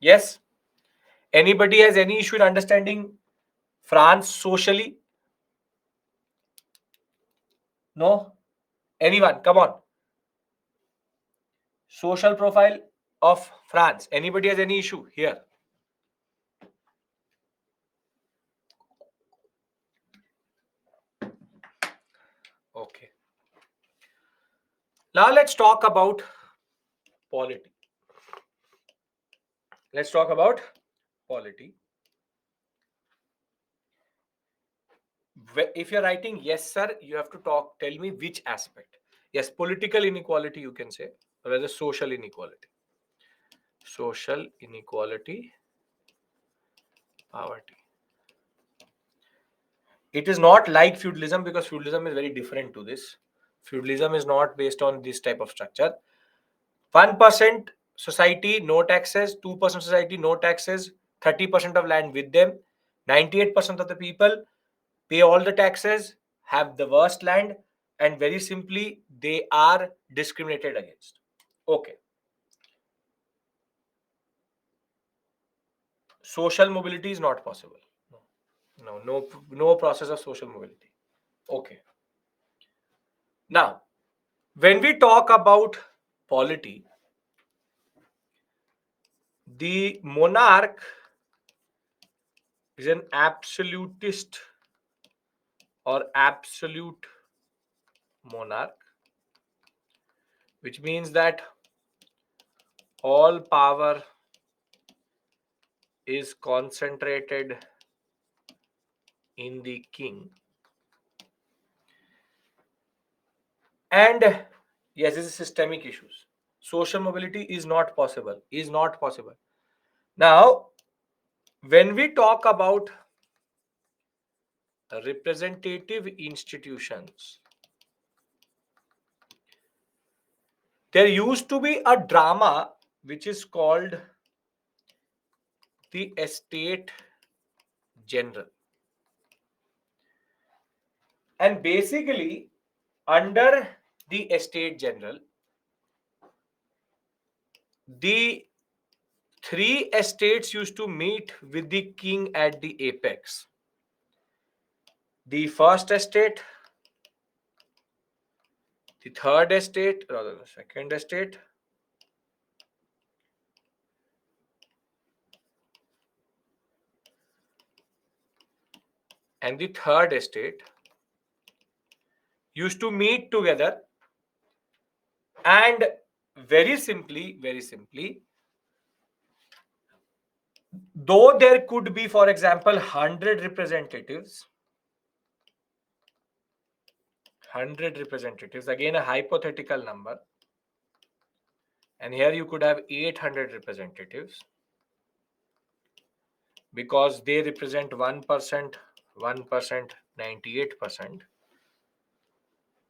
Yes. Anybody has any issue in understanding France socially? No? Anyone? Come on. Social profile of France. Anybody has any issue here? Okay. Now let's talk about polity. Let's talk about polity. If you're writing yes, sir, you have to tell me which aspect. Yes, political inequality, you can say, or rather social inequality. Social inequality, poverty. It is not like feudalism because feudalism is very different to this. Feudalism is not based on this type of structure. 1% society, no taxes. 2% society, no taxes. 30% of land with them. 98% of the people pay all the taxes, have the worst land, and very simply, they are discriminated against. Okay. Social mobility is not possible. No process of social mobility. Okay. Now, when we talk about polity, the monarch is an absolutist or absolute monarch, which means that all power is concentrated in the king. And yes, this is systemic issues. Social mobility is not possible. Is not possible. Now, when we talk about representative institutions, there used to be a drama which is called the Estate General. And basically, under the Estate General, the three estates used to meet with the king at the apex. The first estate, the third estate, rather the second estate, and the third estate used to meet together, and very simply, though there could be, for example, 100 representatives, again a hypothetical number, and here you could have 800 representatives because they represent 1%, 98%.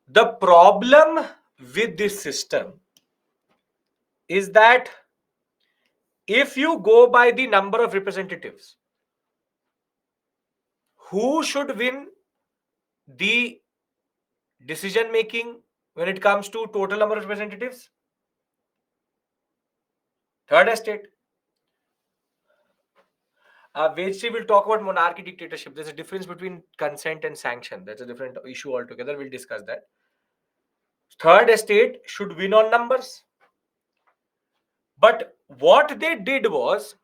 The problem with this system is that if you go by the number of representatives, who should win the decision making when it comes to total number of representatives? Third estate. Vejshi will talk about monarchy dictatorship. There's a difference between consent and sanction. That's a different issue altogether. We'll discuss that. Third estate should win on numbers. But what they did was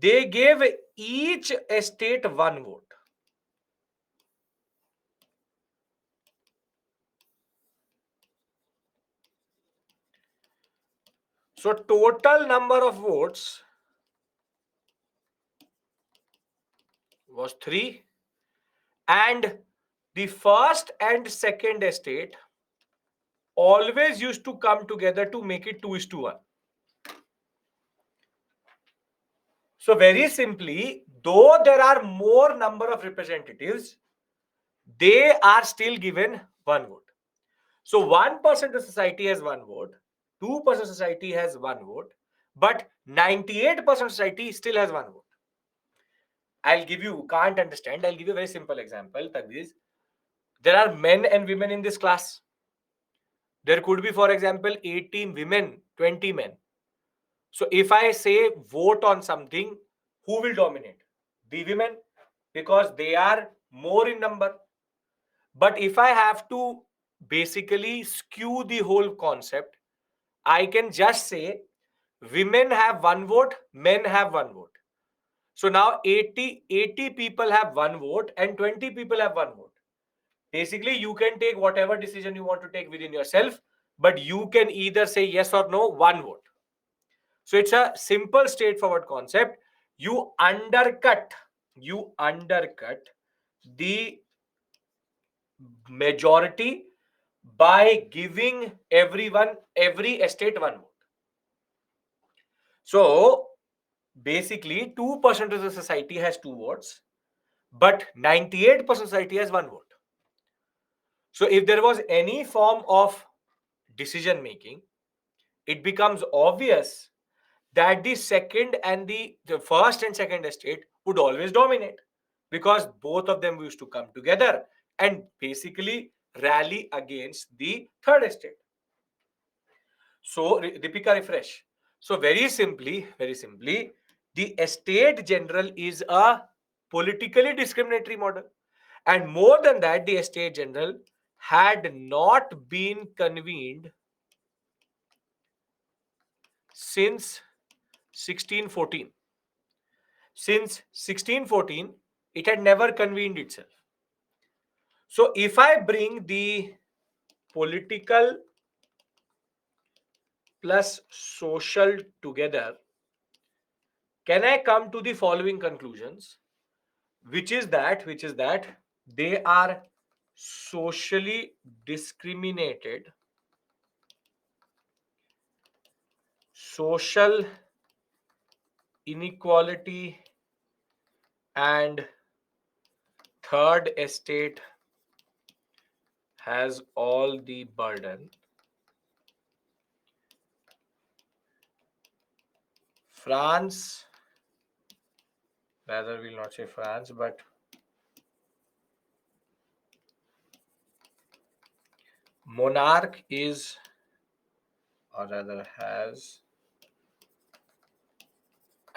they gave each estate one vote. So total number of votes was 3, and the first and second estate always used to come together to make it 2:1. So very simply, though there are more number of representatives, they are still given one vote. So 1% of society has one vote, 2% of society has one vote, but 98% of society still has one vote. I'll give you, can't understand, I'll give you a very simple example. There are men and women in this class. There could be, for example, 18 women, 20 men. So if I say vote on something, who will dominate? The women, because they are more in number. But if I have to basically skew the whole concept, I can just say women have one vote, men have one vote. So now 80 people have one vote and 20 people have one vote. Basically, you can take whatever decision you want to take within yourself, but you can either say yes or no, one vote. So it's a simple, straightforward concept. You undercut the majority by giving every estate one vote. So basically, 2% of the society has two votes, but 98% of society has one vote. So if there was any form of decision making, it becomes obvious that the second and the first and second estate would always dominate, because both of them used to come together and basically rally against the third estate. So Deepika, refresh. So very simply, the estate general is a politically discriminatory model. And more than that, the estate general had not been convened since 1614. Since 1614, it had never convened itself. So if I bring the political plus social together, can I come to the following conclusions? which is that they are socially discriminated, social inequality, and third estate has all the burden. France, rather we'll not say France, but monarch is, or rather has,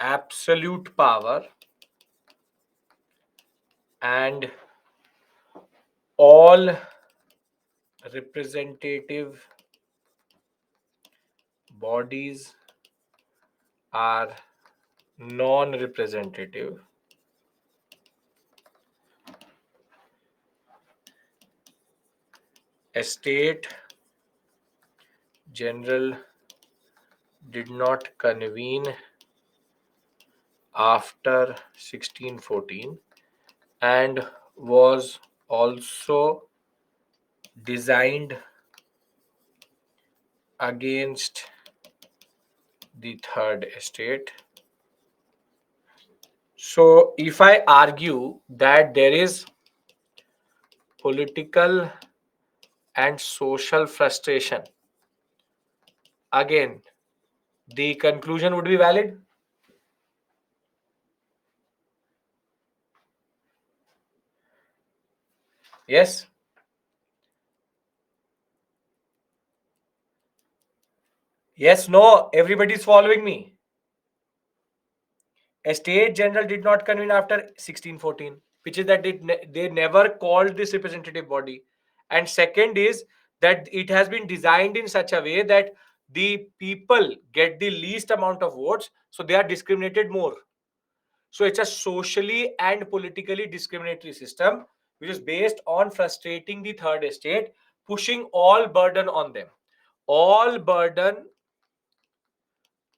absolute power, and all representative bodies are non-representative. Estate General did not convene after 1614 and was also designed against the third estate. So, if I argue that there is political and social frustration, again, the conclusion would be valid. Yes. Yes, no, everybody's following me. A state general did not convene after 1614, which is that they never called this representative body. And second is that it has been designed in such a way that the people get the least amount of votes, so they are discriminated more. So it's a socially and politically discriminatory system, which is based on frustrating the third estate, pushing all burden on them. All burden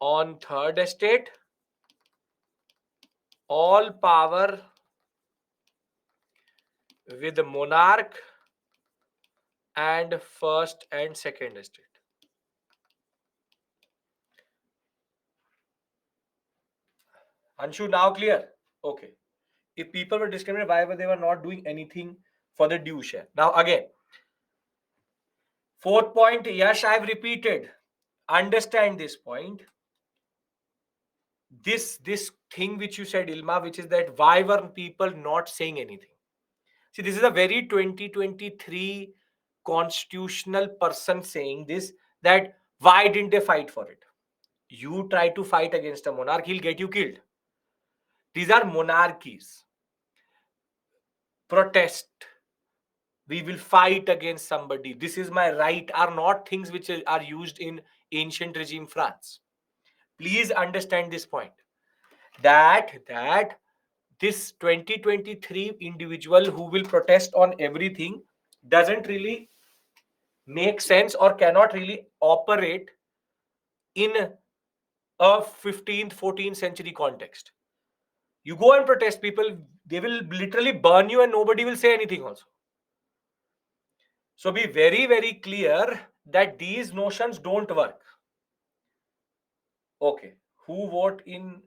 on third estate, all power with the monarch and first and second estate. Anshu, now clear? Okay. If people were discriminated, why were they were not doing anything for the due share? Now again, fourth point, Yash, I've repeated. Understand this point. This thing which you said, Ilma, which is that why were people not saying anything? See, this is a very 2023 constitutional person saying this, that why didn't they fight for it? You try to fight against a monarch, he'll get you killed. These are monarchies. Protest. We will fight against somebody. This is my right are not things which are used in ancient regime France. Please understand this point. That this 2023 individual who will protest on everything doesn't really make sense or cannot really operate in a 15th 14th century context. You go and protest, people, they will literally burn you and nobody will say anything also. So be very, very clear that these notions don't work. Okay. Who vote in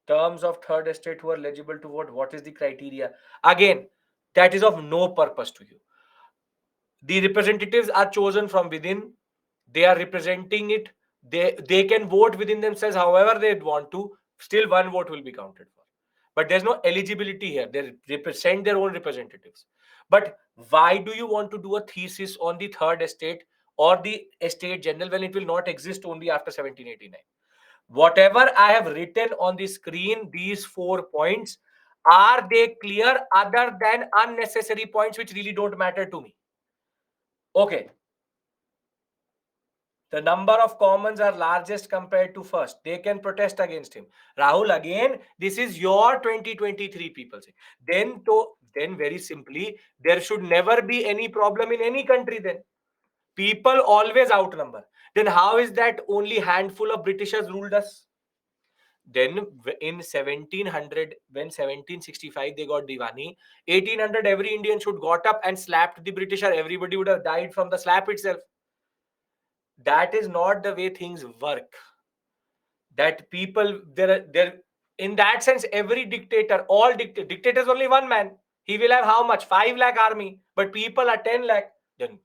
terms of third estate who are eligible to vote? What is the criteria? Again, that is of no purpose to you. The representatives are chosen from within. They are representing it. They can vote within themselves however they want to. Still, one vote will be counted for. But there's no eligibility here. They represent their own representatives. But why do you want to do a thesis on the third estate or the estate general when it will not exist only after 1789? Whatever I have written on the screen, these 4 points, are they clear other than unnecessary points which really don't matter to me? Okay. The number of commons are largest compared to first. They can protest against him. Rahul, again, this is your 2023 people say. Then very simply, there should never be any problem in any country then. People always outnumber. Then how is that only handful of Britishers ruled us? Then in 1700, when 1765 they got Diwani, 1800 every Indian should got up and slapped the British, or everybody would have died from the slap itself. That is not the way things work. That people, there in that sense, every dictator, all dictators, only one man. He will have how much? 5 lakh army, but people are 10 lakh. Then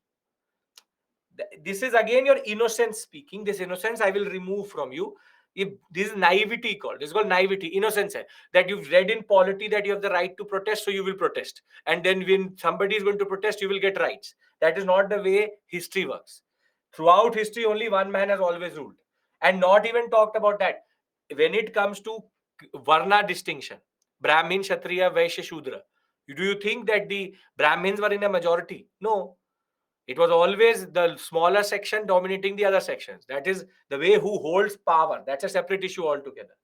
this is again your innocence speaking. This innocence I will remove from you. If this is naivety called, this is called naivety, innocence hai, that you've read in polity that you have the right to protest, so you will protest, and then when somebody is going to protest, you will get rights. That is not the way history works. Throughout history, only one man has always ruled. And not even talked about that. When it comes to varna distinction, Brahmin, Kshatriya, Vaishya, Shudra, do you think that the Brahmins were in a majority? No, it was always the smaller section dominating the other sections. That is the way who holds power. That's a separate issue altogether.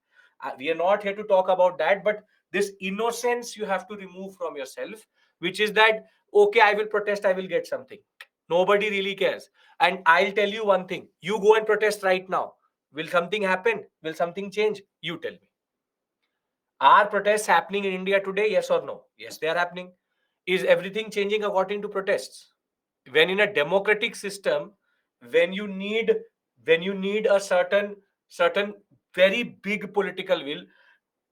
We are not here to talk about that, but this innocence you have to remove from yourself, which is that, okay, I will protest, I will get something. Nobody really cares. And I'll tell you one thing, you go and protest right now. Will something happen? Will something change? You tell me. Are protests happening in India today? Yes or no? Yes, they are happening. Is everything changing according to protests? When in a democratic system, when you need a certain very big political will,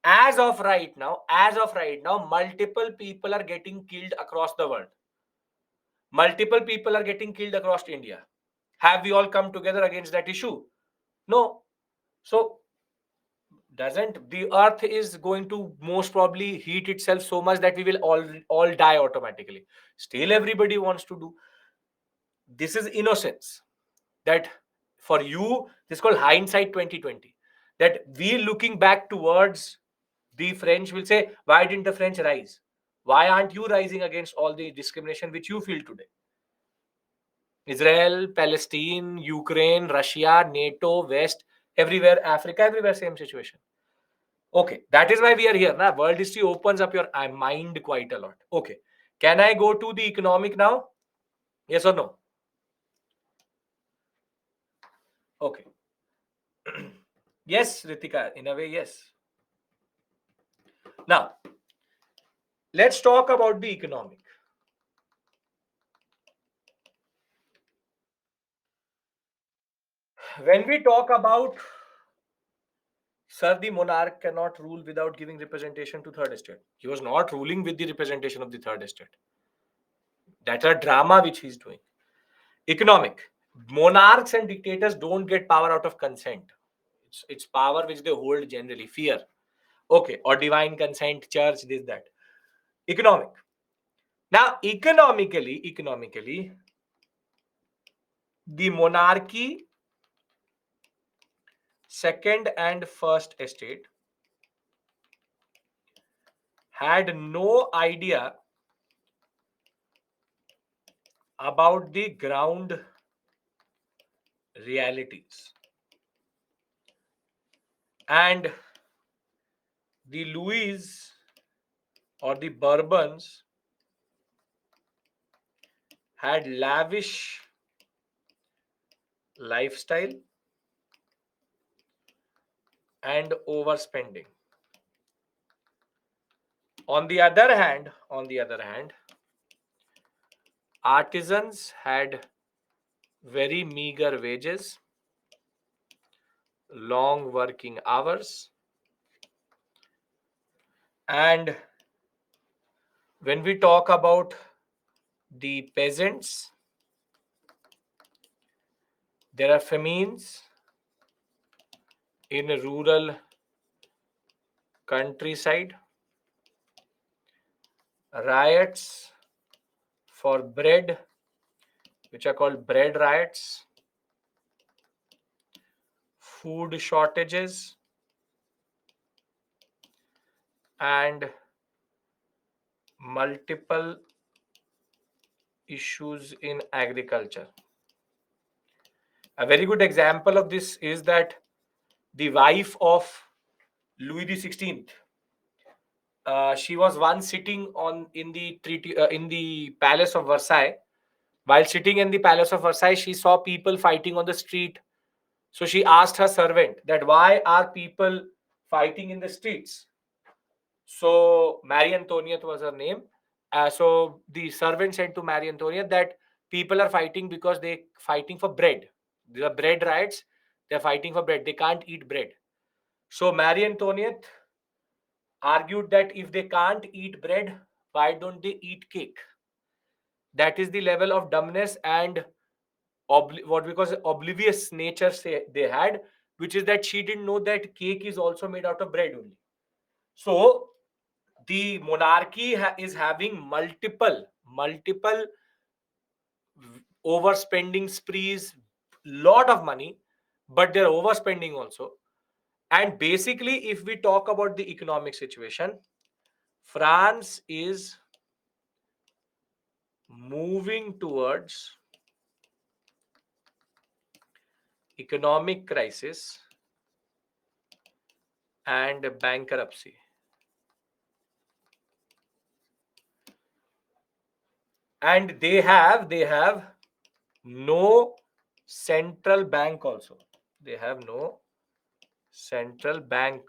as of right now, multiple people are getting killed across the world. Multiple people are getting killed across India. Have we all come together against that issue? No. So doesn't the earth is going to most probably heat itself so much that we will all die automatically? Still everybody wants to do. This is innocence. That for you, this is called hindsight 2020. That we looking back towards the French will say, why didn't the French rise? Why aren't you rising against all the discrimination which you feel today? Israel, Palestine, Ukraine, Russia, NATO, West, everywhere, Africa, everywhere, same situation. Okay, that is why we are here. Now, world history opens up your mind quite a lot. Okay, can I go to the economic now? Yes or no? Okay. Yes, Ritika, in a way, yes. Now, let's talk about the economic. When we talk about, sir, the monarch cannot rule without giving representation to third estate. He was not ruling with the representation of the third estate. That's a drama which he's doing. Economic. Monarchs and dictators don't get power out of consent. It's power which they hold generally, fear. Okay, or divine consent, church, this, that. Economic. Now, economically, the monarchy, second and first estate had no idea about the ground realities. And the Louis or the Bourbons had lavish lifestyle and overspending. On the other hand, artisans had very meager wages, long working hours, and when we talk about the peasants, there are famines in a rural countryside, riots for bread, which are called bread riots, food shortages, and multiple issues in agriculture. A very good example of this is that the wife of Louis the 16th, she was once sitting in the palace of Versailles. While sitting in the palace of Versailles, she saw people fighting on the street. So she asked her servant that why are people fighting in the streets. So Marie Antoinette was her name. So the servant said to Marie Antoinette that people are fighting because they fighting for bread. The bread riots. They're fighting for bread. They can't eat bread. So Marie Antoinette argued that if they can't eat bread, why don't they eat cake? That is the level of dumbness and what we call oblivious nature they had, which is that she didn't know that cake is also made out of bread only. So the monarchy is having multiple overspending sprees, lot of money, but they're overspending also. And basically, if we talk about the economic situation, France is moving towards economic crisis and bankruptcy. And they have no central bank also. They have no central bank.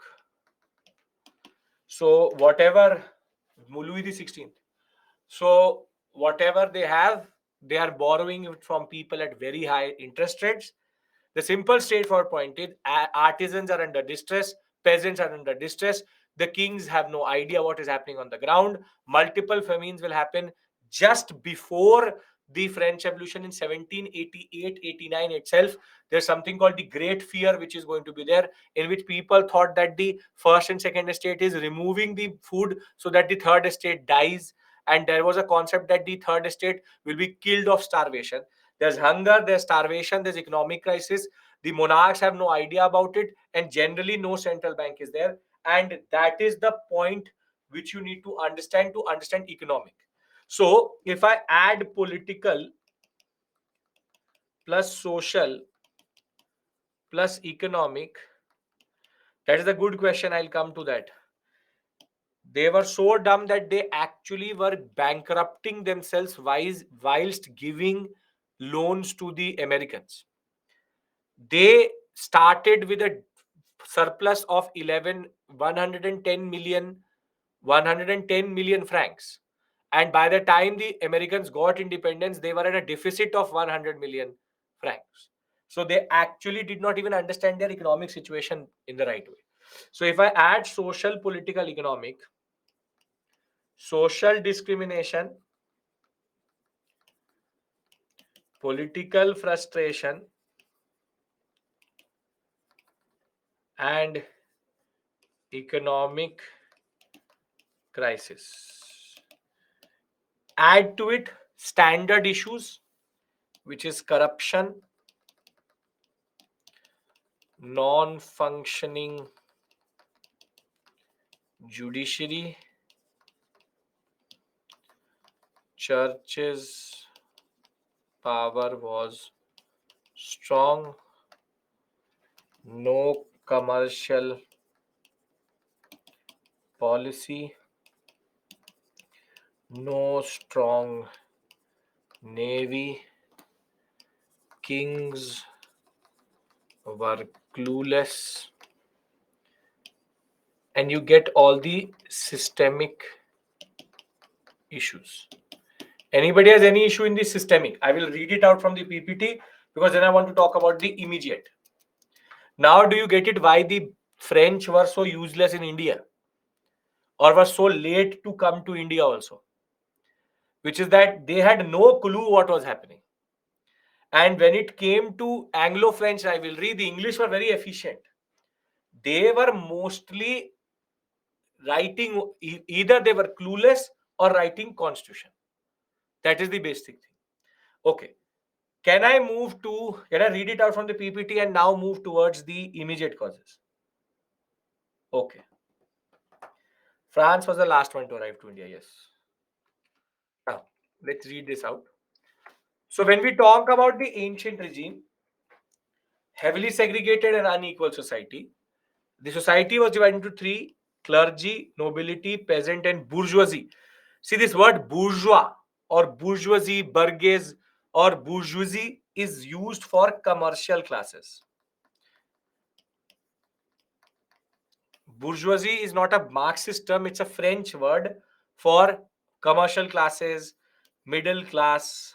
So whatever Louis the 16th. So whatever they have, they are borrowing it from people at very high interest rates. The simple, straightforward point is artisans are under distress, peasants are under distress. The kings have no idea what is happening on the ground. Multiple famines will happen just before the French Revolution in 1788-89 itself. There's something called the Great Fear, which is going to be there, in which people thought that the first and second estate is removing the food so that the third estate dies. And there was a concept that the third estate will be killed of starvation. There's hunger, there's starvation, there's economic crisis. The monarchs have no idea about it, and generally, no central bank is there. And that is the point which you need to understand economic. So, if I add political plus social plus economic, that is a good question. I'll come to that. They were so dumb that they actually were bankrupting themselves whilst giving loans to the Americans. They started with a surplus of 110 million francs, and by the time the Americans got independence, they were at a deficit of 100 million francs. So they actually did not even understand their economic situation in the right way. So if I add social, political, economic, social discrimination, political frustration, and economic crisis, add to it standard issues, which is corruption, non-functioning judiciary, church's power was strong, no commercial policy, no strong navy, kings were clueless, and you get all the systemic issues. Anybody has any issue in the systemic? I will read it out from the PPT, because then I want to talk about the immediate. Now, do you get it why the French were so useless in India, or were so late to come to India also? Which is that they had no clue what was happening. And when it came to Anglo-French rivalry, the English were very efficient. They were mostly writing, either they were clueless or writing constitution. That is the basic thing. Okay. Can I read it out from the PPT and now move towards the immediate causes? Okay. France was the last one to arrive to India, yes. Now, let's read this out. So when we talk about the ancient regime, heavily segregated and unequal society, the society was divided into three: clergy, nobility, peasant, and bourgeoisie. See, this word bourgeois or bourgeoisie, burgess or bourgeoisie is used for commercial classes. bourgeoisie is not a Marxist term, it's a French word for commercial classes, middle class.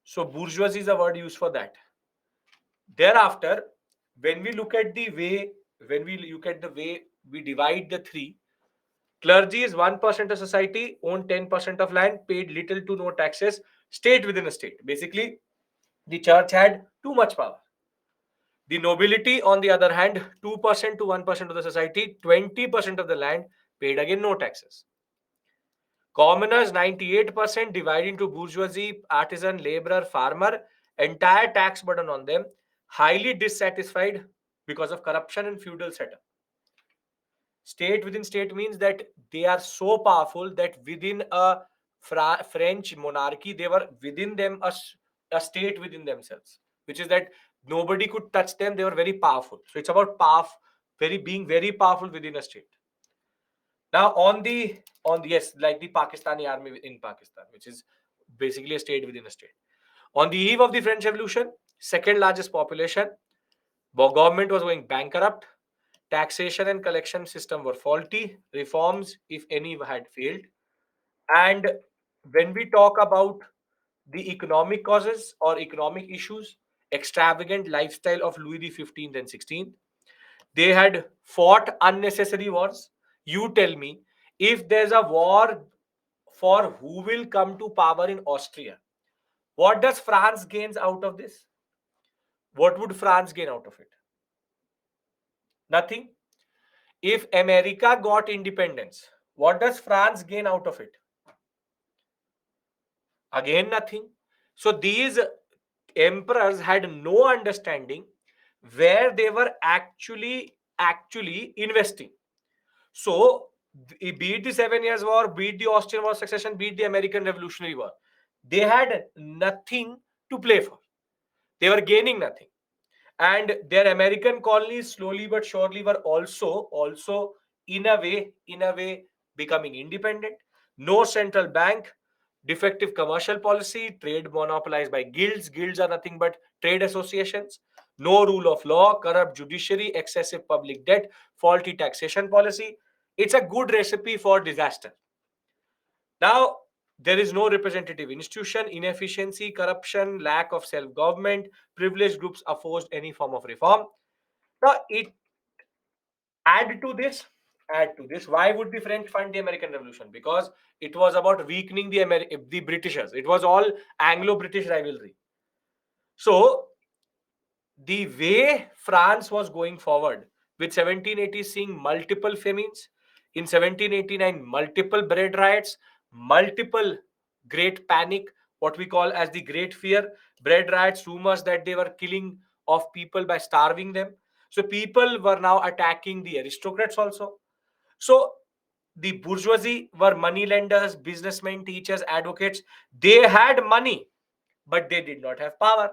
So bourgeoisie is a word used for that. Thereafter, when we look at the way, when we look at the way we divide the three, clergy is 1% of society, owned 10% of land, paid little to no taxes, state within a state. Basically, the church had too much power. The nobility, on the other hand, 2% to 1% of the society, 20% of the land, paid again no taxes. Commoners, 98% divided into bourgeoisie, artisan, laborer, farmer, entire tax burden on them, highly dissatisfied because of corruption and feudal setup. State within state means that they are so powerful that within a French monarchy, they were within them a state within themselves, which is that nobody could touch them. They were very powerful. So it's about being very powerful within a state. Now yes, like the Pakistani army in Pakistan, which is basically a state within a state. On the eve of the French Revolution, second largest population, government was going bankrupt, taxation and collection system were faulty, reforms, if any, had failed. And when we talk about the economic causes or economic issues, extravagant lifestyle of Louis the 15th and 16th, they had fought unnecessary wars. You tell me, if there's a war for who will come to power in Austria, what does France gains out of this? What would France gain out of it? Nothing. If America got independence, what does France gain out of it? Again, nothing. So these emperors had no understanding where they were actually investing. So be it the 7 Years' War, be it the Austrian War succession, be it the American Revolutionary War, they had nothing to play for. They were gaining nothing. And their American colonies slowly but surely were also in a way becoming independent. No central bank, defective commercial policy, trade monopolized by guilds. Guilds are nothing but trade associations. No rule of law, corrupt judiciary, excessive public debt, faulty taxation policy. It's a good recipe for disaster. Now, there is no representative institution, inefficiency, corruption, lack of self government, privileged groups opposed any form of reform. Now, add to this, why would the French fund the American Revolution? Because it was about weakening the Britishers. It was all Anglo-British rivalry. So the way France was going forward with 1780 seeing multiple famines, in 1789 multiple bread riots, multiple great panic, what we call as the Great Fear, bread riots, rumors that they were killing of people by starving them. So people were now attacking the aristocrats also. So the bourgeoisie were money lenders, businessmen, teachers, advocates. They had money, but they did not have power.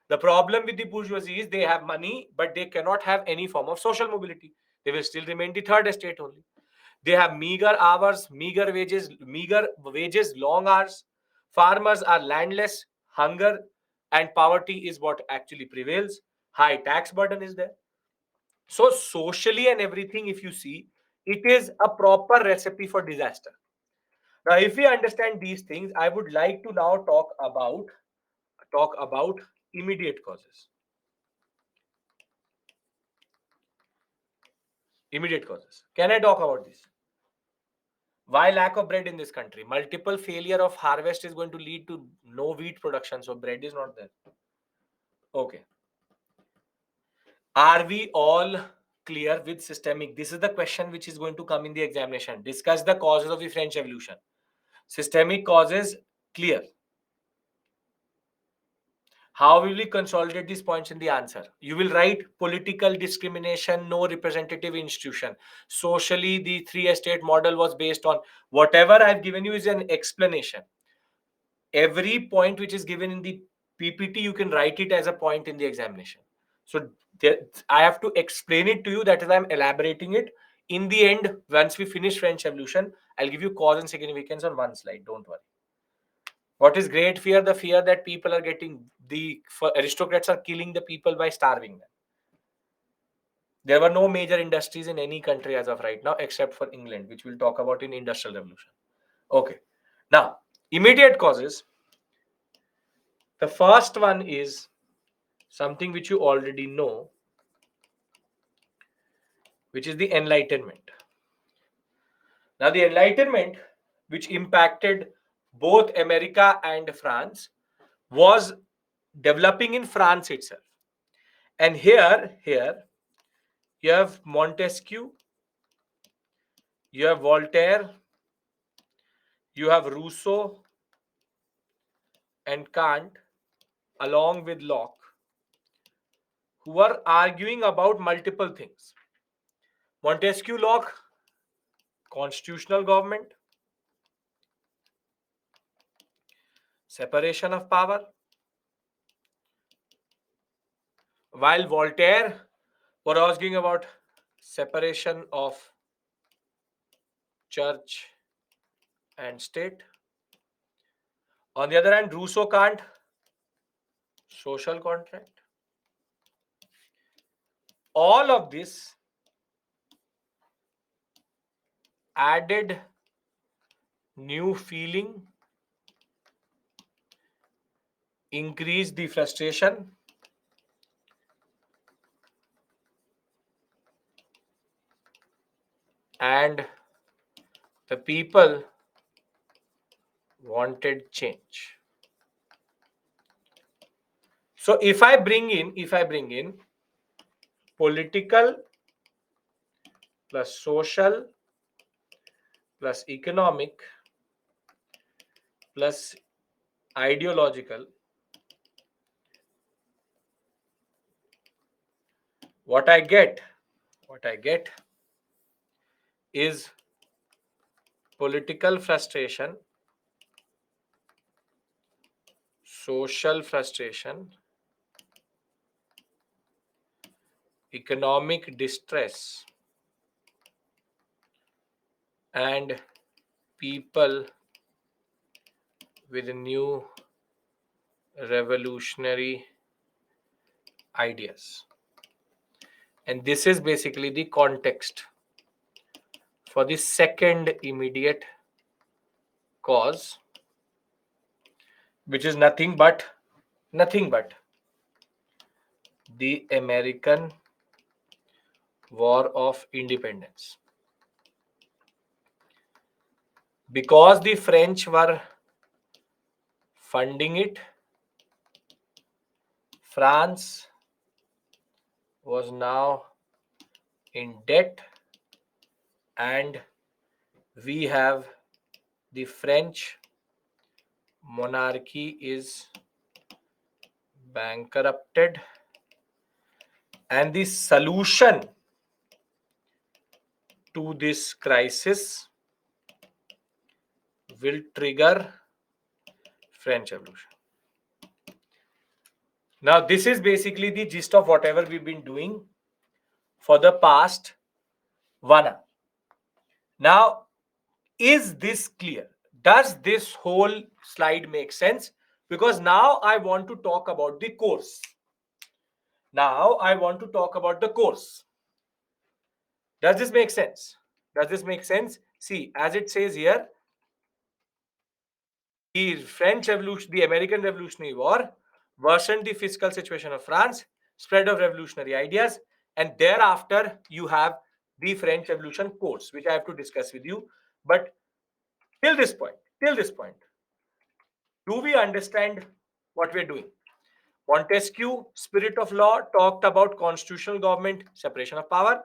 The problem with the bourgeoisie is they have money, but they cannot have any form of social mobility. They will still remain the third estate only. They have meager hours, meager wages, long hours. Farmers are landless, hunger and poverty is what actually prevails. High tax burden is there. So, socially and everything, if you see, it is a proper recipe for disaster. Now, if we understand these things, I would like to now talk about immediate causes. Immediate causes. Can I talk about this? Why lack of bread in this country? Multiple failure of harvest is going to lead to no wheat production, so bread is not there. Okay. Are we all clear with systemic? This is the question which is going to come in the examination. Discuss the causes of the French Revolution. Systemic causes, clear. How will we consolidate these points in the answer? You will write political discrimination, no representative institution. Socially, the three estate model was based on whatever I've given you is an explanation. Every point which is given in the PPT, you can write it as a point in the examination. So I have to explain it to you. That is, I'm elaborating it. In the end, once we finish French Revolution, I'll give you cause and significance on one slide. Don't worry. What is great fear? The fear that people are getting, aristocrats are killing the people by starving them. There were no major industries in any country as of right now, except for England, which we'll talk about in Industrial Revolution. Okay. Now, immediate causes. The first one is something which you already know, which is the Enlightenment. Now, the Enlightenment, which impacted both America and France, was developing in France itself. And here, you have Montesquieu, you have Voltaire, you have Rousseau and Kant, along with Locke, who were arguing about multiple things. Montesquieu, Locke, constitutional government, separation of power, while Voltaire were arguing about separation of church and state. On the other hand, Rousseau, Kant, social contract. All of this added new feeling, increased the frustration, and the people wanted change. So if I bring in political plus social plus economic plus ideological, what I get is political frustration, social frustration, economic distress, and people with new revolutionary ideas. And this is basically the context for the second immediate cause, which is nothing but the American War of Independence. Because the French were funding it, France was now in debt, and we have the French monarchy is bankrupted, and the solution to this crisis will trigger French Revolution. Now, this is basically the gist of whatever we've been doing for the past 1 hour. Now, is this clear? Does this whole slide make sense? Because now I want to talk about the course. Does this make sense? See, as it says here, the French Revolution, the American Revolutionary War worsened the fiscal situation of France, spread of revolutionary ideas, and thereafter you have the French Revolution course, which I have to discuss with you. But till this point, do we understand what we're doing? Montesquieu, spirit of law, talked about constitutional government, separation of power.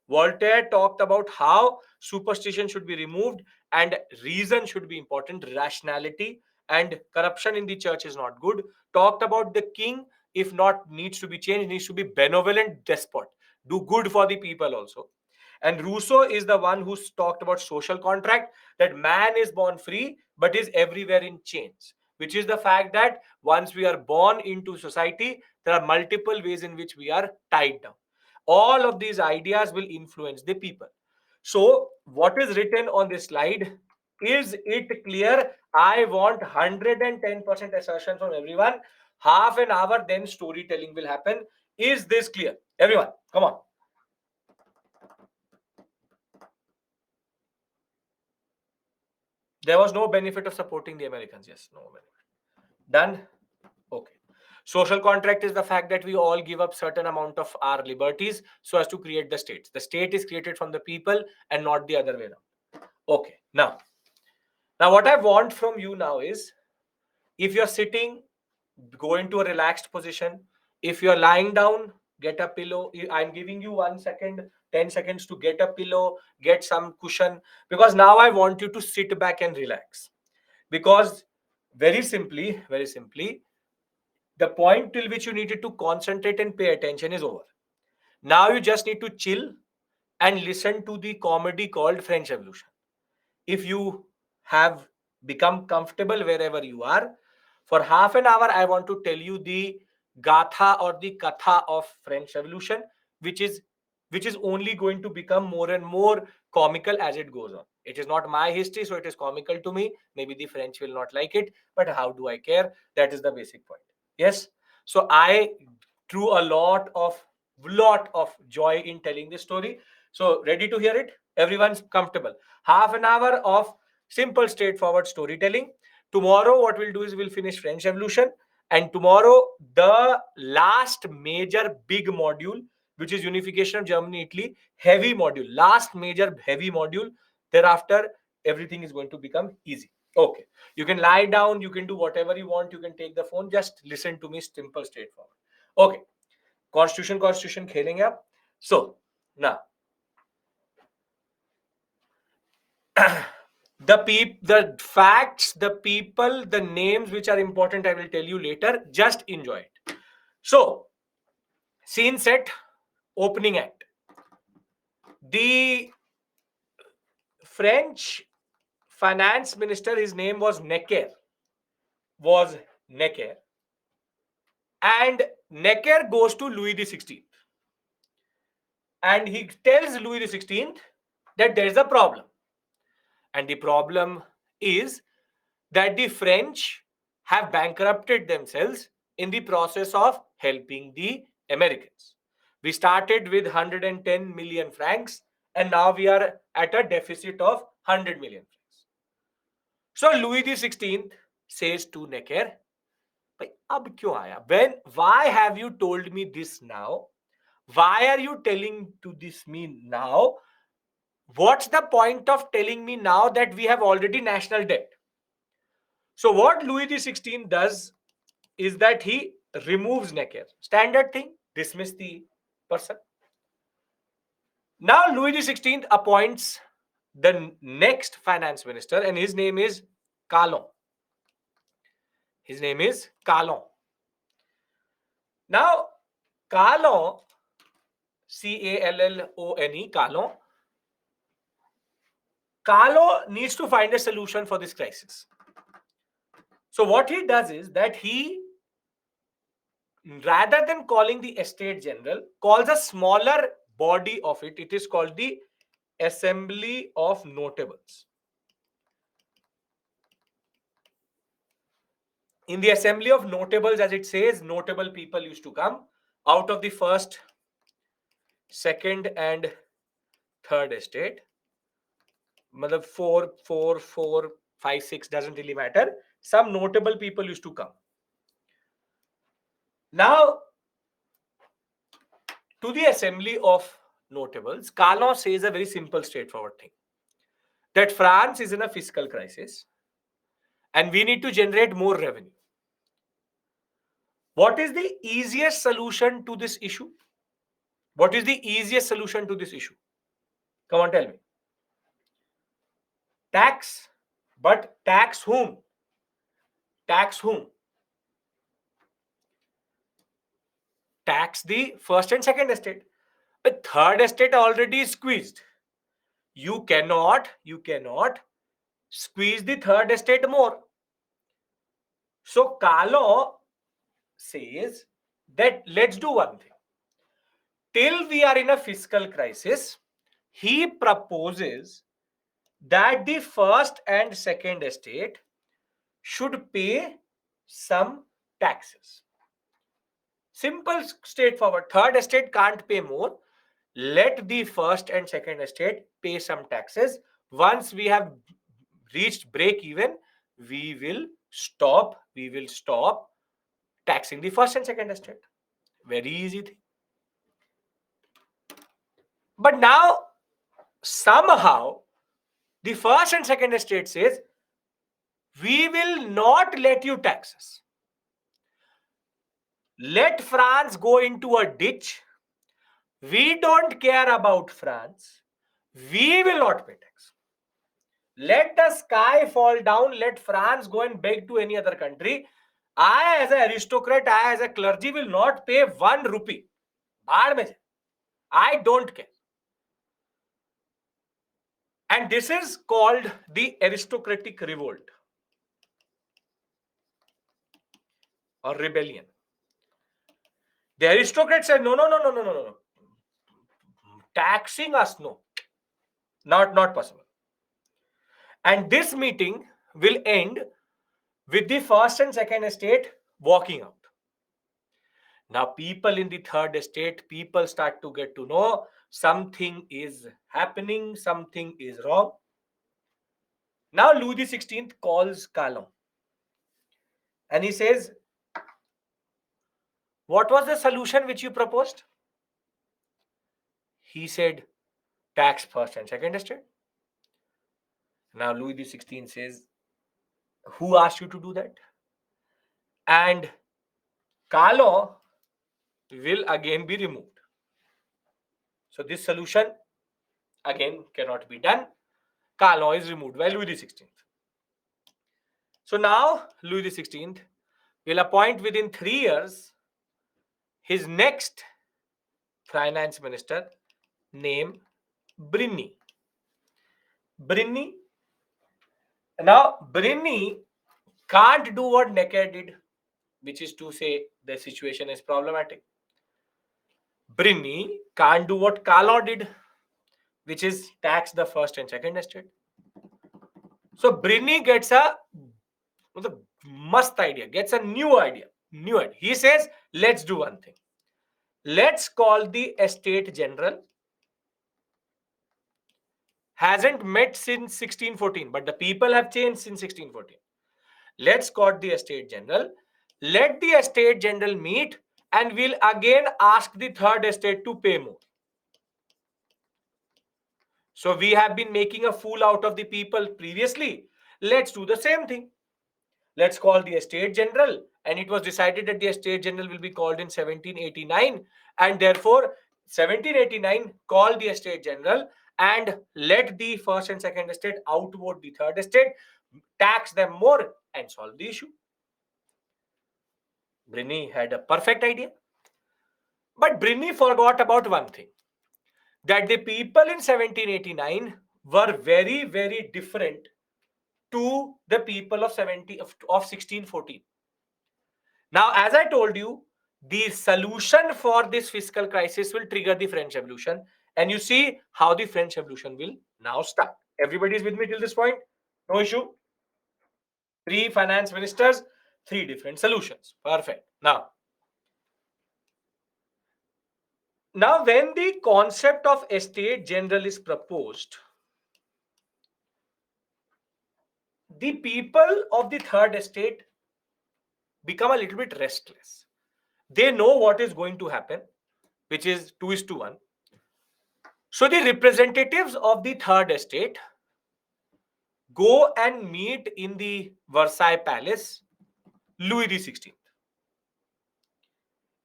Voltaire talked about how superstition should be removed and reason should be important, rationality, and corruption in the church is not good. Talked about the king, if not needs to be changed, needs to be benevolent despot, do good for the people also. And Rousseau is the one who's talked about social contract, that man is born free but is everywhere in chains, which is the fact that once we are born into society, there are multiple ways in which we are tied down. All of these ideas will influence the people. So, what is written on this slide? Is it clear? I want 110% assertion from everyone. Half an hour, then storytelling will happen. Is this clear? Everyone, come on. There was no benefit of supporting the Americans. Yes, no benefit. Done. Okay. Social contract is the fact that we all give up certain amount of our liberties so as to create the states. The state is created from the people and not the other way around. Okay. Now what I want from you now is, if you're sitting, go into a relaxed position. If you're lying down, get a pillow. I'm giving you 1 second, 10 seconds to get a pillow, get some cushion, because now I want you to sit back and relax. Because very simply, the point till which you needed to concentrate and pay attention is over. Now you just need to chill and listen to the comedy called French Revolution. If you have become comfortable wherever you are, for half an hour, I want to tell you the gatha or the katha of French Revolution, which is which is only going to become more and more comical as it goes on. It is not my history, so it is comical to me. Maybe the French will not like it, but how do I care? That is the basic point. Yes. So I drew a lot of joy in telling this story. So ready to hear it? Everyone's comfortable. Half an hour of simple, straightforward storytelling. Tomorrow, what we'll do is we'll finish French Revolution, and tomorrow the last major big module, which is unification of Germany, Italy, heavy module, last major heavy module. Thereafter, everything is going to become easy. Okay, you can lie down, you can do whatever you want, you can take the phone, just listen to me, simple, straightforward. Okay, constitution khelenge ab. So now the facts, the people, the names which are important, I will tell you later. Just enjoy it. So, scene set, opening act. The French finance minister, his name was Necker, and Necker goes to Louis the 16th, and he tells Louis the 16th that there is a problem, and the problem is that the French have bankrupted themselves in the process of helping the Americans. We started with 110 million francs, and now we are at a deficit of 100 million francs. So Louis the 16th says to Necker, "Bhai, ab kyun aaya? Why have you told me this now? Why are you telling to this me now? What's the point of telling me now that we have already national debt?" So what Louis the 16th does is that he removes Necker. Standard thing, dismiss the person. Now Louis the 16th appoints the next finance minister, and his name is Calon. His name is Calon. Now, Calon, Callone, Calon needs to find a solution for this crisis. So what he does is that he, rather than calling the estate general, calls a smaller body of it. It is called the Assembly of Notables. In the Assembly of Notables, as it says, notable people used to come out of the first, second, and third estate. Matlab 4, 5, 6 doesn't really matter. Some notable people used to come. Now, to the Assembly of Notables, Calon says a very simple, straightforward thing, that France is in a fiscal crisis and we need to generate more revenue. What is the easiest solution to this issue? What is the easiest solution to this issue? Come on, tell me. Tax. But tax whom? Tax whom? Tax the first and second estate. The third estate already is squeezed. You cannot squeeze the third estate more. So Calon says that let's do one thing. Till we are in a fiscal crisis, he proposes that the first and second estate should pay some taxes. Simple, straightforward. Third estate can't pay more. Let the first and second estate pay some taxes. Once we have reached break even, we will stop taxing the first and second estate. Very easy thing. But now somehow the first and second estate says, we will not let you tax us. Let France go into a ditch. We don't care about France. We will not pay tax. Let the sky fall down. Let France go and beg to any other country. I, as an aristocrat, I, as a clergy, will not pay 1 rupee. I don't care. And this is called the aristocratic revolt or rebellion. The aristocrats said, no, no, no, no, no, no, no. Taxing us, no. Not possible. And this meeting will end with the first and second estate walking out. Now, people in the third estate, people start to get to know something is happening, something is wrong. Now, Louis XVI calls Calon and he says, what was the solution which you proposed? He said, tax first and second estate. Now, Louis XVI says, who asked you to do that? And Calon will again be removed. So, this solution again cannot be done. Calon is removed by Louis XVI. So now Louis XVI will appoint within 3 years his next finance minister named Briny. Now Briny can't do what Necker did, which is to say the situation is problematic. Briny can't do what Calon did, which is tax the first and second estate. So Briny gets a must idea, gets a new idea. He says, let's do one thing. Let's call the estate general. Hasn't met since 1614, but the people have changed since 1614. Let's call the estate general. Let the estate general meet and we'll again ask the third estate to pay more. So we have been making a fool out of the people previously. Let's do the same thing. Let's call the estate general. And it was decided that the estate general will be called in 1789. And therefore, 1789, call the estate general and let the first and second estate outvote the third estate, tax them more and solve the issue. Briny had a perfect idea. But Briny forgot about one thing. That the people in 1789 were very, very different to the people of 1614. Now, as I told you, the solution for this fiscal crisis will trigger the French Revolution. And you see how the French Revolution will now start. Everybody is with me till this point? No issue? 3 finance ministers, 3 different solutions. Perfect. Now, when the concept of estate general is proposed, the people of the third estate become a little bit restless. They know what is going to happen, which is 2:1. So the representatives of the third estate go and meet in the Versailles Palace Louis XVI.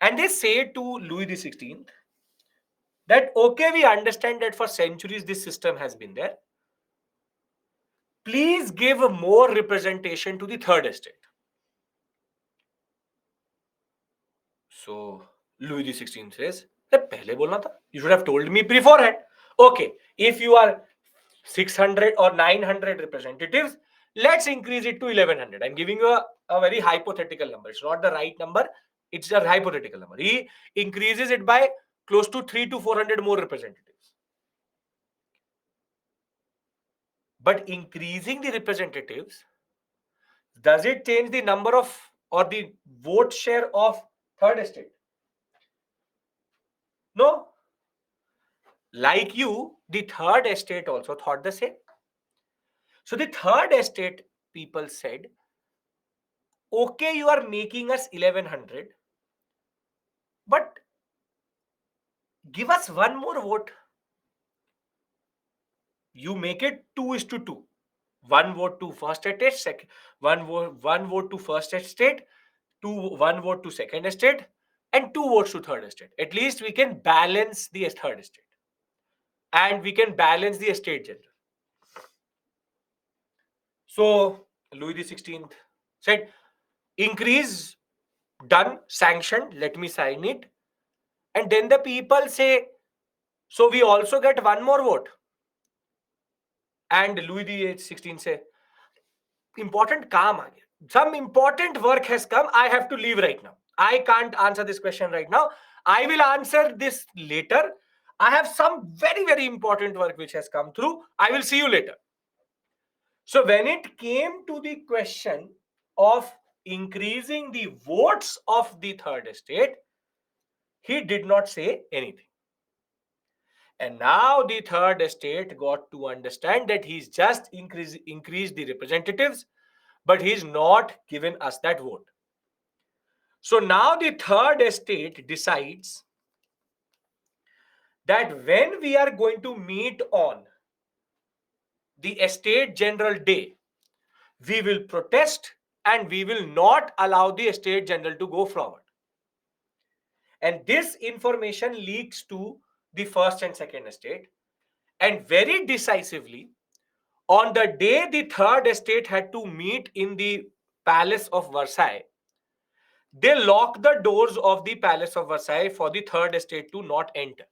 And they say to Louis XVI that, okay, we understand that for centuries this system has been there. Please give more representation to the third estate. So Louis XVI says, pehle bolna tha. You should have told me beforehand. Okay, if you are 600 or 900 representatives, let's increase it to 1100. I'm giving you a very hypothetical number. It's not the right number. It's a hypothetical number. He increases it by close to 300 to 400 more representatives. But increasing the representatives, does it change the number of or the vote share of third estate? No. Like you, the third estate also thought the same. So the third estate people said, okay, you are making us 1100, but give us one more vote. You make it 2:2. One vote to first estate, one vote to first estate, one vote to second estate, and two votes to third estate. At least we can balance the third estate, and we can balance the estate general. So Louis the 16th said, increase done, sanctioned, let me sign it. And then the people say, so we also get one more vote. And Louis the 16th say, important काम आ गया. Some important work has come. I have to leave right now. I can't answer this question right now. I will answer this later. I have some very, very important work which has come through. I will see you later. So when it came to the question of increasing the votes of the third estate, he did not say anything. And now the third estate got to understand that he's just increased the representatives, but he's not given us that vote. So now the third estate decides that when we are going to meet on the estate general day, we will protest and we will not allow the estate general to go forward. And this information leaks to the first and second estate. And very decisively, on the day the third estate had to meet in the Palace of Versailles, they locked the doors of the Palace of Versailles for the third estate to not enter.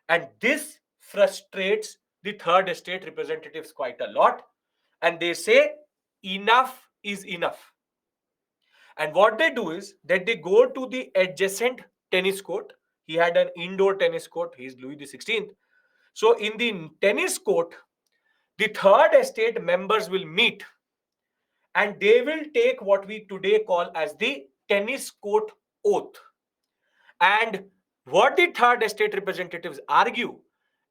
And this frustrates the third estate representatives quite a lot. And they say, enough is enough. And what they do is that they go to the adjacent tennis court. He had an indoor tennis court. He's Louis the 16th. So in the tennis court, the third estate members will meet and they will take what we today call as the tennis court oath. And what the third estate representatives argue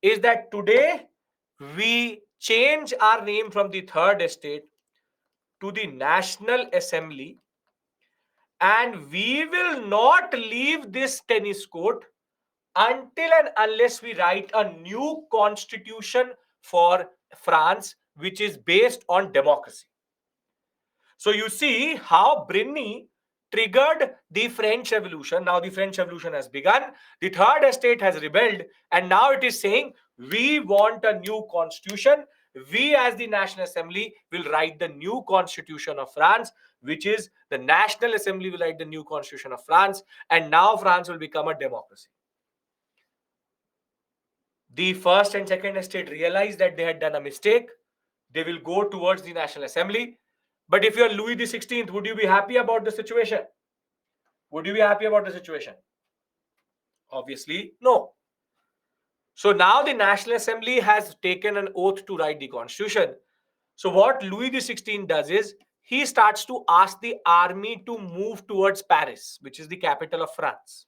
is that today we change our name from the third estate to the National Assembly, and we will not leave this tennis court until and unless we write a new constitution for France, which is based on democracy. So you see how Brittany triggered the French Revolution. Now the French Revolution has begun. The third estate has rebelled, and now it is saying, we want a new constitution. We as the National Assembly will write the new constitution of France, which is the National Assembly will write the new constitution of France, and now France will become a democracy. The first and second estate realized that they had done a mistake. They will go towards the National Assembly. But if you're Louis the 16th, would you be happy about the situation? Would you be happy about the situation? Obviously, no. So now the National Assembly has taken an oath to write the constitution. So what Louis the 16th does is he starts to ask the army to move towards Paris, which is the capital of France.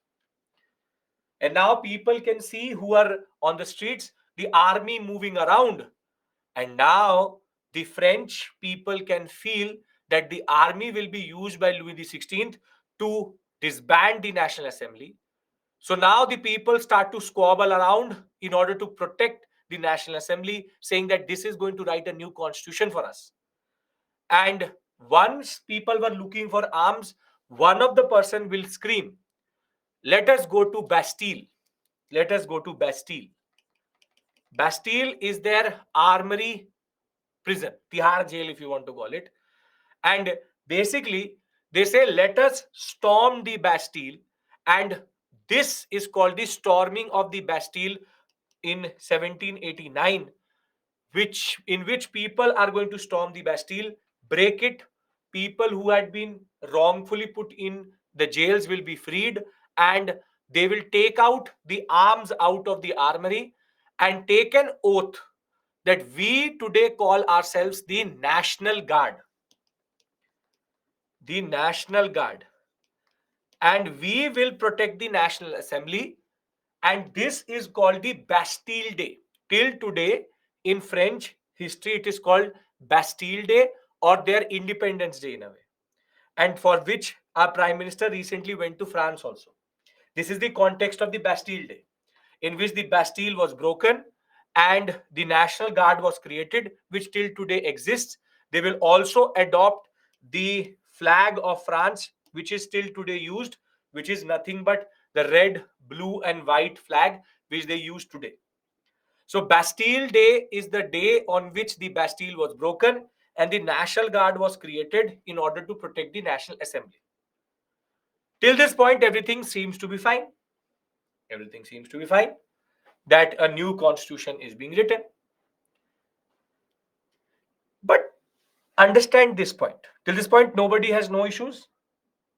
And now people can see who are on the streets, the army moving around. And now the French people can feel that the army will be used by Louis XVI to disband the National Assembly. So now the people start to squabble around in order to protect the National Assembly, saying that this is going to write a new constitution for us. And once people were looking for arms, one of the person will scream, let us go to Bastille. Let us go to Bastille. Bastille is their armory prison, Tihar jail if you want to call it. And basically, they say, let us storm the Bastille. And this is called the storming of the Bastille in 1789, in which people are going to storm the Bastille, break it. People who had been wrongfully put in the jails will be freed, and they will take out the arms out of the armory and take an oath that we today call ourselves the National Guard. The National Guard. And we will protect the National Assembly. And this is called the Bastille Day. Till today, in French history, it is called Bastille Day or their Independence Day in a way, and for which our Prime Minister recently went to France also. This is the context of the Bastille Day, in which the Bastille was broken and the National Guard was created, which till today exists. They will also adopt the flag of France, which is still today used, which is nothing but the red, blue, and white flag which they use today. So, Bastille Day is the day on which the Bastille was broken and the National Guard was created in order to protect the National Assembly. Till this point, everything seems to be fine. Everything seems to be fine. That a new constitution is being written. But understand this point. Till this point, nobody has no issues.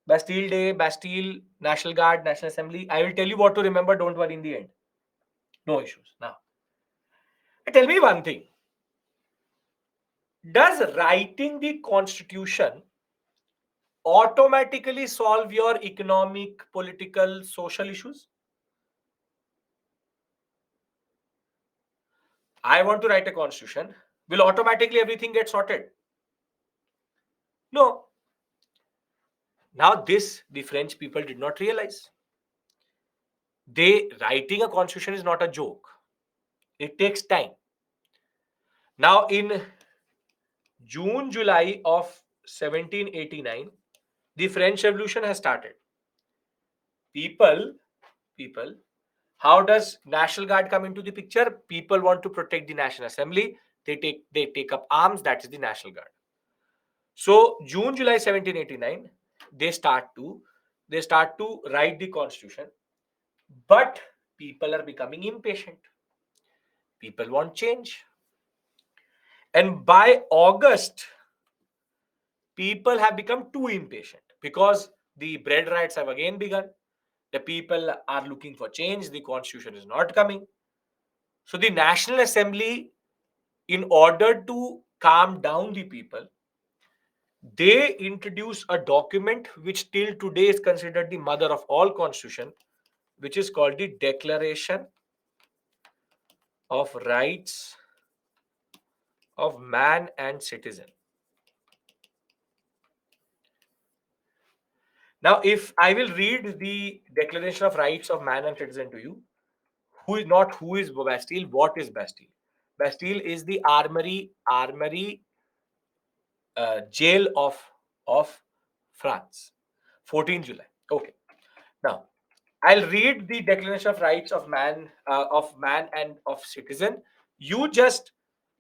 Bastille Day, Bastille, National Guard, National Assembly. I will tell you what to remember. Don't worry in the end. No issues. Now, tell me one thing. Does writing the constitution automatically solve your economic, political, social issues? I want to write a constitution. Will automatically everything get sorted? No. Now, this the French people did not realize. They writing a constitution is not a joke. It takes time. Now, in June, July of 1789, the French Revolution has started. People, people, how does National Guard come into the picture? People want to protect the National Assembly. They take up arms. That is the National Guard. So June, July 1789, they start to write the constitution, but people are becoming impatient. People want change. And by August, people have become too impatient because the bread riots have again begun. The people are looking for change. The constitution is not coming. So the National Assembly, in order to calm down the people, they introduce a document which till today is considered the mother of all constitution, which is called the Declaration of Rights of Man and Citizen. Now, if I will read the Declaration of Rights of Man and Citizen to you, who is Bastille, what is Bastille? Bastille is the armory jail of France. 14 July. Okay. Now, I'll read the Declaration of Man and of Citizen. You just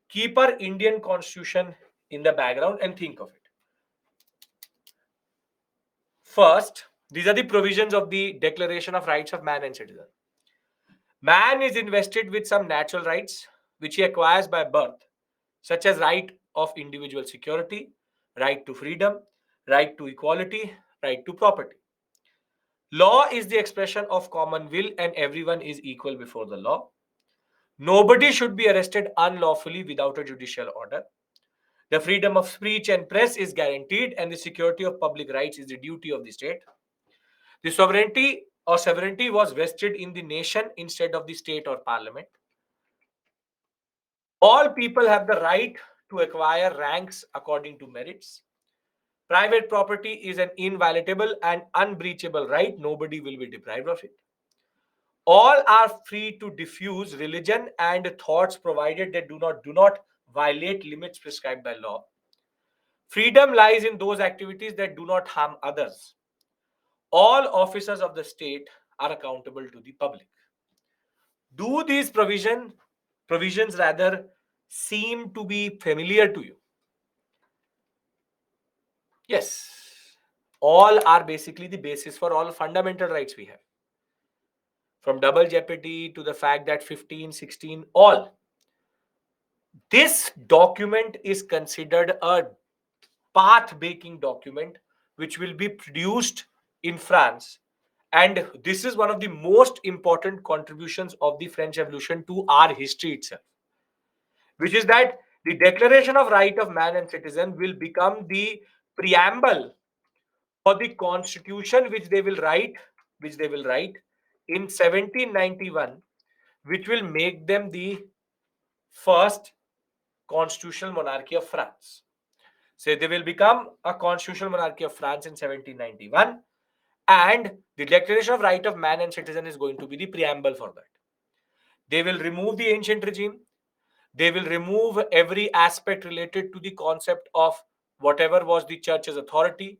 keep our Indian Constitution in the background and think of it. First, these are the provisions of the Declaration of Rights of Man and Citizen. Man is invested with some natural rights which he acquires by birth, such as right of individual security, right to freedom, right to equality, right to property. Law is the expression of common will and everyone is equal before the law. Nobody should be arrested unlawfully without a judicial order. The freedom of speech and press is guaranteed, and the security of public rights is the duty of the state. The sovereignty was vested in the nation instead of the state or parliament. All people have the right to acquire ranks according to merits. Private property is an inviolable and unbreachable right. Nobody will be deprived of it. All are free to diffuse religion and thoughts provided they do not violate limits prescribed by law. Freedom lies in those activities that do not harm others. All officers of the state are accountable to the public. Do these provisions rather seem to be familiar to you? Yes. All are basically the basis for all fundamental rights we have. From double jeopardy to the fact that 15, 16, all. This document is considered a path-making document which will be produced in France. And this is one of the most important contributions of the French Revolution to our history itself, which is that the Declaration of Right of Man and Citizen will become the preamble for the constitution which they will write in 1791, which will make them the first constitutional monarchy of France. So they will become a constitutional monarchy of France in 1791, and the Declaration of Right of Man and Citizen is going to be the preamble for that. They will remove the ancient regime. They will remove every aspect related to the concept of whatever was the church's authority.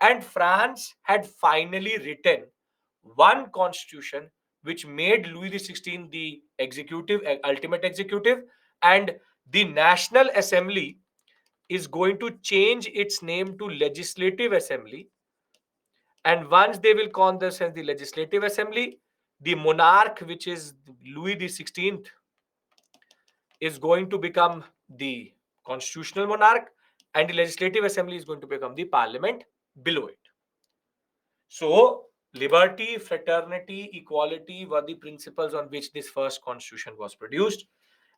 And France had finally written one constitution which made Louis XVI the executive, ultimate executive, and the National Assembly is going to change its name to Legislative Assembly. And once they will call this as the Legislative Assembly, the monarch, which is Louis XVI, is going to become the constitutional monarch, and the Legislative Assembly is going to become the parliament below it. So, liberty, fraternity, equality were the principles on which this first constitution was produced,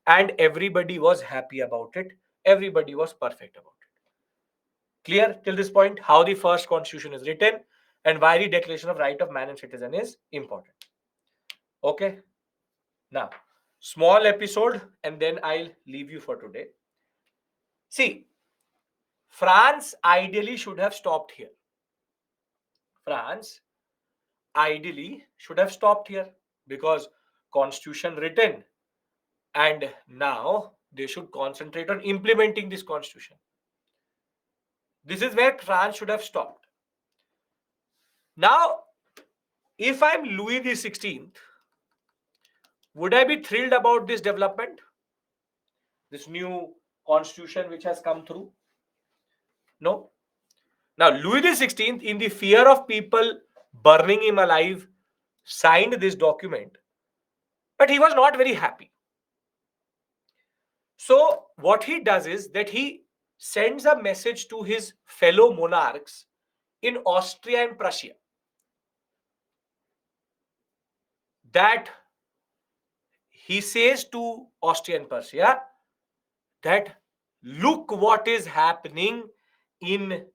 and everybody was happy about it. Everybody was perfect about it. Clear till this point how the first constitution is written and why the Declaration of Right of Man and Citizen is important. Okay. Now, small episode and then I'll leave you for today. See, France ideally should have stopped here. France ideally should have stopped here because constitution written, and now they should concentrate on implementing this constitution. This is where France should have stopped. Now, if I'm Louis the 16th, would I be thrilled about this development? This new constitution which has come through? No. Now, Louis the 16th, in the fear of people burning him alive, signed this document, but he was not very happy. So, what he does is that he sends a message to his fellow monarchs in Austria and Prussia that he says to Austria and Prussia that look what is happening in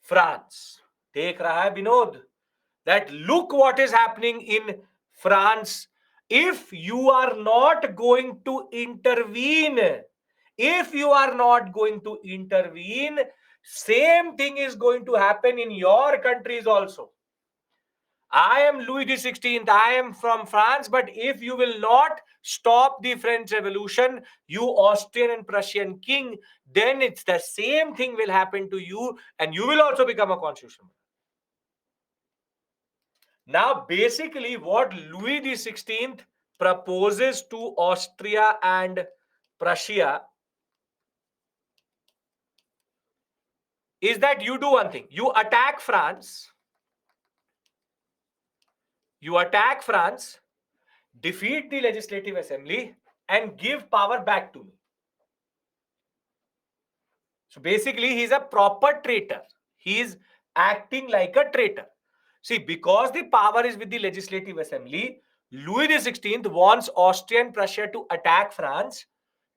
France. Dekh raha hai Vinod? That look what is happening in France. If you are not going to intervene, same thing is going to happen in your countries also. I am Louis XVI, I am from France, but if you will not stop the French Revolution, you Austrian and Prussian king, then it's the same thing will happen to you and you will also become a constitutional. Now, basically, what Louis XVI proposes to Austria and Prussia is that you do one thing. You attack France, defeat the Legislative Assembly, and give power back to me. So basically, he's a proper traitor. He is acting like a traitor. See, because the power is with the Legislative Assembly, Louis XVI wants Austria and Prussia to attack France,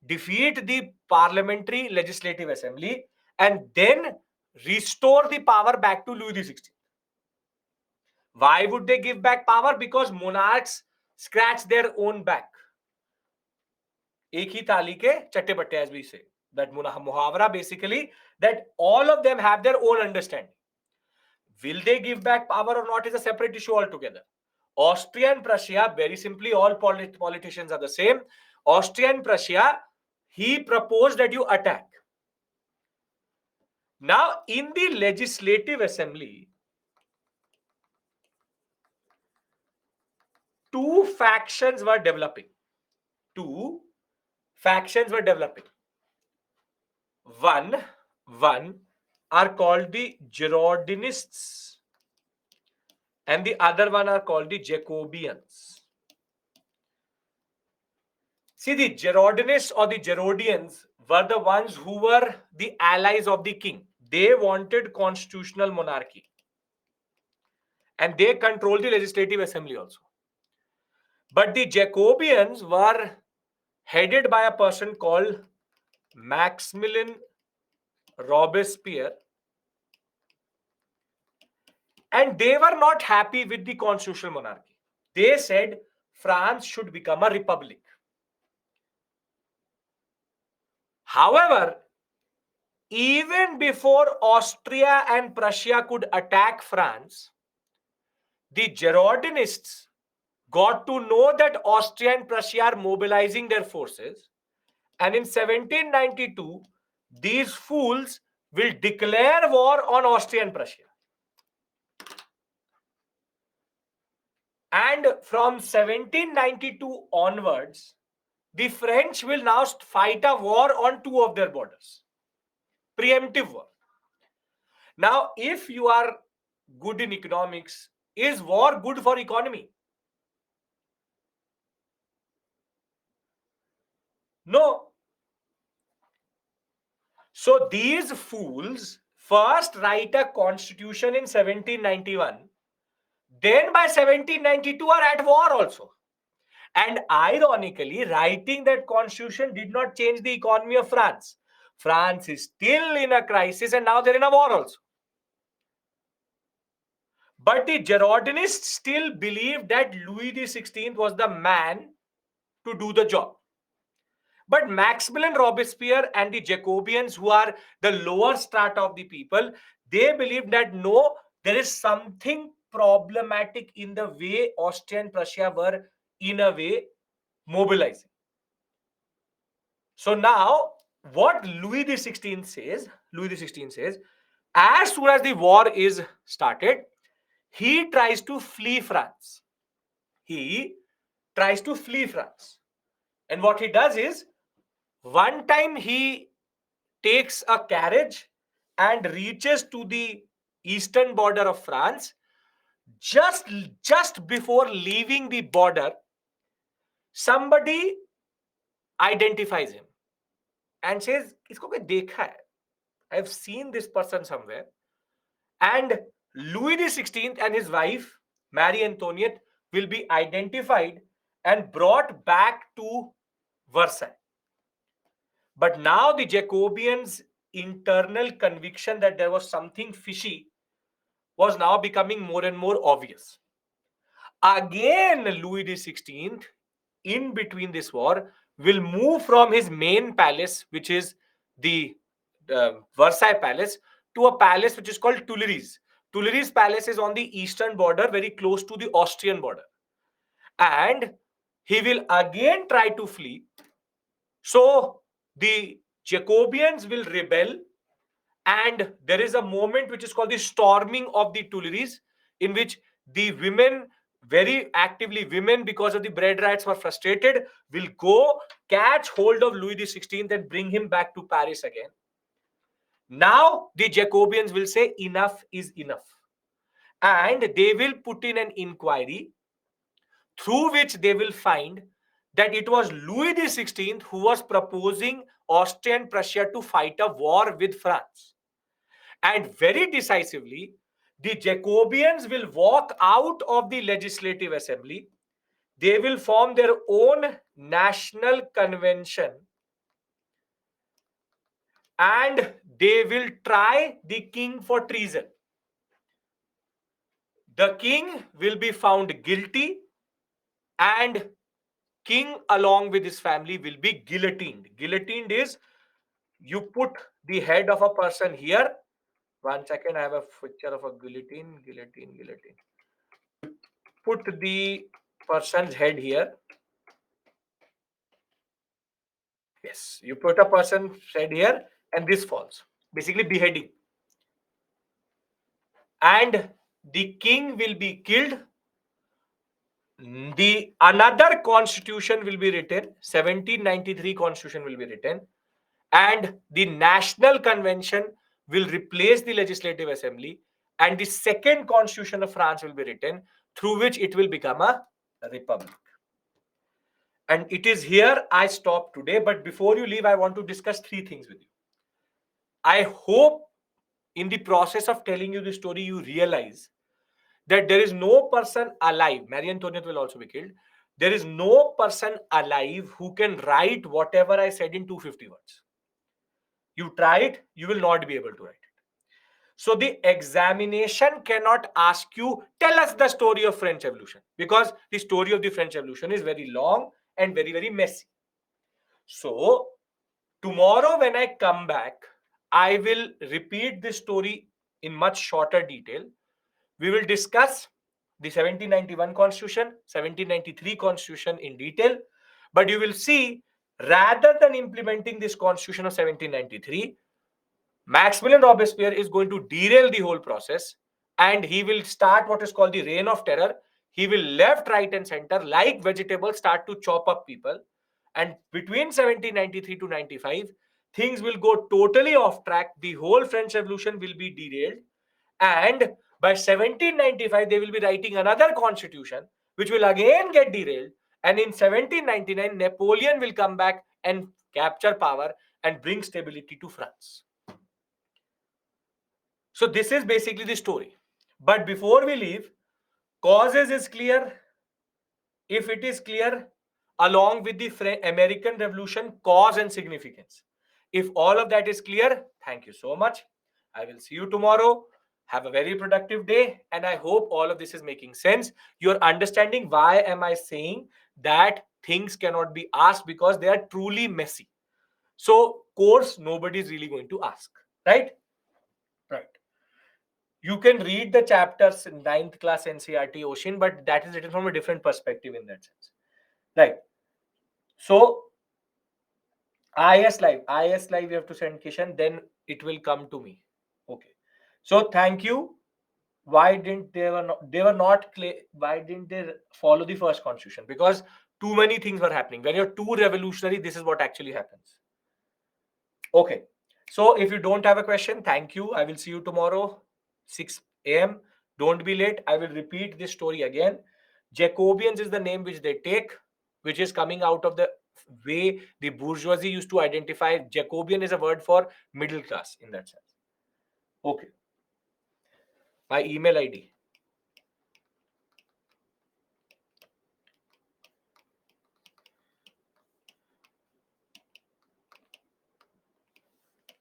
defeat the Parliamentary Legislative Assembly, and then restore the power back to Louis XVI. Why would they give back power? Because monarchs scratch their own back. Ek hi thali ke chatte batte, as we say. That muhavara basically, that all of them have their own understanding. Will they give back power or not is a separate issue altogether. Austria and Prussia, very simply, all politicians are the same. Austria and Prussia, he proposed that you attack. Now, in the Legislative Assembly, two factions were developing. One are called the Girondinists and the other one are called the Jacobians. See, the Girondinists or the Gerodians were the ones who were the allies of the king. They wanted constitutional monarchy. And they controlled the Legislative Assembly also. But the Jacobians were headed by a person called Maximilien Robespierre. And they were not happy with the constitutional monarchy. They said France should become a republic. However, even before Austria and Prussia could attack France, the Girondinists got to know that Austria and Prussia are mobilizing their forces, and in 1792, these fools will declare war on Austria and Prussia. And from 1792 onwards, the French will now fight a war on two of their borders. Preemptive war. Now, if you are good in economics, is war good for economy? No. So these fools first write a constitution in 1791. Then by 1792 are at war also. And ironically, writing that constitution did not change the economy of France. France is still in a crisis and now they're in a war also. But the Girondinists still believed that Louis XVI was the man to do the job. But Maximilian Robespierre and the Jacobians, who are the lower strata of the people, they believed that no, there is something problematic in the way Austria and Prussia were, in a way, mobilizing. So now, what Louis XVI says, as soon as the war is started, he tries to flee France. He tries to flee France. And what he does is, one time he takes a carriage and reaches to the eastern border of France. Just before leaving the border, somebody identifies him and says, "Isko koi dekha hai. I have seen this person somewhere." And Louis XVI and his wife, Marie Antoinette, will be identified and brought back to Versailles. But now the Jacobians' internal conviction that there was something fishy was now becoming more and more obvious. Again, Louis XVI, in between this war, will move from his main palace, which is the Versailles Palace, to a palace which is called Tuileries. Tuileries Palace is on the eastern border, very close to the Austrian border. And he will again try to flee. So the Jacobians will rebel, and there is a moment which is called the storming of the Tuileries, in which the women, very actively women, because of the bread riots, were frustrated, will go catch hold of Louis XVI and bring him back to Paris again. Now the Jacobians will say enough is enough, and they will put in an inquiry through which they will find that it was Louis XVI who was proposing Austria and Prussia to fight a war with France. And very decisively, the Jacobians will walk out of the Legislative Assembly. They will form their own national convention, and they will try the king for treason. The king will be found guilty, and king along with his family will be guillotined. Guillotined is, you put the head of a person here. One second, I have a picture of a guillotine. Put the person's head here. Yes, you put a person's head here and this falls. Basically beheading. And the king will be killed. The another constitution will be written. 1793 constitution will be written. And the National Convention will replace the Legislative Assembly. And the second constitution of France will be written, through which it will become a republic. And it is here I stop today. But before you leave, I want to discuss three things with you. I hope in the process of telling you the story, you realize that there is no person alive. Marie Antoinette will also be killed. There is no person alive who can write whatever I said in 250 words. You try it, you will not be able to write it. So the examination cannot ask you, tell us the story of French Revolution, because the story of the French Revolution is very long and very, very messy. So Tomorrow, when I come back, I will repeat this story in much shorter detail. We will discuss the 1791 Constitution, 1793 Constitution in detail. But you will see, rather than implementing this Constitution of 1793, Maximilian Robespierre is going to derail the whole process, and he will start what is called the reign of terror. He will left, right, and center, like vegetables, start to chop up people. And between 1793 to 95, things will go totally off track. The whole French Revolution will be derailed. And by 1795, they will be writing another constitution, which will again get derailed. And in 1799, Napoleon will come back and capture power and bring stability to France. So this is basically the story. But before we leave, causes is clear. If it is clear, along with the American Revolution, cause and significance. If all of that is clear, thank you so much. I will see you tomorrow. Have a very productive day, and I hope all of this is making sense. You're understanding why am I saying that things cannot be asked, because they are truly messy. So, course, nobody is really going to ask, right? Right. You can read the chapters in 9th class NCRT Ocean, but that is written from a different perspective in that sense. Right. So IS live, you have to send Kishan, then it will come to me. Okay. So thank you. Why didn't why didn't they follow the first constitution? Because too many things were happening. When you're too revolutionary, this is what actually happens. Okay. So if you don't have a question, thank you. I will see you tomorrow, 6 a.m. Don't be late. I will repeat this story again. Jacobians is the name which they take, which is coming out of the way the bourgeoisie used to identify. Jacobian is a word for middle class in that sense. Okay. My email ID.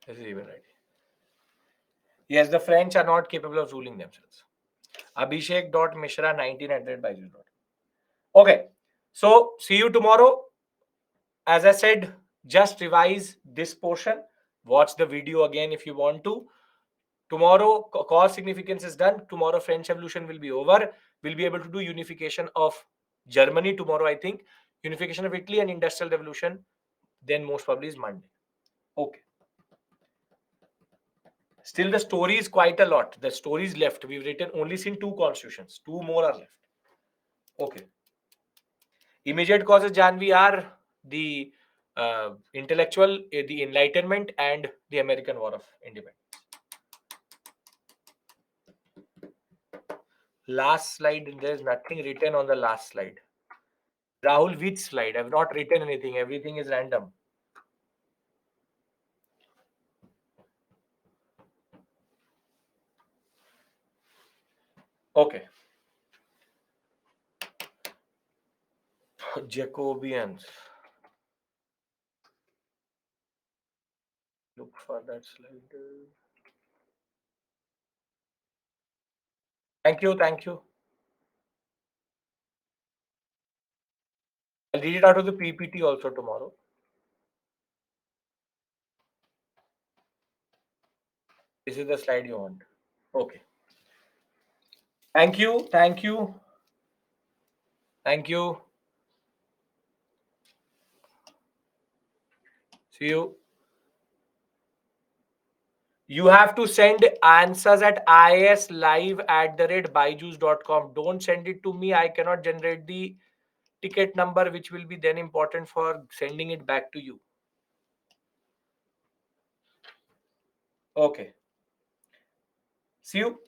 This is email ID. Yes, the French are not capable of ruling themselves. Abhishek.mishra19 Okay. So see you tomorrow. As I said, just revise this portion. Watch the video again if you want to. Tomorrow, cause significance is done. Tomorrow, French Revolution will be over. We'll be able to do unification of Germany tomorrow, I think. Unification of Italy and Industrial Revolution, then most probably is Monday. Okay. Still, the story is quite a lot. The story is left. We've written only seen 2 constitutions. 2 more are left. Okay. Immediate causes, Janvi, are the intellectual, the Enlightenment, and the American War of Independence. Last slide, there's nothing written on the last slide. Rahul, which slide? I've not written anything. Everything is random. Okay. Jacobians. Look for that slide. Thank you. Thank you. I'll read it out of the PPT also tomorrow. This is the slide you want. Okay. Thank you. Thank you. Thank you. See you. You have to send answers at islive@byju's.com. Don't send it to me. I cannot generate the ticket number, which will be then important for sending it back to you. Okay. See you.